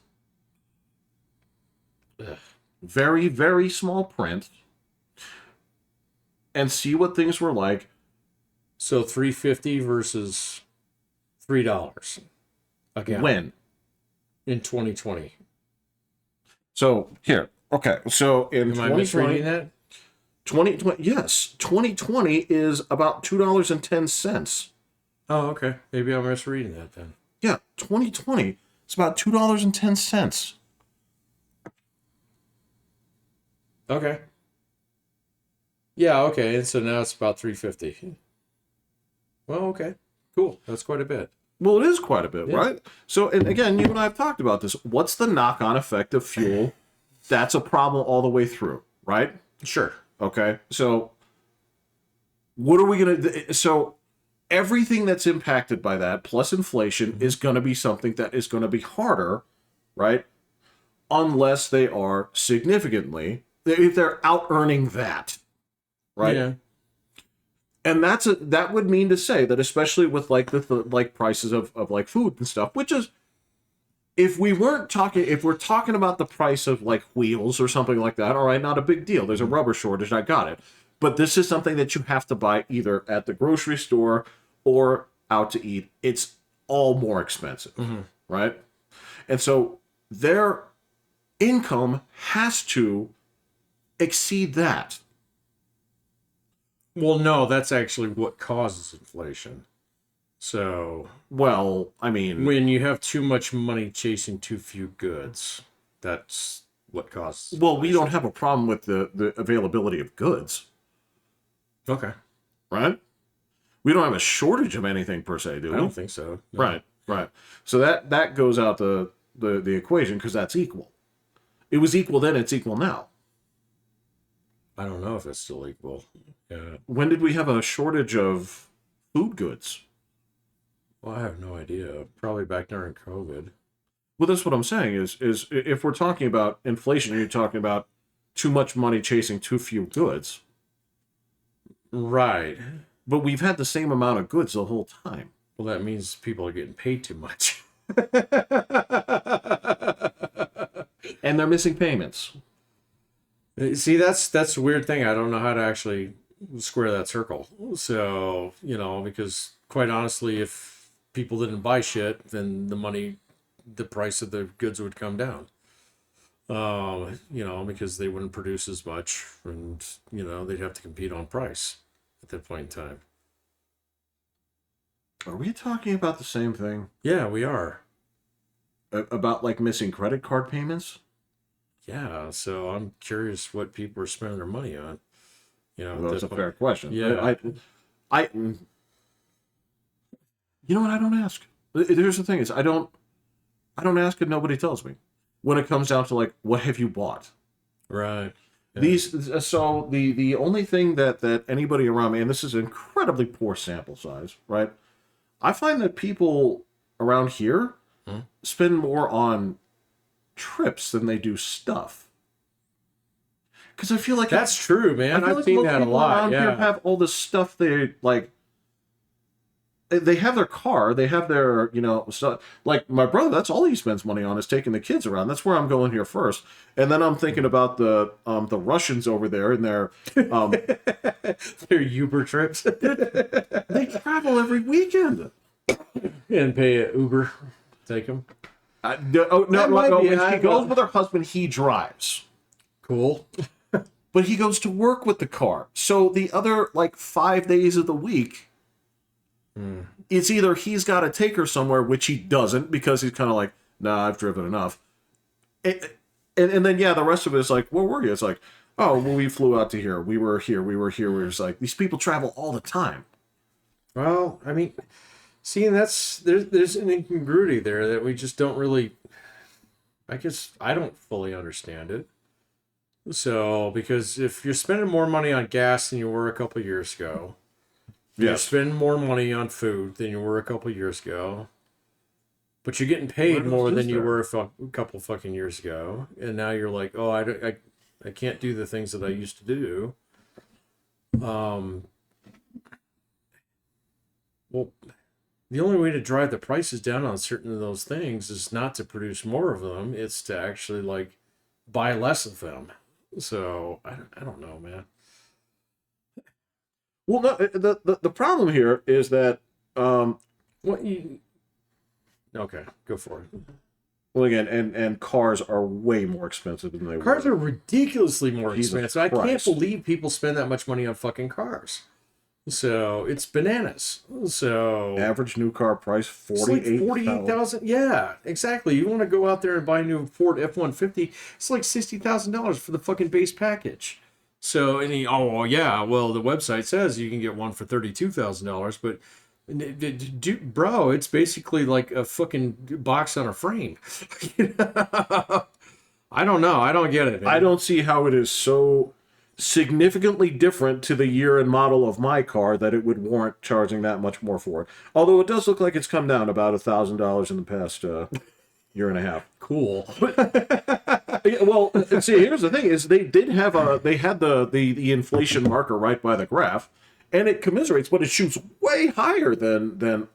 Ugh. Very, very small print. And see what things were like. So $3.50 versus $3 a gallon When? in 2020. So here. Okay. So in Am I misreading 2020, that? 2020, yes, 2020 is about $2.10. Oh, okay. Maybe I'm misreading that then. Yeah, 2020. It's about $2.10. Okay. Yeah, okay. And so now it's about $3.50. Well, okay. Cool. That's quite a bit. Well, it is quite a bit, Yeah. right? So, and again, you and I have talked about this. What's the knock-on effect of fuel? That's a problem all the way through, right? Sure. Okay. So, what are we going to... So, everything that's impacted by that, plus inflation, is going to be something that is going to be harder, right? Unless they are significantly... If they're out-earning that, right? Yeah. And that would mean to say that, especially with like the like prices of like food and stuff, which is, if we're talking about the price of like wheels or something like that, all right, not a big deal. There's a rubber shortage, I got it. But this is something that you have to buy either at the grocery store or out to eat. It's all more expensive, right? And so their income has to exceed that. Well, no, that's actually what causes inflation. So, Well, I mean, when you have too much money chasing too few goods, that's what causes. well, we don't have a problem with the availability of goods, Okay. right? We don't have a shortage of anything per se, do I we? don't think so. No. Right, right. So that goes out the equation because that's equal. It was equal then, it's equal now. I don't know if it's still equal. Yeah. When did we have a shortage of food goods? Well, I have no idea. Probably back during COVID. Well, that's what I'm saying is if we're talking about inflation, you're talking about too much money chasing too few goods. Right. But we've had the same amount of goods the whole time. Well, that means people are getting paid too much. And they're missing payments. See, that's a weird thing. I don't know how to actually square that circle. So, because quite honestly, if people didn't buy shit, then the money the price of the goods would come down. You know, because they wouldn't produce as much, and you know they'd have to compete on price at that point in time. Are we talking about the same thing? Yeah, we are. About like missing credit card payments? Yeah, so I'm curious what people are spending their money on. You know, Well, that's a fair question. Yeah. You know what? I don't ask. Here's the thing: is I don't ask, and nobody tells me. When it comes down to like, what have you bought? Right. Yeah. The only thing that anybody around me, and this is an incredibly poor sample size, right? I find that people around here spend more on trips than they do stuff. Because I feel like that's true, man. I've like seen most that a people lot. around here have all this stuff they like. They have their car, they have their, you know, stuff. Like my brother, that's all he spends money on is taking the kids around. That's where I'm going here first, and then I'm thinking about the Russians over there and their their Uber trips. they travel every weekend and pay an Uber, take them. No, when she goes with her husband, he drives. Cool. But he goes to work with the car, so the other like 5 days of the week. It's either he's got to take her somewhere, which he doesn't because he's kind of like, nah, I've driven enough. And then, yeah, the rest of it is like, where were you? It's like, oh, well, we flew out to here. We were here. We were here. We were just like, these people travel all the time. Well, I mean, see, there's an incongruity there that we just don't really, I guess I don't fully understand it. So, because if you're spending more money on gas than you were a couple years ago, you spend more money on food than you were a couple years ago, but you're getting paid more than you were a couple fucking years ago, and now you're like, oh, I can't do the things that I used to do. Well, the only way to drive the prices down on certain of those things is not to produce more of them; it's to actually like buy less of them. So I don't know, man. Well, no, the problem here is that What you? Okay, go for it. well, again, and cars are way more expensive than they were. Cars are ridiculously more Jesus expensive. I can't Christ. believe people spend that much money on fucking cars. So it's bananas. So Average new car price it's like 48,000. $48,000. Yeah, exactly. You want to go out there and buy a new Ford F-150? It's like $60,000 for the fucking base package. So oh yeah, well the website says you can get one for $32,000, but bro, it's basically like a fucking box on a frame. I don't know. I don't get it, man. I don't see how it is so significantly different to the year and model of my car that it would warrant charging that much more for it. Although it does look like it's come down about $1,000 in the past year and a half. Cool. Well, see, here's the thing: is they had the inflation marker right by the graph, and it commiserates, but it shoots way higher than.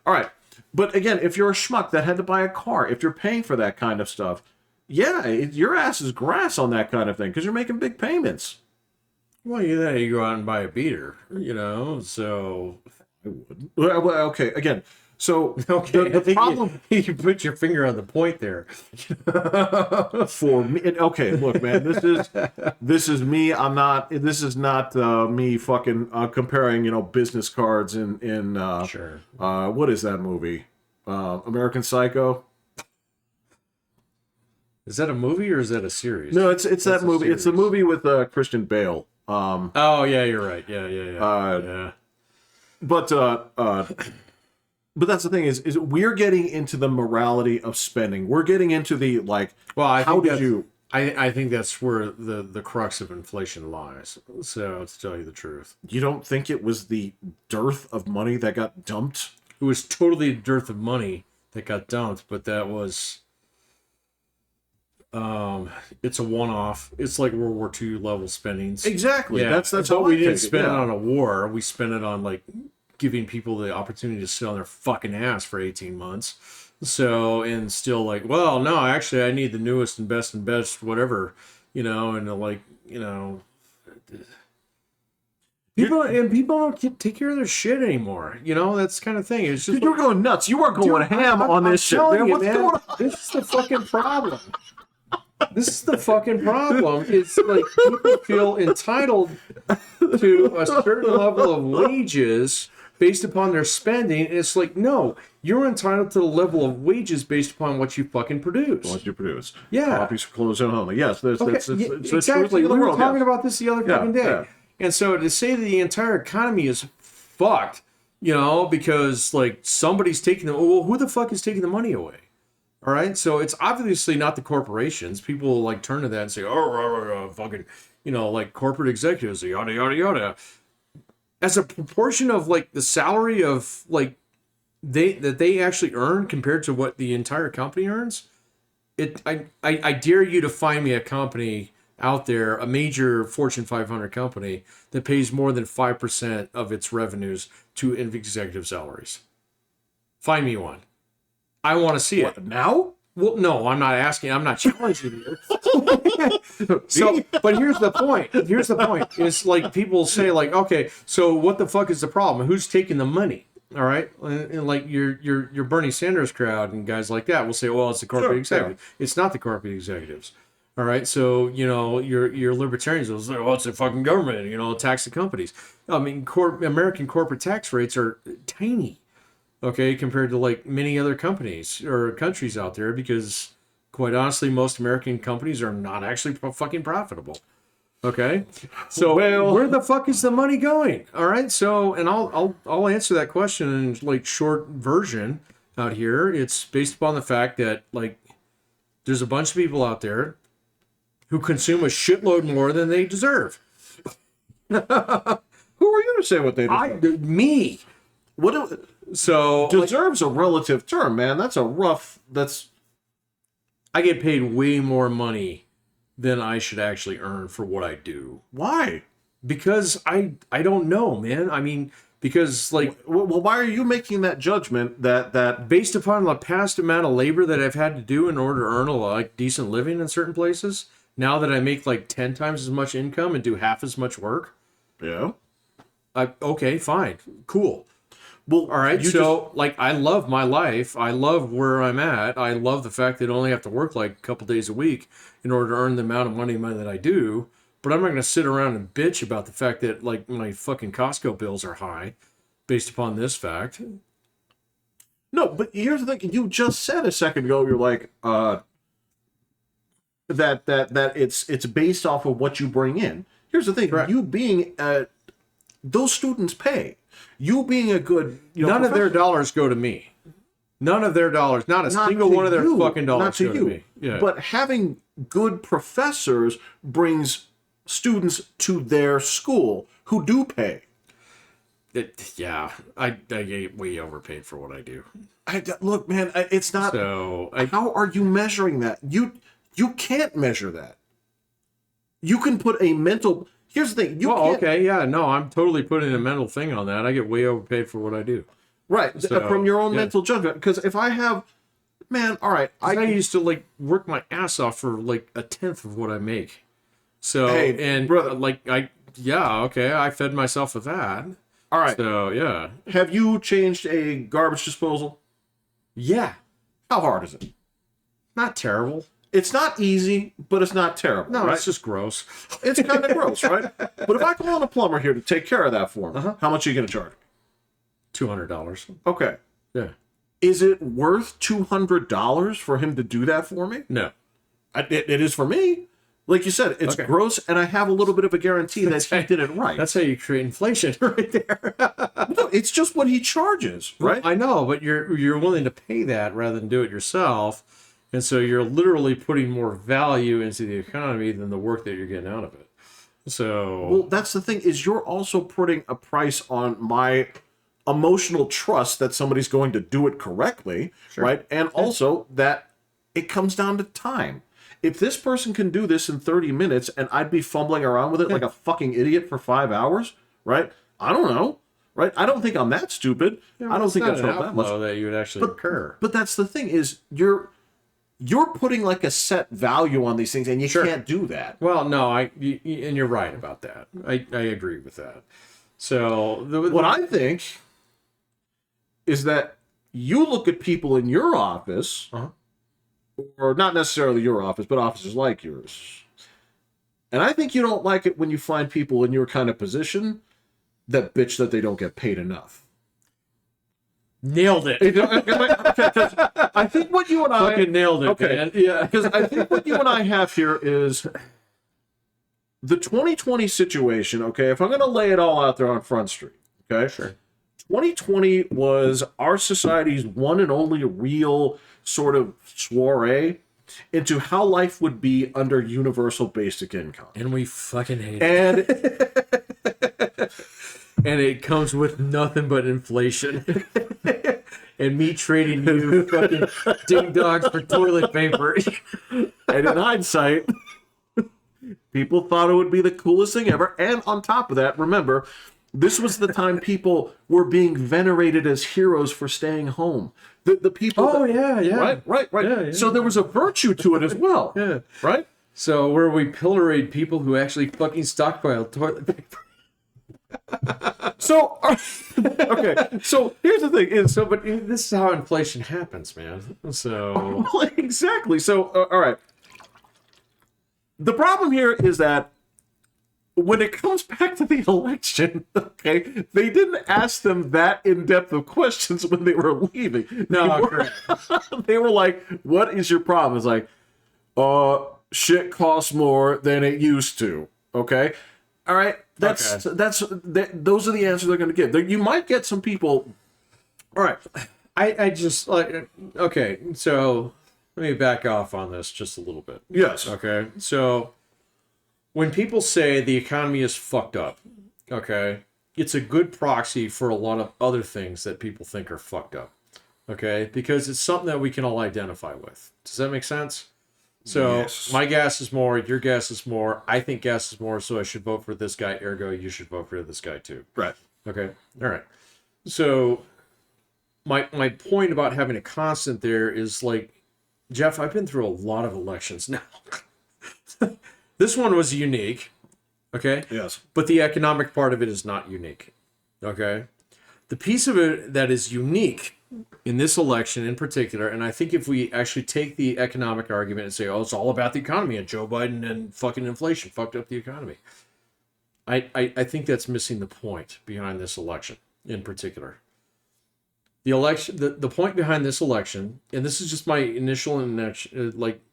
All right, but again, if you're a schmuck that had to buy a car, if you're paying for that kind of stuff, yeah, your ass is grass on that kind of thing because you're making big payments. Well, you go out and buy a beater, so I wouldn't. Well, okay, again. So okay, the problem you put your finger on the point there. for me, okay, look, man, this is me. This is not me fucking comparing, business cards in Sure. What is that movie? American Psycho. Is that a movie or is that a series? No, it's that movie. It's the movie with Christian Bale. Oh yeah, you're right. Yeah. Yeah. But that's the thing is we're getting into the morality of spending. We're getting into the like. Well, I think that's where the crux of inflation lies. So to tell you the truth, you don't think it was the dearth of money that got dumped? it was totally a dearth of money that got dumped, but that was. It's a one-off. It's like World War II level spendings. Exactly. Yeah. That's how how we didn't spend it on a war. We spent it on like giving people the opportunity to sit on their fucking ass for 18 months. So, and still like, well, no, actually I need the newest and best whatever, and like, People don't take care of their shit anymore. You know, that's the kind of thing. It's just Dude, you're going nuts. You are going ham on this shit. Man, What's going on? this is the fucking problem. This is the fucking problem. It's like people feel entitled to a certain level of wages based upon their spending. And it's like, no, you're entitled to the level of wages based upon what you fucking produce. What you produce. Yeah. Copies for clothes and home. Yes, that's exactly. We were talking about this the other fucking day. Yeah. And so to say that the entire economy is fucked, you know, because like somebody's taking well, who the fuck is taking the money away? All right. So it's obviously not the corporations. People like turn to that and say, oh, fucking, you know, like corporate executives, yada, yada, yada. As a proportion of like the salary of like they actually earn compared to what the entire company earns, I dare you to find me a company out there, a major Fortune 500 company that pays more than 5% of its revenues to executive salaries. Find me one. I want to see it. Now? Well, no, I'm not asking. I'm not challenging you. So, but here's the point. Here's the point. It's like people say, like, okay, so what the fuck is the problem? Who's taking the money? All right, and like your Bernie Sanders crowd and guys like that will say, well, it's the corporate executive. Yeah. It's not the corporate executives. All right, so you know your libertarians will say, well, it's the fucking government. You know, tax the companies. I mean, American corporate tax rates are tiny. Okay, compared to like many other companies or countries out there, because quite honestly, most American companies are not actually fucking profitable. Okay, so where the fuck is the money going? All right, so and I'll answer that question in like short version out here. It's based upon the fact that like there's a bunch of people out there who consume a shitload more than they deserve. Who are you to say what they deserve? Me. What? So deserves a relative term, man. That's a rough. I get paid way more money than I should actually earn for what I do. Why? Because I don't know, man. I mean, because like, well, why are you making that judgment that based upon the past amount of labor that I've had to do in order to earn a like decent living in certain places? Now that I make like 10 times as much income and do half as much work. Yeah. Okay, fine, cool. Well, all right, so like I love my life. I love where I'm at. I love the fact that I only have to work like a couple days a week in order to earn the amount of money that I do. But I'm not going to sit around and bitch about the fact that like my fucking Costco bills are high based upon this fact. No, but here's the thing. You just said a second ago, you're like, that it's based off of what you bring in. Here's the thing. Correct. You being, those students pay. You being a good, none of their dollars go to me. None of their dollars, not a single one of their fucking dollars go to me. Yeah. But having good professors brings students to their school who do pay. I get way overpaid for what I do. Look, man, it's not. So how are you measuring that? You can't measure that. You can put a mental. Here's the thing. Okay, yeah, no, I'm totally putting a mental thing on that. I get way overpaid for what I do. Right, so, from your own mental judgment. Because if I have, man, all right. I used to like work my ass off for like a tenth of what I make. So, hey, and brother, like I fed myself with that. All right. So, yeah. Have you changed a garbage disposal? Yeah. How hard is it? Not terrible. It's not easy, but it's not terrible. No, right? It's just gross. It's kind of gross, right? But if I call on a plumber here to take care of that for me, how much are you going to charge? $200. Okay. Yeah. Is it worth $200 for him to do that for me? No. It is for me. Like you said, it's gross, and I have a little bit of a guarantee that he did it right. That's how you create inflation right there. No, it's just what he charges, right? Well, I know, but you're willing to pay that rather than do it yourself. And so you're literally putting more value into the economy than the work that you're getting out of it. So, well, that's the thing, is you're also putting a price on my emotional trust that somebody's going to do it correctly, right? And also that it comes down to time. If this person can do this in 30 minutes and I'd be fumbling around with it like a fucking idiot for 5 hours, right? I don't know, right? I don't think I'm that stupid. I don't think I've felt that much. That you would actually incur. But that's the thing, is you're putting like a set value on these things, and you can't do that. Well, no, and you're right about that. I agree with that. So what I think is that you look at people in your office, or not necessarily your office, but offices like yours, and I think you don't like it when you find people in your kind of position that bitch that they don't get paid enough. Nailed it. I think what you and I fucking nailed it. Okay, man. Yeah, because I think what you and I have here is the 2020 situation. Okay, if I'm going to lay it all out there on Front Street, okay, sure. 2020 was our society's one and only real sort of soiree into how life would be under universal basic income. And we fucking hate it. And it comes with nothing but inflation. And me trading you fucking ding dogs for toilet paper. And in hindsight, people thought it would be the coolest thing ever. And on top of that, remember, this was the time people were being venerated as heroes for staying home. The people. Oh, yeah. Right. Yeah. So there was a virtue to it as well. Yeah. Right? So where we pilloried people who actually fucking stockpiled toilet paper. So, okay. So here's the thing: but this is how inflation happens, man. So exactly. So, all right. The problem here is that when it comes back to the election, okay, they didn't ask them that in-depth of questions when they were leaving. correct. They were like, "What is your problem?" It's like, shit costs more than it used to." Okay, all right. Those are the answers they're going to give. You might get some people. All right, I just like okay. So let me back off on this just a little bit. Yes. Okay. So when people say the economy is fucked up, okay, it's a good proxy for a lot of other things that people think are fucked up. Okay, because it's something that we can all identify with. Does that make sense? So yes. My gas is more, your gas is more, I think gas is more, so I should vote for this guy, ergo you should vote for this guy too. Right. Okay. All right. So my point about having a constant there is like, Jeff, I've been through a lot of elections now. This one was unique. Okay. Yes. But the economic part of it is not unique. Okay. The piece of it that is unique in this election in particular, and I think if we actually take the economic argument and say, oh, it's all about the economy and Joe Biden and fucking inflation fucked up the economy, I think that's missing the point behind this election in particular. The election, the point behind this election, and this is just my initial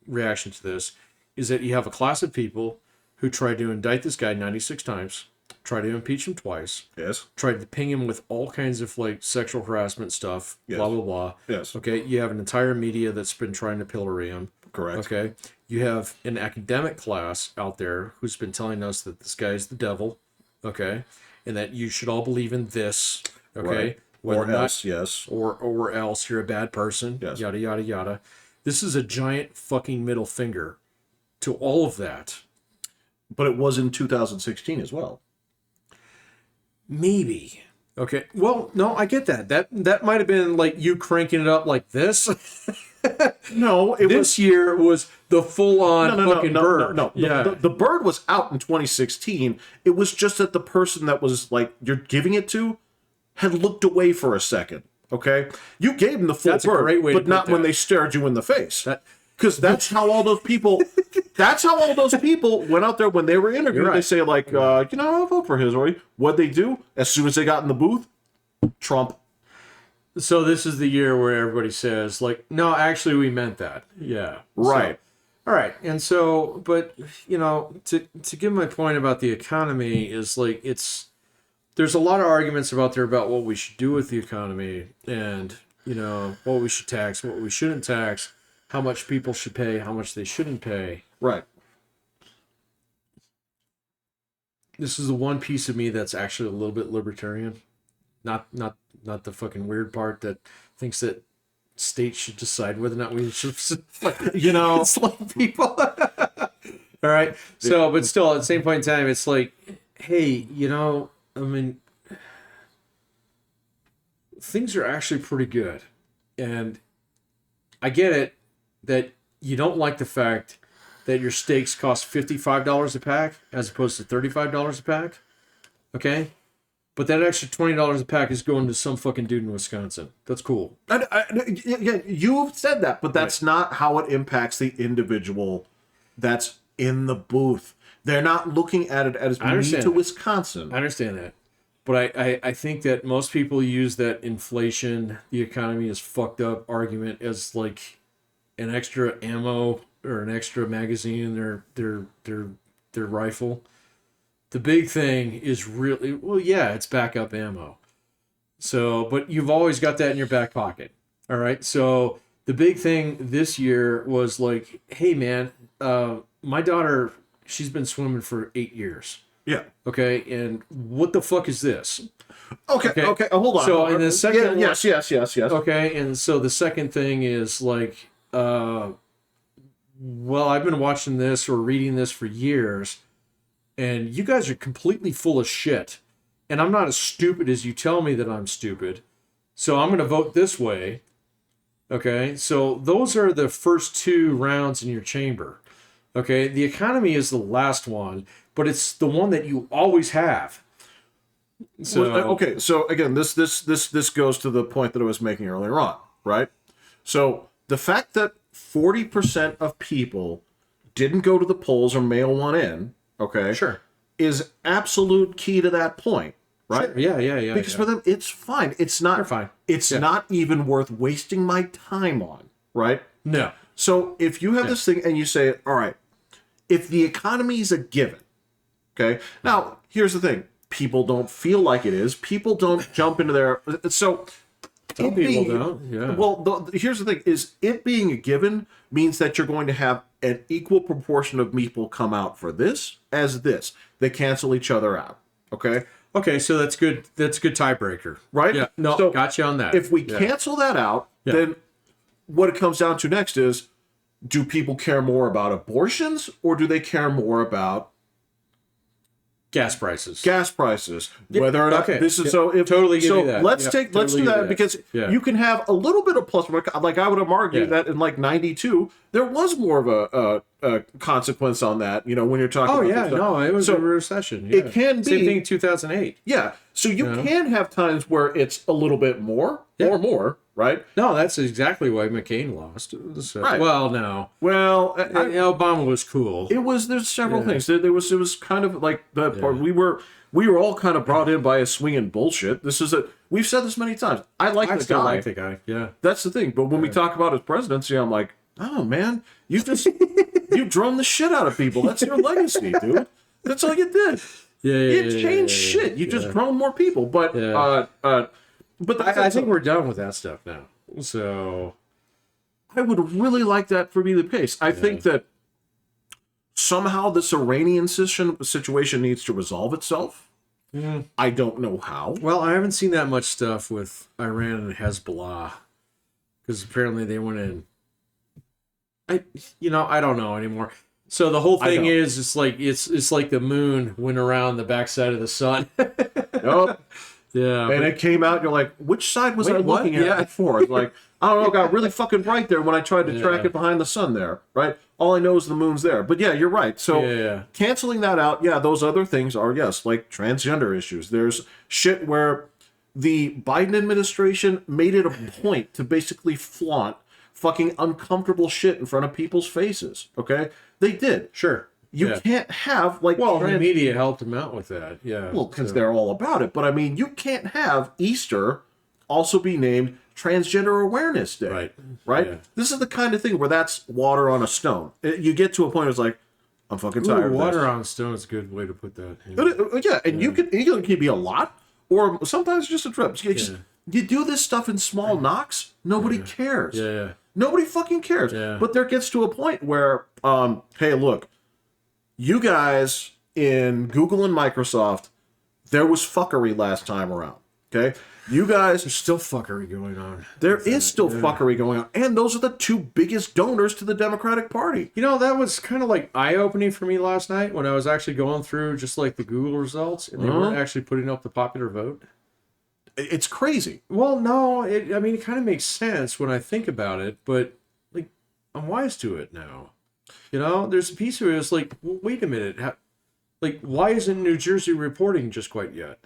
reaction to this, is that you have a class of people who tried to indict this guy 96 times, tried to impeach him twice. Yes. Tried to ping him with all kinds of like sexual harassment stuff. Yes. Blah blah blah. Yes. Okay. You have an entire media that's been trying to pillory him. Correct. Okay. You have an academic class out there who's been telling us that this guy's the devil. Okay. And that you should all believe in this. Okay. Right. Or else, yes. Or else you're a bad person. Yes. Yada yada yada. This is a giant fucking middle finger to all of that. But it was in 2016 as well. Maybe. Okay. Well, no, I get that. That might have been like you cranking it up like this. No, this year was the full-on fucking bird. No. Yeah. The bird was out in 2016. It was just that the person that was like you're giving it to had looked away for a second. Okay, you gave them the full That's bird, a great way but to not put when that. they stared you in the face. Because that's how all those people. That's how all those people went out there when they were interviewed. Right. They say like, I'll vote for his. Or what'd they do as soon as they got in the booth? Trump. So this is the year where everybody says like, no, actually we meant that. Yeah. Right. So, all right. And so, but to give my point about the economy is like there's a lot of arguments about what we should do with the economy and what we should tax, what we shouldn't tax, how much people should pay, how much they shouldn't pay. Right. This is the one piece of me that's actually a little bit libertarian. Not the fucking weird part that thinks that states should decide whether or not we should, enslave people. All right. So, but still, at the same point in time, it's like, hey, I mean, things are actually pretty good. And I get it that you don't like the fact that your steaks cost $55 a pack as opposed to $35 a pack. Okay? But that extra $20 a pack is going to some fucking dude in Wisconsin. That's cool. Yeah, you've said that, but that's not how it impacts the individual that's in the booth. They're not looking at it as me to Wisconsin. I understand that. But I think that most people use that inflation, the economy is fucked up argument as like an extra ammo or an extra magazine in their rifle. The big thing is really, well, yeah, it's backup ammo. So, but you've always got that in your back pocket. All right. So the big thing this year was like, hey, man, my daughter, she's been swimming for 8 years. Yeah. Okay. And what the fuck is this? Okay. Hold on. So, and the second yes. Okay. And so the second thing is like, well, I've been watching this or reading this for years. And you guys are completely full of shit. And I'm not as stupid as you tell me that I'm stupid. So I'm going to vote this way. Okay? So those are the first 2 rounds in your chamber. Okay? The economy is the last one, but it's the one that you always have. So okay, so again, this goes to the point that I was making earlier on, right? So the fact that 40% of people didn't go to the polls or mail one in, okay, sure, is absolute key to that point, right? Sure. Yeah. Because for them, it's fine. It's not. They're fine. It's not even worth wasting my time on, right? No. So if you have this thing and you say, all right, if the economy is a given, okay. Now here's the thing: people don't feel like it is. People don't jump into their so. Some people don't. Yeah. Well, here's the thing: is it being a given means that you're going to have an equal proportion of people come out for this as this. They cancel each other out. Okay. Okay, so that's good. That's a good tiebreaker, right? Yeah. No, so got you on that. If we cancel that out, then what it comes down to next is: do people care more about abortions or do they care more about gas prices? Gas prices. Whether or not this is so. If, totally give you that. Let's do that because you can have a little bit of plus. Like I would have argued that in like '92 there was more of a consequence on that. You know, when you're talking. Oh yeah, no, it was a recession. Yeah. It can be same thing in 2008. Yeah, so you can have times where it's a little bit more or more. Right? No, that's exactly why McCain lost. So, right. Well, no. Well, Obama was cool. It was. There's several things. It was kind of like that part. We were all kind of brought in by a swinging bullshit. This is we've said this many times. I still like the guy. Yeah. That's the thing. But when we talk about his presidency, I'm like, oh man, you just you drone the shit out of people. That's your legacy, dude. That's all you did. You changed shit. You just drone more people. But but I think we're done with that stuff now. So I would really like that for be the case. I think that somehow this Iranian situation needs to resolve itself. I don't know how. Well, I haven't seen that much stuff with Iran and Hezbollah because apparently they went in. I don't know anymore. So the whole thing is it's like the moon went around the backside of the sun. Yep. Yeah, and it came out. You're like, which side was I looking at before? It's like, I don't know. It got really fucking bright there when I tried to track it behind the sun. There, right? All I know is the moon's there. But yeah, you're right. So canceling that out. Yeah, those other things are like transgender issues. There's shit where the Biden administration made it a point to basically flaunt fucking uncomfortable shit in front of people's faces. Okay, they did. Sure. You can't have the media helped him out with that. Yeah. Well, because they're all about it. But I mean, you can't have Easter also be named Transgender Awareness Day. Right? Yeah. This is the kind of thing where that's water on a stone. You get to a point where it's like, I'm fucking tired of this. Water on a stone is a good way to put that. But you can be a lot, or sometimes just a drip. You do this stuff in small knocks, nobody cares. Yeah. Nobody fucking cares. Yeah. But there gets to a point where, hey, look, you guys in Google and Microsoft, there was fuckery last time around. Okay? You guys... There's still fuckery going on. There is still fuckery going on. And those are the 2 biggest donors to the Democratic Party. That was kind of like eye-opening for me last night when I was actually going through just like the Google results and they weren't actually putting up the popular vote. It's crazy. Well, no, it kind of makes sense when I think about it, but like I'm wise to it now. There's a piece of it. It's like, wait a minute. Why isn't New Jersey reporting just quite yet?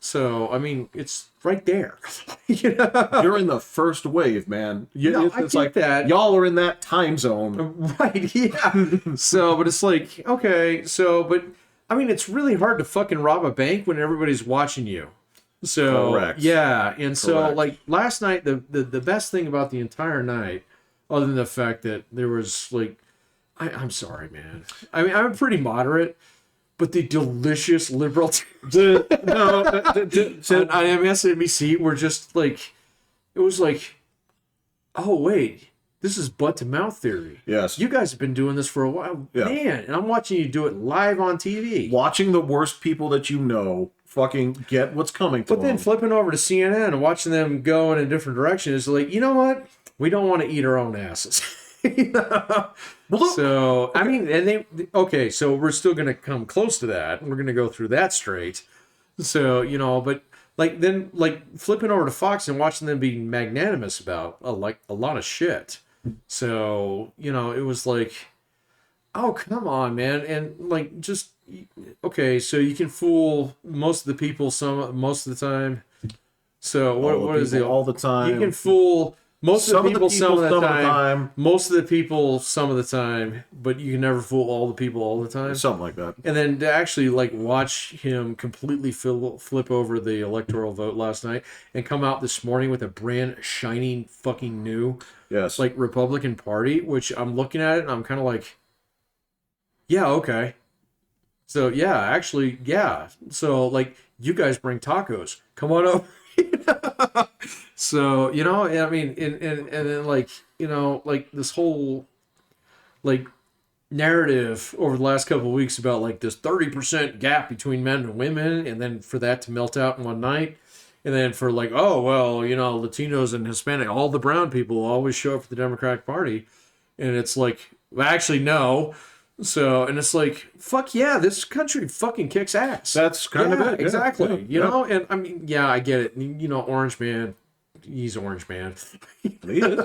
So, I mean, it's right there. You know? During the first wave, man. No, I It's get like that. y'all are in that time zone. Right, yeah. So, but it's like, okay, so, but, I mean, it's really hard to fucking rob a bank when everybody's watching you. So, Correct. yeah, and so, Correct. like, last night, the best thing about the entire night, other than the fact that there was, like, I'm sorry, man. I mean, I'm pretty moderate, but the delicious liberal on MSNBC were just like, it was like, oh wait, this is butt to mouth theory. Yes. You guys have been doing this for a while, Yeah. man, and I'm watching you do it live on TV. Watching the worst people that you know fucking get what's coming to But then them. flipping over to CNN and watching them go in a different direction is like, you know what? We don't want to eat our own asses. You know? So, I mean, and okay, so we're still going to come close to that. We're going to go through that straight. So, you know, but like then like flipping over to Fox and watching them be magnanimous about like a lot of shit. So, you know, it was like, oh, come on, man. And like, just, okay, so you can fool most of the people most of the time. So what is it? All the time. You can fool most of the people some of the the time. time. Most of the people some of the time, but you can never fool all the people all the time. Something like that. And then to actually like watch him completely flip over the electoral vote last night and come out this morning with a brand shining fucking new Yes. like Republican Party, which I'm looking at it and I'm kind of like, yeah, okay. So yeah, actually, yeah. So like, you guys bring tacos. Come on over. So, you know, I mean, and then like, you know, like this whole like narrative over the last couple of weeks about like this 30% gap between men and women, and then for that to melt out in one night, and then for like, oh well, you know, Latinos and Hispanic, all the brown people always show up for the Democratic Party, and it's like, well, actually no. So, and it's like, fuck yeah, this country fucking kicks ass. That's kind of it. Yeah, Exactly. yeah, you know, and I mean, yeah, I get it. You know, Orange Man, he's Orange Man. He is.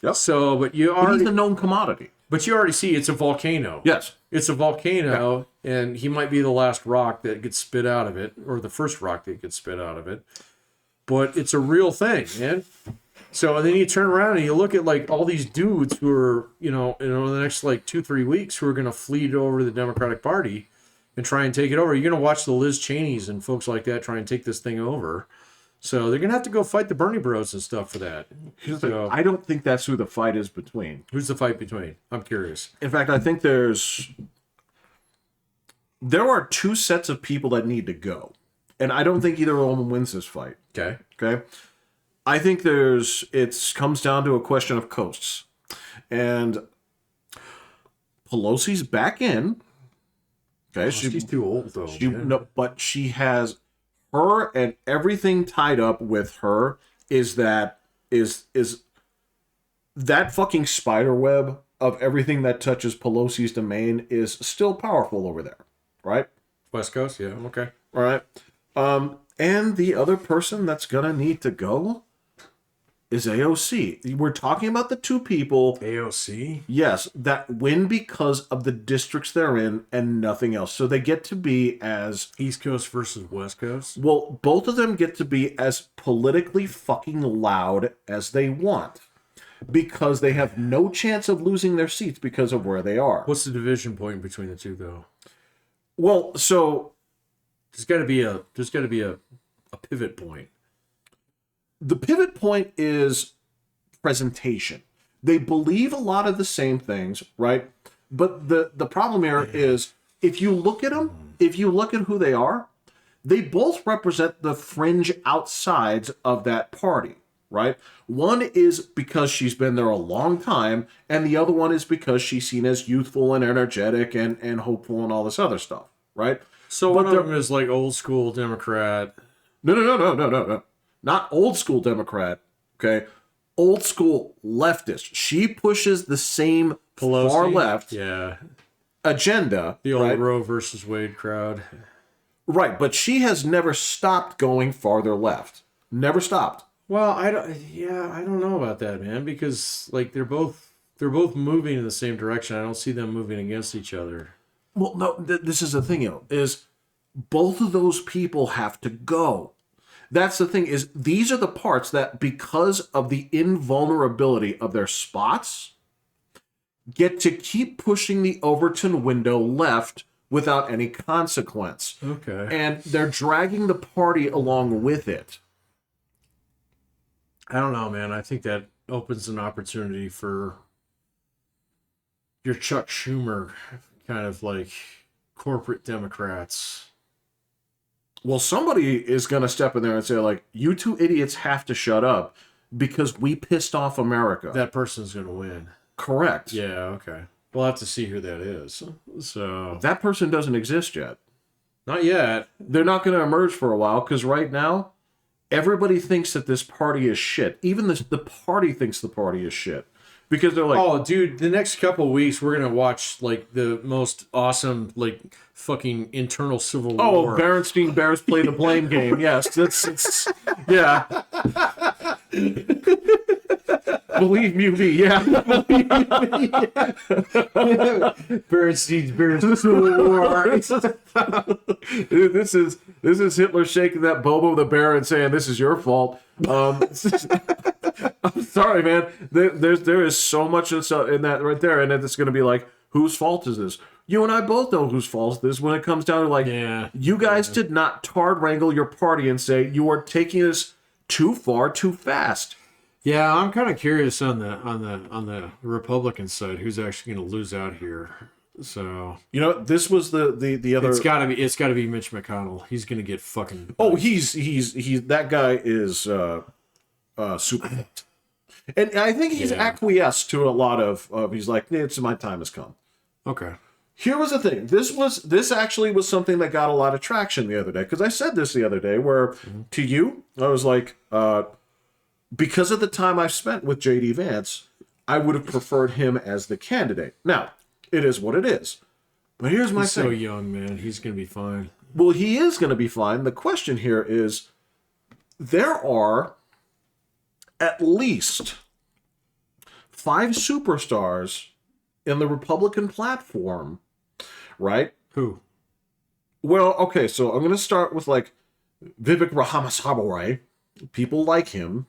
Yep. So, but you But already, he's a known commodity. but you already see it's a volcano. Yes. It's a volcano, and he might be the last rock that gets spit out of it, or the first rock that gets spit out of it. But it's a real thing, man. So and then you turn around and you look at like all these dudes who are, you know, in the next like 2-3 weeks who are going to flee over to the Democratic Party and try and take it over. You're going to watch the Liz Cheneys and folks like that try and take this thing over. So they're going to have to go fight the Bernie Bros and stuff for that. So, I don't think that's who the fight is between. who's the fight between? I'm curious. In fact, I think there are two sets of people that need to go. And I don't think either of them wins this fight. Okay. Okay. I think it comes down to a question of coasts. And Pelosi's back in. Okay. She's too old though. Man. No, but she has her, and everything tied up with her is that fucking spider web of everything that touches Pelosi's domain is still powerful over there. Right? West Coast, yeah, okay. All right. And the other person that's gonna need to go is AOC. We're talking about the two people, AOC? yes, that win because of the districts they're in and nothing else. So they get to be as East Coast versus West Coast? well, both of them get to be as politically fucking loud as they want. Because they have no chance of losing their seats because of where they are. What's the division point between the two though? Well, so There's gotta be a pivot point. the pivot point is presentation. They believe a lot of the same things, right? But the problem here is if you look at them, if you look at who they are, they both represent the fringe outsides of that party, right? One is because she's been there a long time, and the other one is because she's seen as youthful and energetic and hopeful and all this other stuff, right? So But one they're- of them is like old school Democrat. No. Not old school Democrat, okay? Old school leftist. She pushes the same Pelosi. far left Yeah. agenda. The old right? Roe versus Wade crowd. Right, but she has never stopped going farther left. Never stopped. Well, I don't know about that, man, because like they're both moving in the same direction. I don't see them moving against each other. Well, no, this is the thing, is both of those people have to go. That's the thing, is these are the parts that, because of the invulnerability of their spots, get to keep pushing the Overton window left without any consequence. Okay. And they're dragging the party along with it. I don't know, man. I think that opens an opportunity for your Chuck Schumer kind of like corporate Democrats. Well, somebody is going to step in there and say, like, you two idiots have to shut up because we pissed off America. That person's going to win. Correct. Yeah, okay. We'll have to see who that is. So that person doesn't exist yet. Not yet. They're not going to emerge for a while because right now, everybody thinks that this party is shit. Even the party thinks the party is shit. Because they're like, oh, dude, the next couple of weeks we're gonna watch like the most awesome, like fucking internal civil war. Oh, Berenstein Bears play the blame game. Yes, it's yeah. Believe me, yeah. Berenstein's Bears civil war. Dude, this is Hitler shaking that Bobo the bear and saying, "This is your fault." I'm sorry, man. There is so much in that right there, and it's going to be like, whose fault is this? You and I both know whose fault it is when it comes down to like, you guys did not tard wrangle your party and say you are taking this too far, too fast. Yeah, I'm kind of curious on the Republican side who's actually going to lose out here. So this was the other. It's got to be Mitch McConnell. He's going to get fucking. Oh, he's that guy is super fucked. And I think he's acquiesced to a lot of he's like, it's my time has come. Okay. Here was the thing. This actually was something that got a lot of traction the other day, because I said this the other day where to you I was like, because of the time I've spent with JD Vance, I would have preferred him as the candidate. Now, it is what it is. But here's my thing. He's so young, man. He's going to be fine. Well, he is going to be fine. The question here is, there are at least 5 superstars in the Republican platform, right? Who? Well, okay, so I'm going to start with like Vivek Ramaswamy. People like him.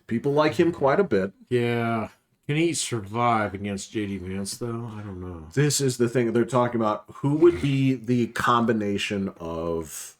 People like him quite a bit. Yeah. Can he survive against JD Vance, though? I don't know. This is the thing they're talking about. Who would be the combination of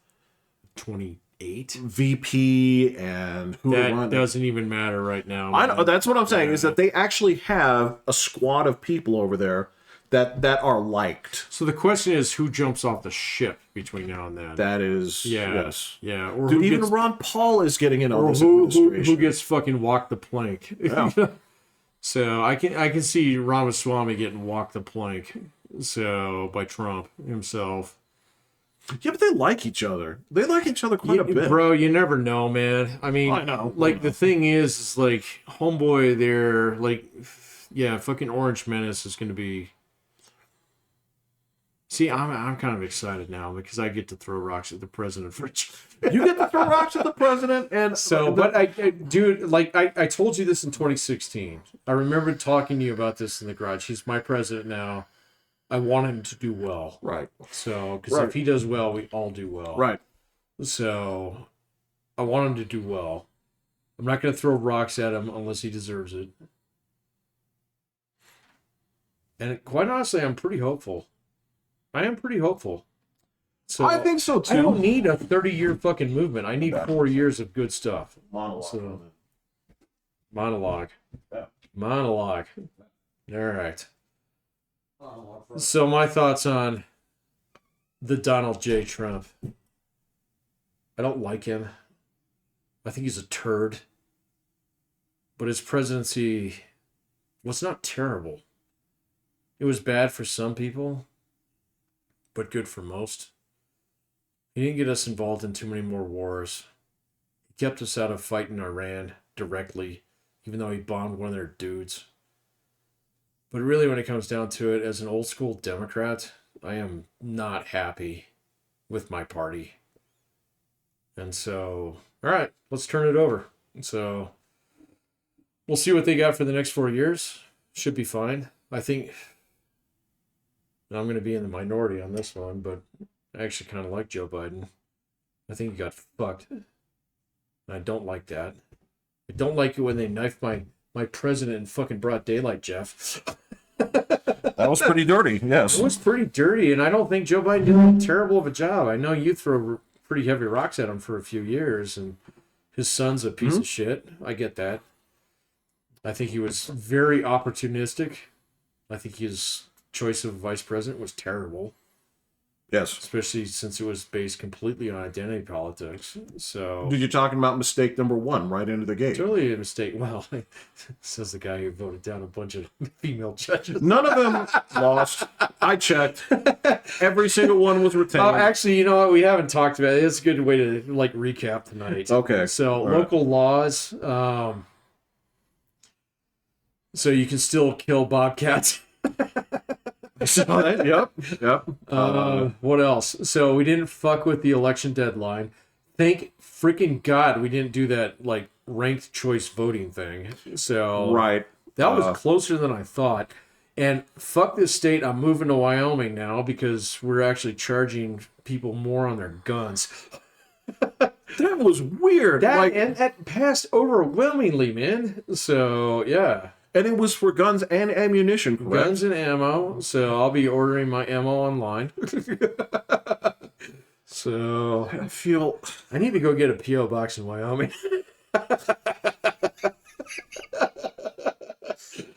28 VP and who that doesn't even matter right now. I know, that's what I'm saying, is that they actually have a squad of people over there that are liked. So the question is, who jumps off the ship between now and then? That is, yes. Or dude, even Ron Paul is getting in on this administration. Who gets fucking walked the plank? Yeah. So I can see Ramaswamy getting walked the plank. So by Trump himself. Yeah, but they like each other. They like each other quite a bit. Bro, you never know, man. I mean, the thing is like, homeboy there, like, yeah, fucking Orange Menace is going to be... See, I'm kind of excited now because I get to throw rocks at the president for... You get to throw rocks at the president, and... So, but dude, like, I told you this in 2016. I remember talking to you about this in the garage. He's my president now. I want him to do well. Right. So, because if he does well, we all do well. Right. So, I want him to do well. I'm not going to throw rocks at him unless he deserves it. And quite honestly, I'm pretty hopeful. I am pretty hopeful. So I think so, too. I don't need a 30-year fucking movement. I need 4 years of good stuff. Monologue. Yeah. Monologue. All right. So my thoughts on the Donald J. Trump. I don't like him. I think he's a turd. But his presidency was not terrible. It was bad for some people, but good for most. He didn't get us involved in too many more wars. He kept us out of fighting Iran directly, even though he bombed one of their dudes. But really, when it comes down to it, as an old school Democrat, I am not happy with my party. And so, all right, let's turn it over. So, we'll see what they got for the next 4 years. Should be fine. I think And I'm going to be in the minority on this one, but I actually kind of like Joe Biden. I think he got fucked. And I don't like that. I don't like it when they knifed my president in fucking broad daylight, Jeff. That was pretty dirty, yes. It was pretty dirty, and I don't think Joe Biden did that terrible of a job. I know you throw pretty heavy rocks at him for a few years, and his son's a piece of shit. I get that. I think he was very opportunistic. I think his choice of vice president was terrible. Yes. Especially since it was based completely on identity politics. So Dude, you're talking about mistake number one right into the gate. totally a mistake. Well, says the guy who voted down a bunch of female judges. None of them lost. I checked. Every single one was retained. Oh, actually, you know what? We haven't talked about it. It's a good way to like recap tonight. Okay. So All right. local laws. So you can still kill bobcats. Yep. What else? So we didn't fuck with the election deadline. Thank freaking God we didn't do that like ranked choice voting thing. So Right. that was closer than I thought. And fuck this state. I'm moving to Wyoming now because we're actually charging people more on their guns. That was weird. And that passed overwhelmingly, man. So yeah. And it was for guns and ammunition, correct? Guns and ammo. So I'll be ordering my ammo online. So I need to go get a P.O. box in Wyoming.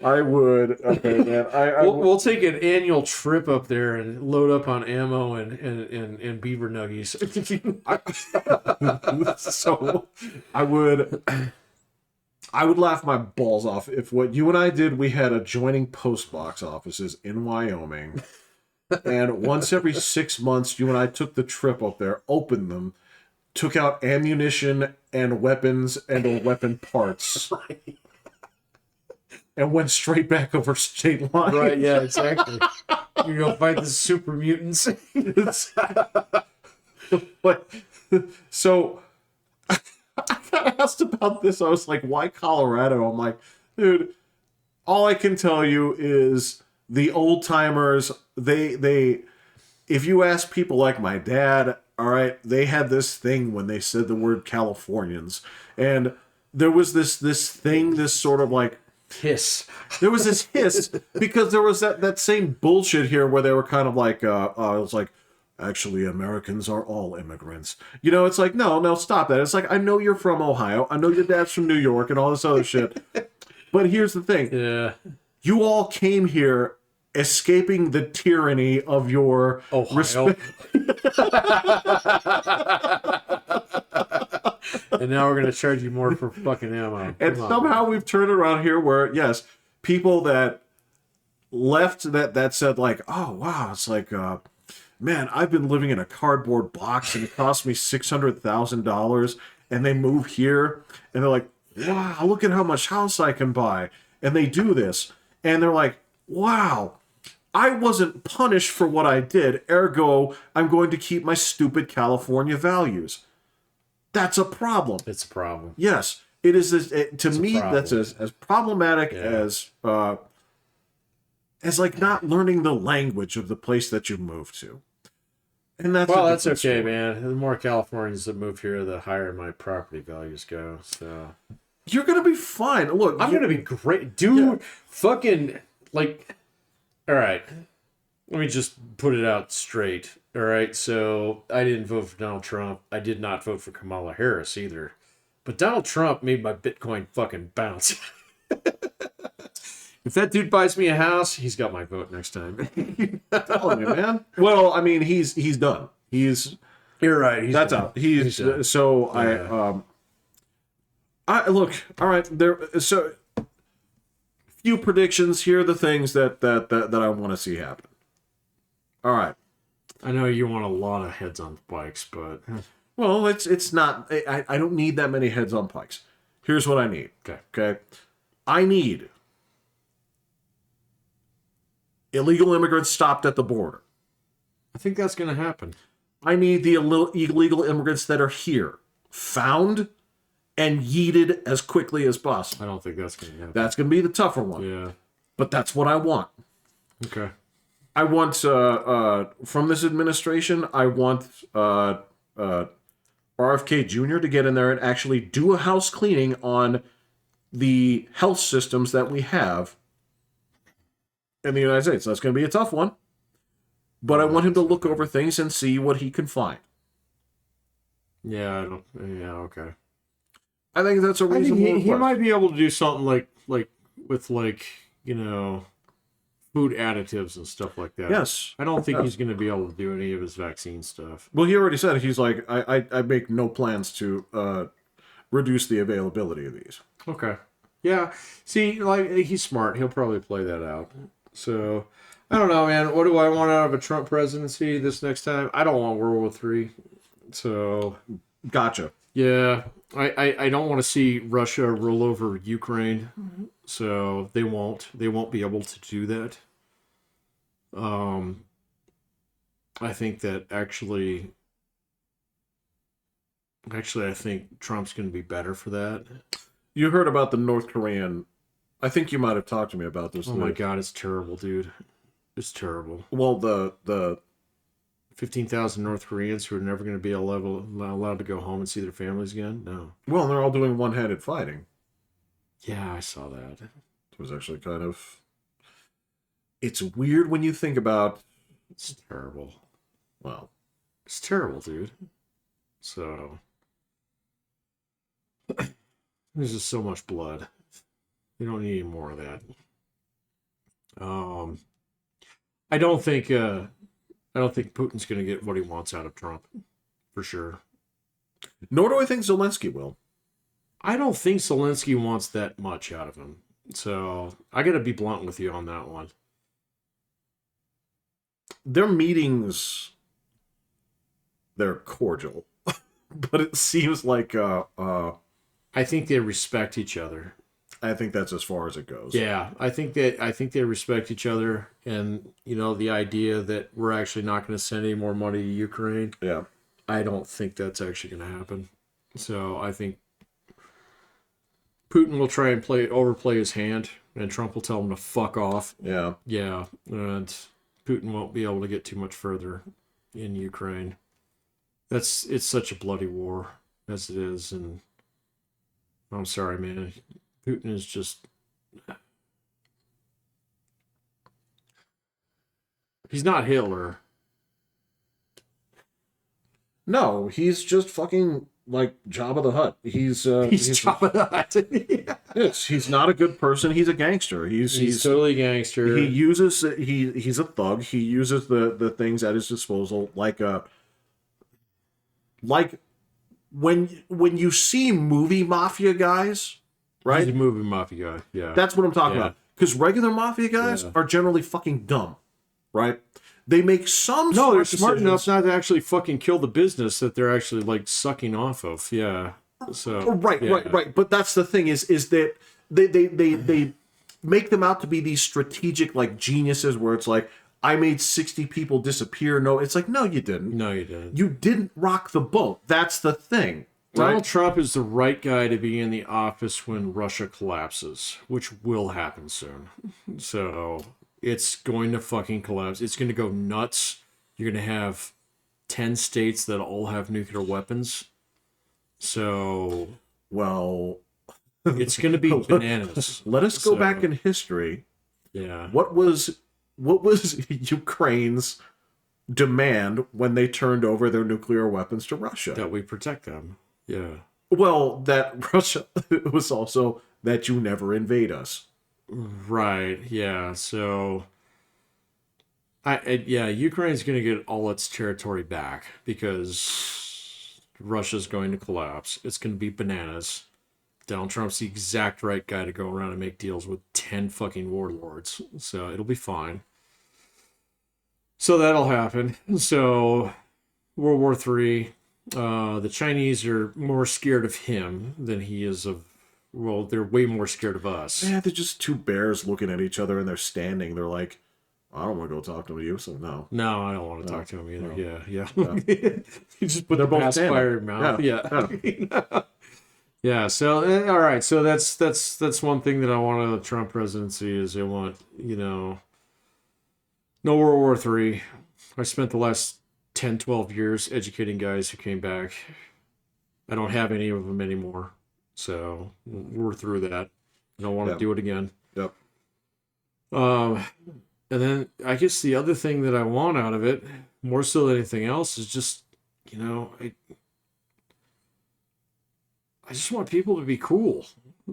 I would. Okay, man. We'll take an annual trip up there and load up on ammo and beaver nuggies. So I would laugh my balls off if what you and I did, we had adjoining post box offices in Wyoming. And once every 6 months, you and I took the trip up there, opened them, took out ammunition and weapons and or weapon parts, and went straight back over state lines. Right, yeah, exactly. You're going to fight the super mutants. But, so... I got asked about this. I was like, why Colorado? I'm like, dude, all I can tell you is the old timers, they if you ask people like my dad, all right, they had this thing when they said the word Californians. And there was this thing, this sort of like hiss. There was this hiss because there was that same bullshit here where they were kind of like, it was like, actually, Americans are all immigrants. You know, it's like, no, stop that. It's like, I know you're from Ohio. I know your dad's from New York and all this other shit. But here's the thing. Yeah. You all came here escaping the tyranny of your Ohio. And now we're going to charge you more for fucking ammo. And somehow we've turned around here where, yes, people that left that said like, oh, wow, it's like... man, I've been living in a cardboard box and it cost me $600,000. And they move here and they're like, wow, look at how much house I can buy. And they do this. And they're like, wow, I wasn't punished for what I did. Ergo, I'm going to keep my stupid California values. That's a problem. It's a problem. Yes. It is. To me, that's as problematic as like not learning the language of the place that you moved to. And that's okay, story. Man. The more Californians that move here, the higher my property values go. So you're gonna be fine. Look, I'm gonna be great, dude. Yeah. Fucking like, all right. Let me just put it out straight. All right, so I didn't vote for Donald Trump. I did not vote for Kamala Harris either. But Donald Trump made my Bitcoin fucking bounce. If that dude buys me a house, he's got my vote next time. I'm telling you, man. Well, I mean, he's done. You're right. That's out. He's done. So yeah. I look. All right. So few predictions. Here are the things that I want to see happen. All right. I know you want a lot of heads on bikes, but well, it's not. I don't need that many heads on bikes. Here's what I need. Okay. I need illegal immigrants stopped at the border. I think that's going to happen. I need the illegal immigrants that are here found and yeeted as quickly as possible. I don't think that's going to happen. That's going to be the tougher one. Yeah. But that's what I want. Okay. I want from this administration, I want RFK Jr. to get in there and actually do a house cleaning on the health systems that we have in the United States. That's going to be a tough one, but I want him to look over things and see what he can find. Yeah, I don't. Yeah, okay. I think that's a reasonable request. He might be able to do something like with food additives and stuff like that. Yes. I don't think he's going to be able to do any of his vaccine stuff. Well, he already said it. He's like, I make no plans to reduce the availability of these. Okay. Yeah. See, like, he's smart. He'll probably play that out. So, I don't know, man. What do I want out of a Trump presidency this next time? I don't want World War III. So, gotcha. Yeah. I don't want to see Russia roll over Ukraine. So, they won't be able to do that. I think that actually, I think Trump's going to be better for that. You heard about the North Korean. I think you might have talked to me about this. Oh my God, it's terrible, dude. It's terrible. Well, the 15,000 North Koreans who are never going to be allowed to go home and see their families again? No. Well, they're all doing one-handed fighting. Yeah, I saw that. It was actually kind of... It's weird when you think about... It's terrible. Well. It's terrible, dude. So... There's just so much blood. You don't need any more of that. I don't think Putin's going to get what he wants out of Trump, for sure. Nor do I think Zelensky will. I don't think Zelensky wants that much out of him. So I got to be blunt with you on that one. Their meetings, they're cordial, but it seems like I think they respect each other. I think that's as far as it goes. Yeah, I think they respect each other, and the idea that we're actually not going to send any more money to Ukraine. Yeah, I don't think that's actually going to happen. So I think Putin will try and overplay his hand, and Trump will tell him to fuck off. Yeah, and Putin won't be able to get too much further in Ukraine. It's such a bloody war as it is, and I'm sorry, man. Putin is just... He's not Hitler. No, he's just fucking like Jabba the Hutt. He's Jabba the Hutt. Yes, he's not a good person. He's a gangster. He's totally gangster. He's a thug. He uses the things at his disposal like when you see movie mafia guys, right? He's a movie mafia guy. Yeah, that's what I'm talking about. Because regular mafia guys are generally fucking dumb, right? They make some they're smart enough not to actually fucking kill the business that they're actually like sucking off of. Yeah. So right. But that's the thing is that they make them out to be these strategic like geniuses where it's like, I made 60 people disappear. No, it's like, no, you didn't. No, you didn't. You didn't rock the boat. That's the thing. Right? Donald Trump is the right guy to be in the office when Russia collapses, which will happen soon. So it's going to fucking collapse. It's going to go nuts. You're going to have 10 states that all have nuclear weapons. So, well, it's going to be bananas. Let us go back in history. Yeah. What was Ukraine's demand when they turned over their nuclear weapons to Russia? That we protect them. Yeah. Well, that Russia was also that you never invade us. Right. Yeah. So, Ukraine's going to get all its territory back because Russia's going to collapse. It's going to be bananas. Donald Trump's the exact right guy to go around and make deals with 10 fucking warlords. So it'll be fine. So that'll happen. So World War III, the Chinese are more scared of him than he is of, well, they're way more scared of us. Yeah, they're just two bears looking at each other and they're standing. They're like, I don't want to go talk to you, so no. No, I don't want to talk to him either. No. Yeah. You just put they're the both pacifier in your mouth. Yeah. Yeah. So, all right. So that's one thing that I want out of the Trump presidency is I want, not No World War III. I spent the last 10, 12 years educating guys who came back. I don't have any of them anymore. So we're through that. I don't want to do it again. Yep. And then I guess the other thing that I want out of it, more so than anything else, is just, I just want people to be cool.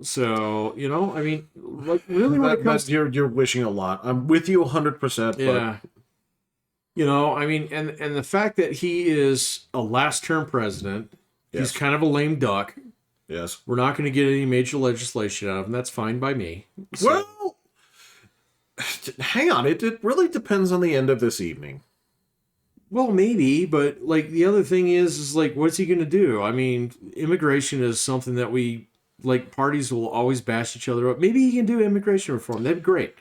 So, I mean, like really when it comes you're wishing a lot. I'm with you 100%. yeah. I mean, and the fact that he is a last term president, he's kind of a lame duck. Yes. We're not going to get any major legislation out of him. That's fine by me. So, well, hang on. It really depends on the end of this evening. well, maybe, but like the other thing is like, what's he going to do? I mean, immigration is something that parties will always bash each other up. Maybe he can do immigration reform. That'd be great.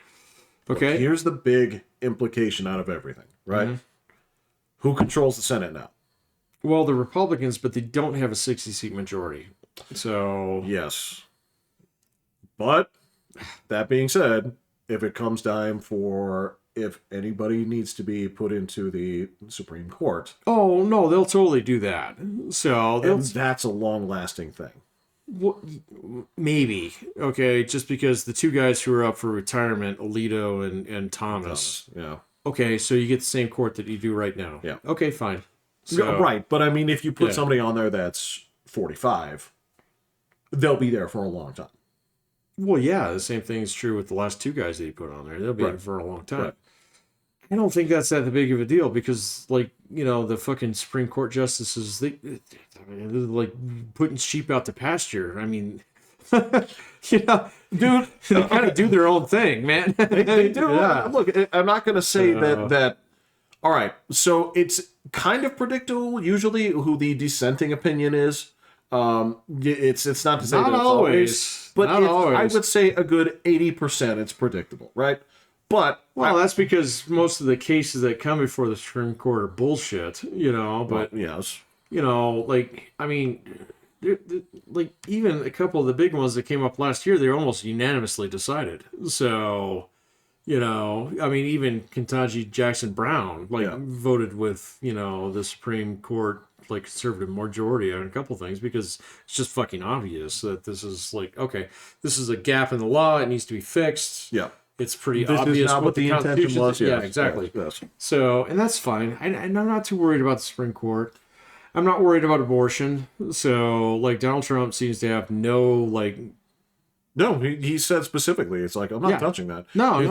Okay. Look, here's the big implication out of everything, right? Mm-hmm. Who controls the Senate now? Well, the Republicans, but they don't have a 60-seat majority. So yes. But that being said, if it comes time for if anybody needs to be put into the Supreme Court. Oh, no, they'll totally do that. So that's a long-lasting thing. Well, maybe. Okay, just because the two guys who are up for retirement, Alito and Thomas. Yeah. Okay, so you get the same court that you do right now. Yeah. Okay, fine. So, right, but I mean, if you put somebody on there that's 45, they'll be there for a long time. Well, yeah, the same thing is true with the last two guys that you put on there. They'll be there for a long time. Right. I don't think that's that big of a deal because, the fucking Supreme Court justices, they're like putting sheep out to pasture. I mean, dude, they kind of do their own thing, man. They do. Yeah. Look, I'm not going to say that. All right, so it's kind of predictable usually who the dissenting opinion is. It's not to say not that it's always, but always. I would say a good 80% it's predictable, right? But that's because most of the cases that come before the Supreme Court are bullshit, But yes, I mean, even a couple of the big ones that came up last year, they were almost unanimously decided. So, I mean, even Ketanji Jackson Brown voted with the Supreme Court conservative majority on a couple things because it's just fucking obvious that this is this is a gap in the law. It needs to be fixed. Yeah. It's pretty obvious what the intention was. Yeah, exactly. Yes. So, and that's fine. I'm not too worried about the Supreme Court. I'm not worried about abortion. So, Donald Trump seems to have no, No, he said specifically, it's I'm not touching that. No.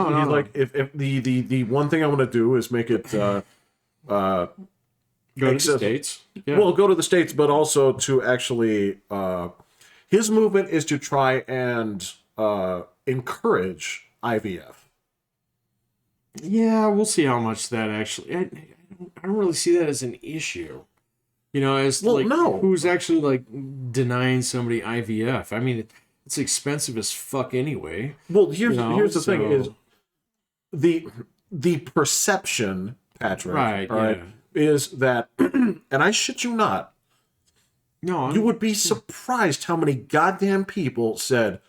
If the one thing I want to do is make it go to the States. Yeah. Well, go to the States, but also to actually his movement is to try and encourage IVF. Yeah, we'll see how much that actually. I don't really see that as an issue. Who's actually denying somebody IVF? I mean, it's expensive as fuck anyway. Well, here's the thing is the perception, Patrick, right, is that, and I shit you not. No, you would be surprised how many goddamn people said,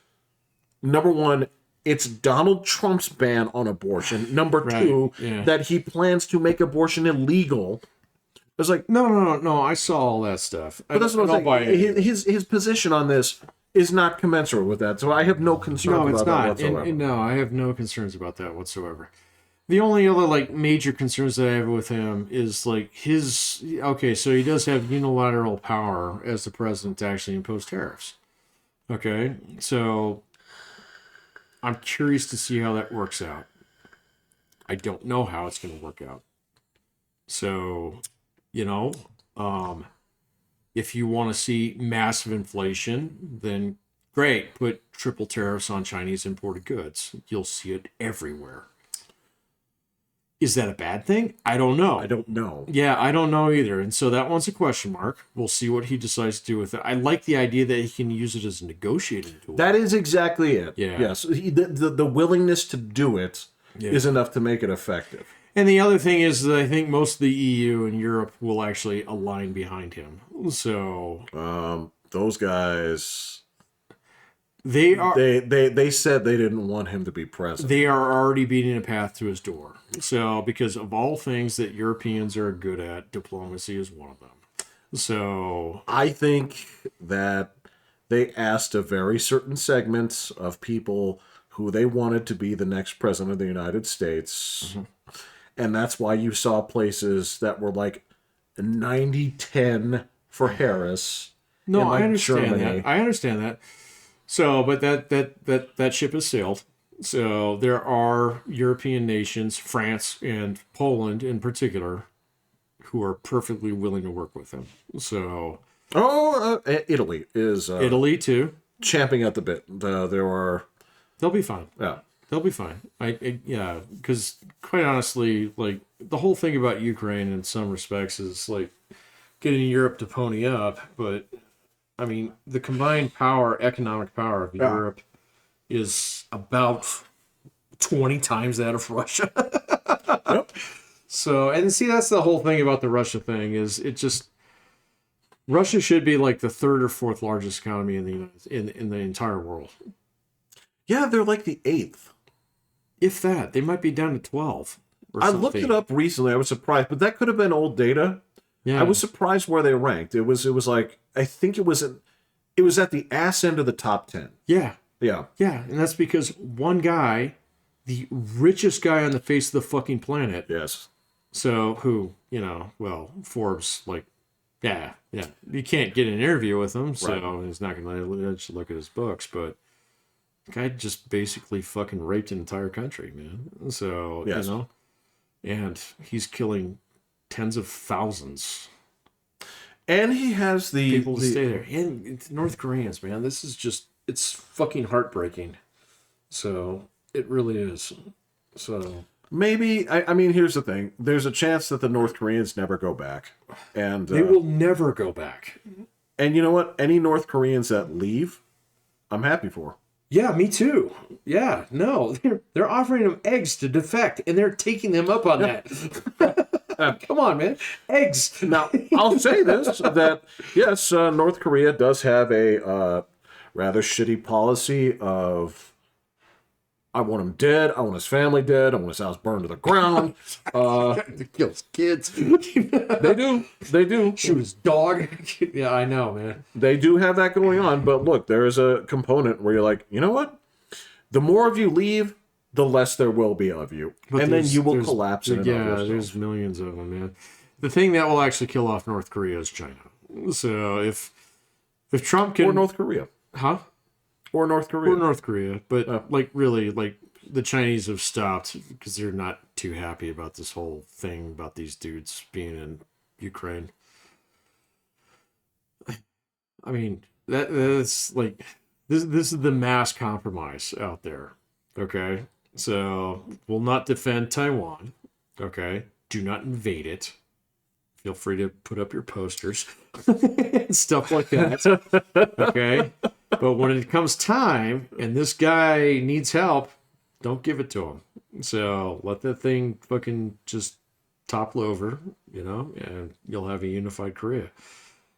number one, it's Donald Trump's ban on abortion. Number two, that he plans to make abortion illegal. It's no. I saw all that stuff. But that's what I'm saying. His position on this is not commensurate with that. So I have no concern about that whatsoever. No, I have no concerns about that whatsoever. The only other major concerns that I have with him is his. Okay, so he does have unilateral power as the president to actually impose tariffs. Okay, so I'm curious to see how that works out. I don't know how it's going to work out. So, if you want to see massive inflation, then great, put triple tariffs on Chinese imported goods. You'll see it everywhere. Is that a bad thing? I don't know. I don't know. Yeah, I don't know either. And so that one's a question mark. We'll see what he decides to do with it. I like the idea that he can use it as a negotiating tool. That is exactly it. Yeah. Yes. The willingness to do it is enough to make it effective. And the other thing is that I think most of the EU and Europe will actually align behind him. So those guys, They said they didn't want him to be president. They are already beating a path to his door. So, because of all things that Europeans are good at, diplomacy is one of them. So, I think that they asked a very certain segment of people who they wanted to be the next president of the United States. Mm-hmm. And that's why you saw places that were like 90-10 for Harris. No, like I understand Germany. that. I understand that. So, but that ship has sailed. So there are European nations, France and Poland in particular, who are perfectly willing to work with them. So, Italy is Italy too, champing at the bit. They'll be fine. Yeah, they'll be fine. Yeah, because quite honestly, like the whole thing about Ukraine in some respects is like getting Europe to pony up, but. I mean, the combined economic power of Europe is about 20 times that of Russia. Yep. So, and see, that's the whole thing about the Russia thing is Russia should be like the third or fourth largest economy in the entire world. Yeah, they're like the 8th. If that, they might be down to 12. I looked it up recently. I was surprised, but that could have been old data. Yeah. I was surprised where they ranked. It was like I think it was at the ass end of the top 10. Yeah. Yeah. Yeah, and that's because one guy, the richest guy on the face of the fucking planet. Yes. So Forbes, like, yeah. You can't get an interview with him, so he's not going to let you look at his books, but the guy just basically fucking raped an entire country, man. So, yes. And he's killing tens of thousands. And he has the people to stay there. And North Koreans, man, this is just, it's fucking heartbreaking. So it really is. So maybe, I mean, here's the thing. There's a chance that the North Koreans never go back. And they will never go back. And you know what? Any North Koreans that leave, I'm happy for. Yeah, me too. Yeah, no, they're offering them eggs to defect, and they're taking them up on that. Come on, man. Eggs. Now, I'll say this, that, yes, North Korea does have a rather shitty policy of, I want him dead, I want his family dead, I want his house burned to the ground. Kill his kids. They do. Shoot his dog. Yeah, I know, man. They do have that going on, but look, there is a component where you're like, you know what? The more of you leave, the less there will be of you. But and then you will collapse in there's millions of them, man. The thing that will actually kill off North Korea is China. So if Trump can... Or North Korea. Huh? Or North Korea. But really, the Chinese have stopped because they're not too happy about this whole thing about these dudes being in Ukraine. I mean, that's like... This is the mass compromise out there. Okay? So, we'll not defend Taiwan. Okay? Do not invade it. Feel free to put up your posters and stuff like that. Okay? But when it comes time and this guy needs help, don't give it to him. So, let that thing fucking just topple over, and you'll have a unified Korea.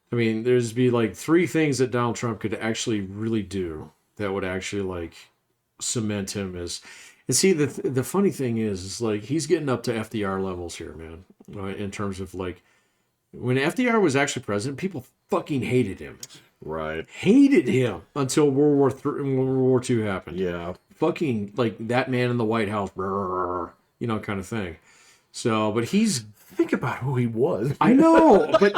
I mean, there's be like 3 things that Donald Trump could actually really do that would actually like cement him as. And see, the funny thing is like he's getting up to FDR levels here, man. In terms of like when FDR was actually president, people fucking hated him. Right. Hated him until World War II happened. Yeah. Fucking like that man in the White House, kind of thing. So, but he's. Think about who he was. I know, but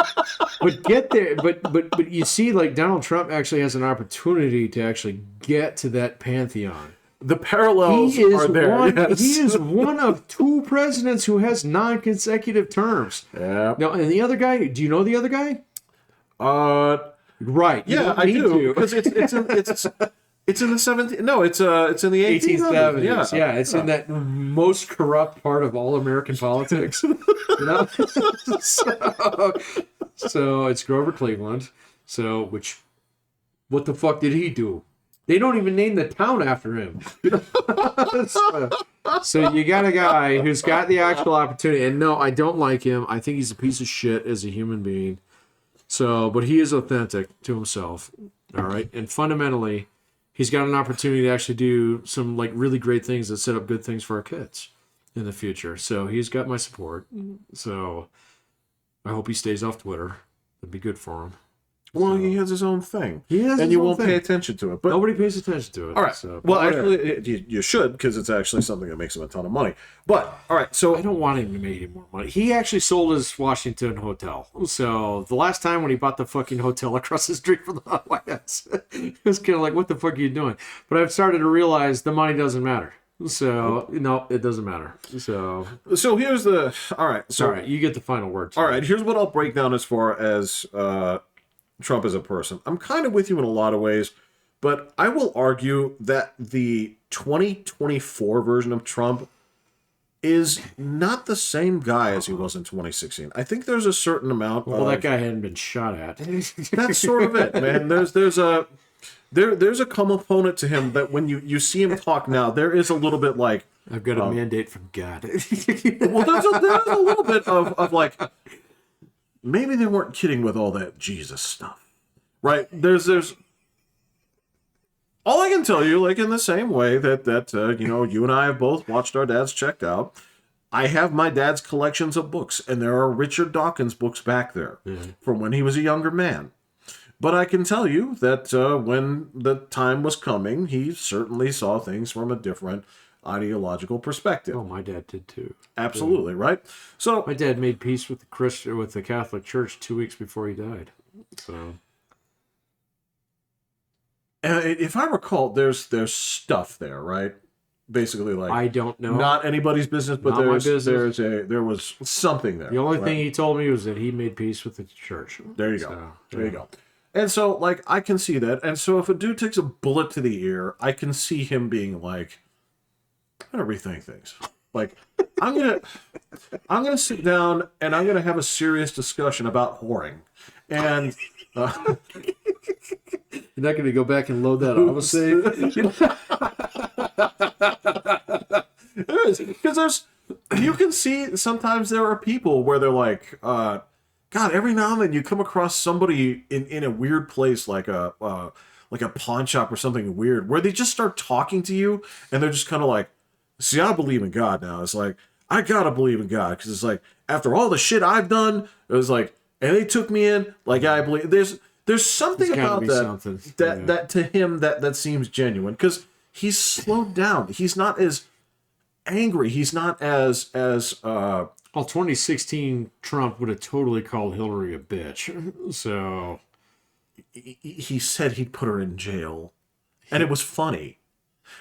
get there. But you see, like Donald Trump actually has an opportunity to actually get to that pantheon. The parallels are there. Yes. He is one of 2 presidents who has non-consecutive terms. Yeah. Now, and the other guy, do you know the other guy? Right. Yeah, I do. Because it's in the 17th. No, it's in the 1870s. Yeah, it's in that most corrupt part of all American politics. So it's Grover Cleveland. So what the fuck did he do? They don't even name the town after him. So you got a guy who's got the actual opportunity. And no, I don't like him. I think he's a piece of shit as a human being. So, but he is authentic to himself. All right. And fundamentally, he's got an opportunity to actually do some like really great things that set up good things for our kids in the future. So he's got my support. So I hope he stays off Twitter. That'd be good for him. Well, he has his own thing. He has and his you own won't thing. pay attention to it. But Nobody pays attention to it. all right. So, Well, actually, you should, because it's actually something that makes him a ton of money. But all right, so I don't want him to make any more money. He actually sold his Washington hotel. So the last time when he bought the fucking hotel across the street from the White House, it was kind of like, what the fuck are you doing? But I've started to realize the money doesn't matter. So no, it doesn't matter. So here's the all right. So all right, you get the final word. all right, here's what I'll break down as far as Trump as a person. I'm kind of with you in a lot of ways, but I will argue that the 2024 version of Trump is not the same guy as he was in 2016. I think there's a certain amount. Well, that guy hadn't been shot at. That's sort of it, man. There's a component to him that when you see him talk now, there is a little bit like I've got a mandate from God. well, there's a little bit of like maybe they weren't kidding with all that Jesus stuff, right? There's all I can tell you, like in the same way that you and I have both watched our dads checked out. I have my dad's collections of books, and there are Richard Dawkins books back there from when he was a younger man. But I can tell you that when the time was coming, he certainly saw things from a different ideological perspective. Oh, my dad did too. Absolutely, right? So My dad made peace with the Catholic Church 2 weeks before he died. So if I recall, there's stuff there, right? Basically, like I don't know. not anybody's business, but Not my business. there was something there. The only right? thing he told me was that he made peace with the church. There you go. So, There you go. And so, like, I can see that. And so, if a dude takes a bullet to the ear, I can see him being like, "I'm gonna rethink things. Like, I'm gonna sit down and I'm gonna have a serious discussion about whoring." And You're not going to go back and load that autosave? because you can see sometimes there are people where they're like, God, every now and then you come across somebody in a weird place like a pawn shop or something weird where they just start talking to you and they're just kind of like, see, I believe in God now. It's like, I gotta believe in God because it's like, after all the shit I've done, it was like, and they took me in, like I believe there's something about that that to him that seems genuine because he's slowed down. He's not as angry. He's not as Well, 2016 Trump would have totally called Hillary a bitch. So he said he'd put her in jail, and it was funny.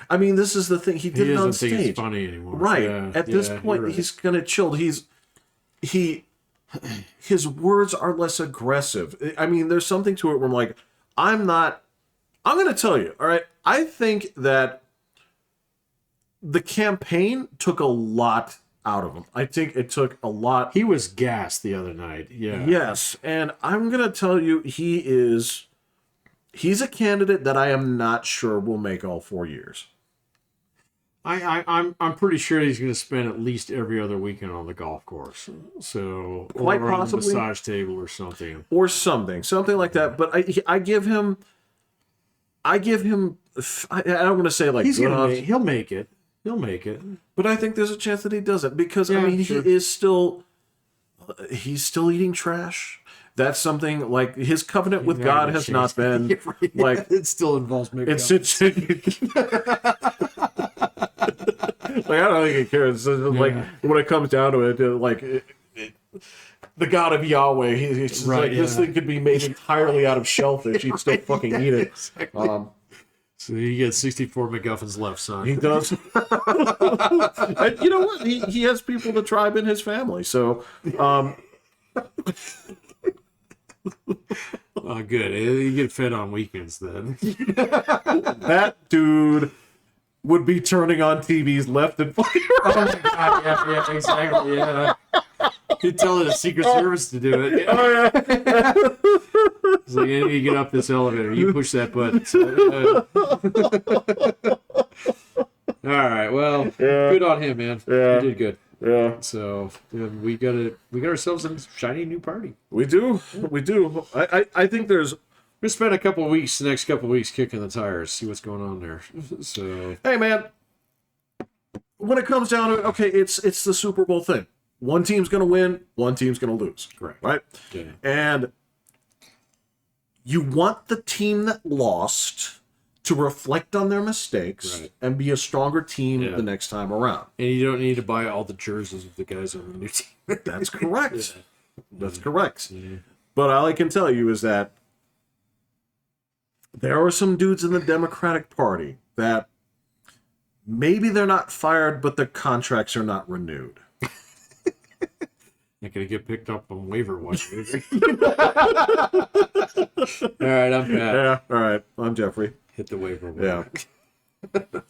I mean, this is the thing. He did it on stage. Think it's funny anymore. Right. Yeah, At this point, right. he's gonna chill. His words are less aggressive. I mean, there's something to it where I'm like, I'm gonna tell you, all right. I think that the campaign took a lot out of him. I think it took a lot. He was gassed the other night. Yeah. Yes, and I'm gonna tell you, he's a candidate that I am not sure will make all 4 years. I'm pretty sure he's going to spend at least every other weekend on the golf course. So Quite or possibly. on the massage table or something. Or something like that. But I give him. I don't want to say like He'll make it. He'll make it. But I think there's a chance that he doesn't because Yeah, I mean sure. he is still. He's still eating trash. That's something like his covenant with God has not been like it still involves making it's like I don't think he cares. Like when it comes down to it, the God of Yahweh, he's just Right, like this thing could be made entirely out of shellfish. He'd still fucking eat it. Exactly. So you get 64 MacGuffins left, son. He does. And you know what? He has people, the tribe in his family. So, Oh, good. You get fed on weekends then. that dude would be turning on TVs left and right. Oh my god! Yeah, exactly. Yeah. He'd tell the Secret Service to do it. Oh, yeah. It's like, you get up this elevator, you push that button. So, all right. Well, good on him, man. Yeah. He did good. Yeah. So we got ourselves a shiny new party. We do. I think there's We're spend a couple of weeks, the next couple of weeks, kicking the tires, see what's going on there. So, hey man, when it comes down to it, okay, it's the Super Bowl thing. One team's going to win, one team's going to lose. correct. Right? Yeah. And you want the team that lost to reflect on their mistakes and be a stronger team the next time around. And you don't need to buy all the jerseys of the guys on the new team. That's correct. That's correct. Yeah. But all I can tell you is that there are some dudes in the Democratic Party that maybe they're not fired, but their contracts are not renewed. Not gonna get picked up on waiver wire. All right, I'm Pat. Yeah, all right. I'm Jeffrey. Hit the waiver wire. Yeah.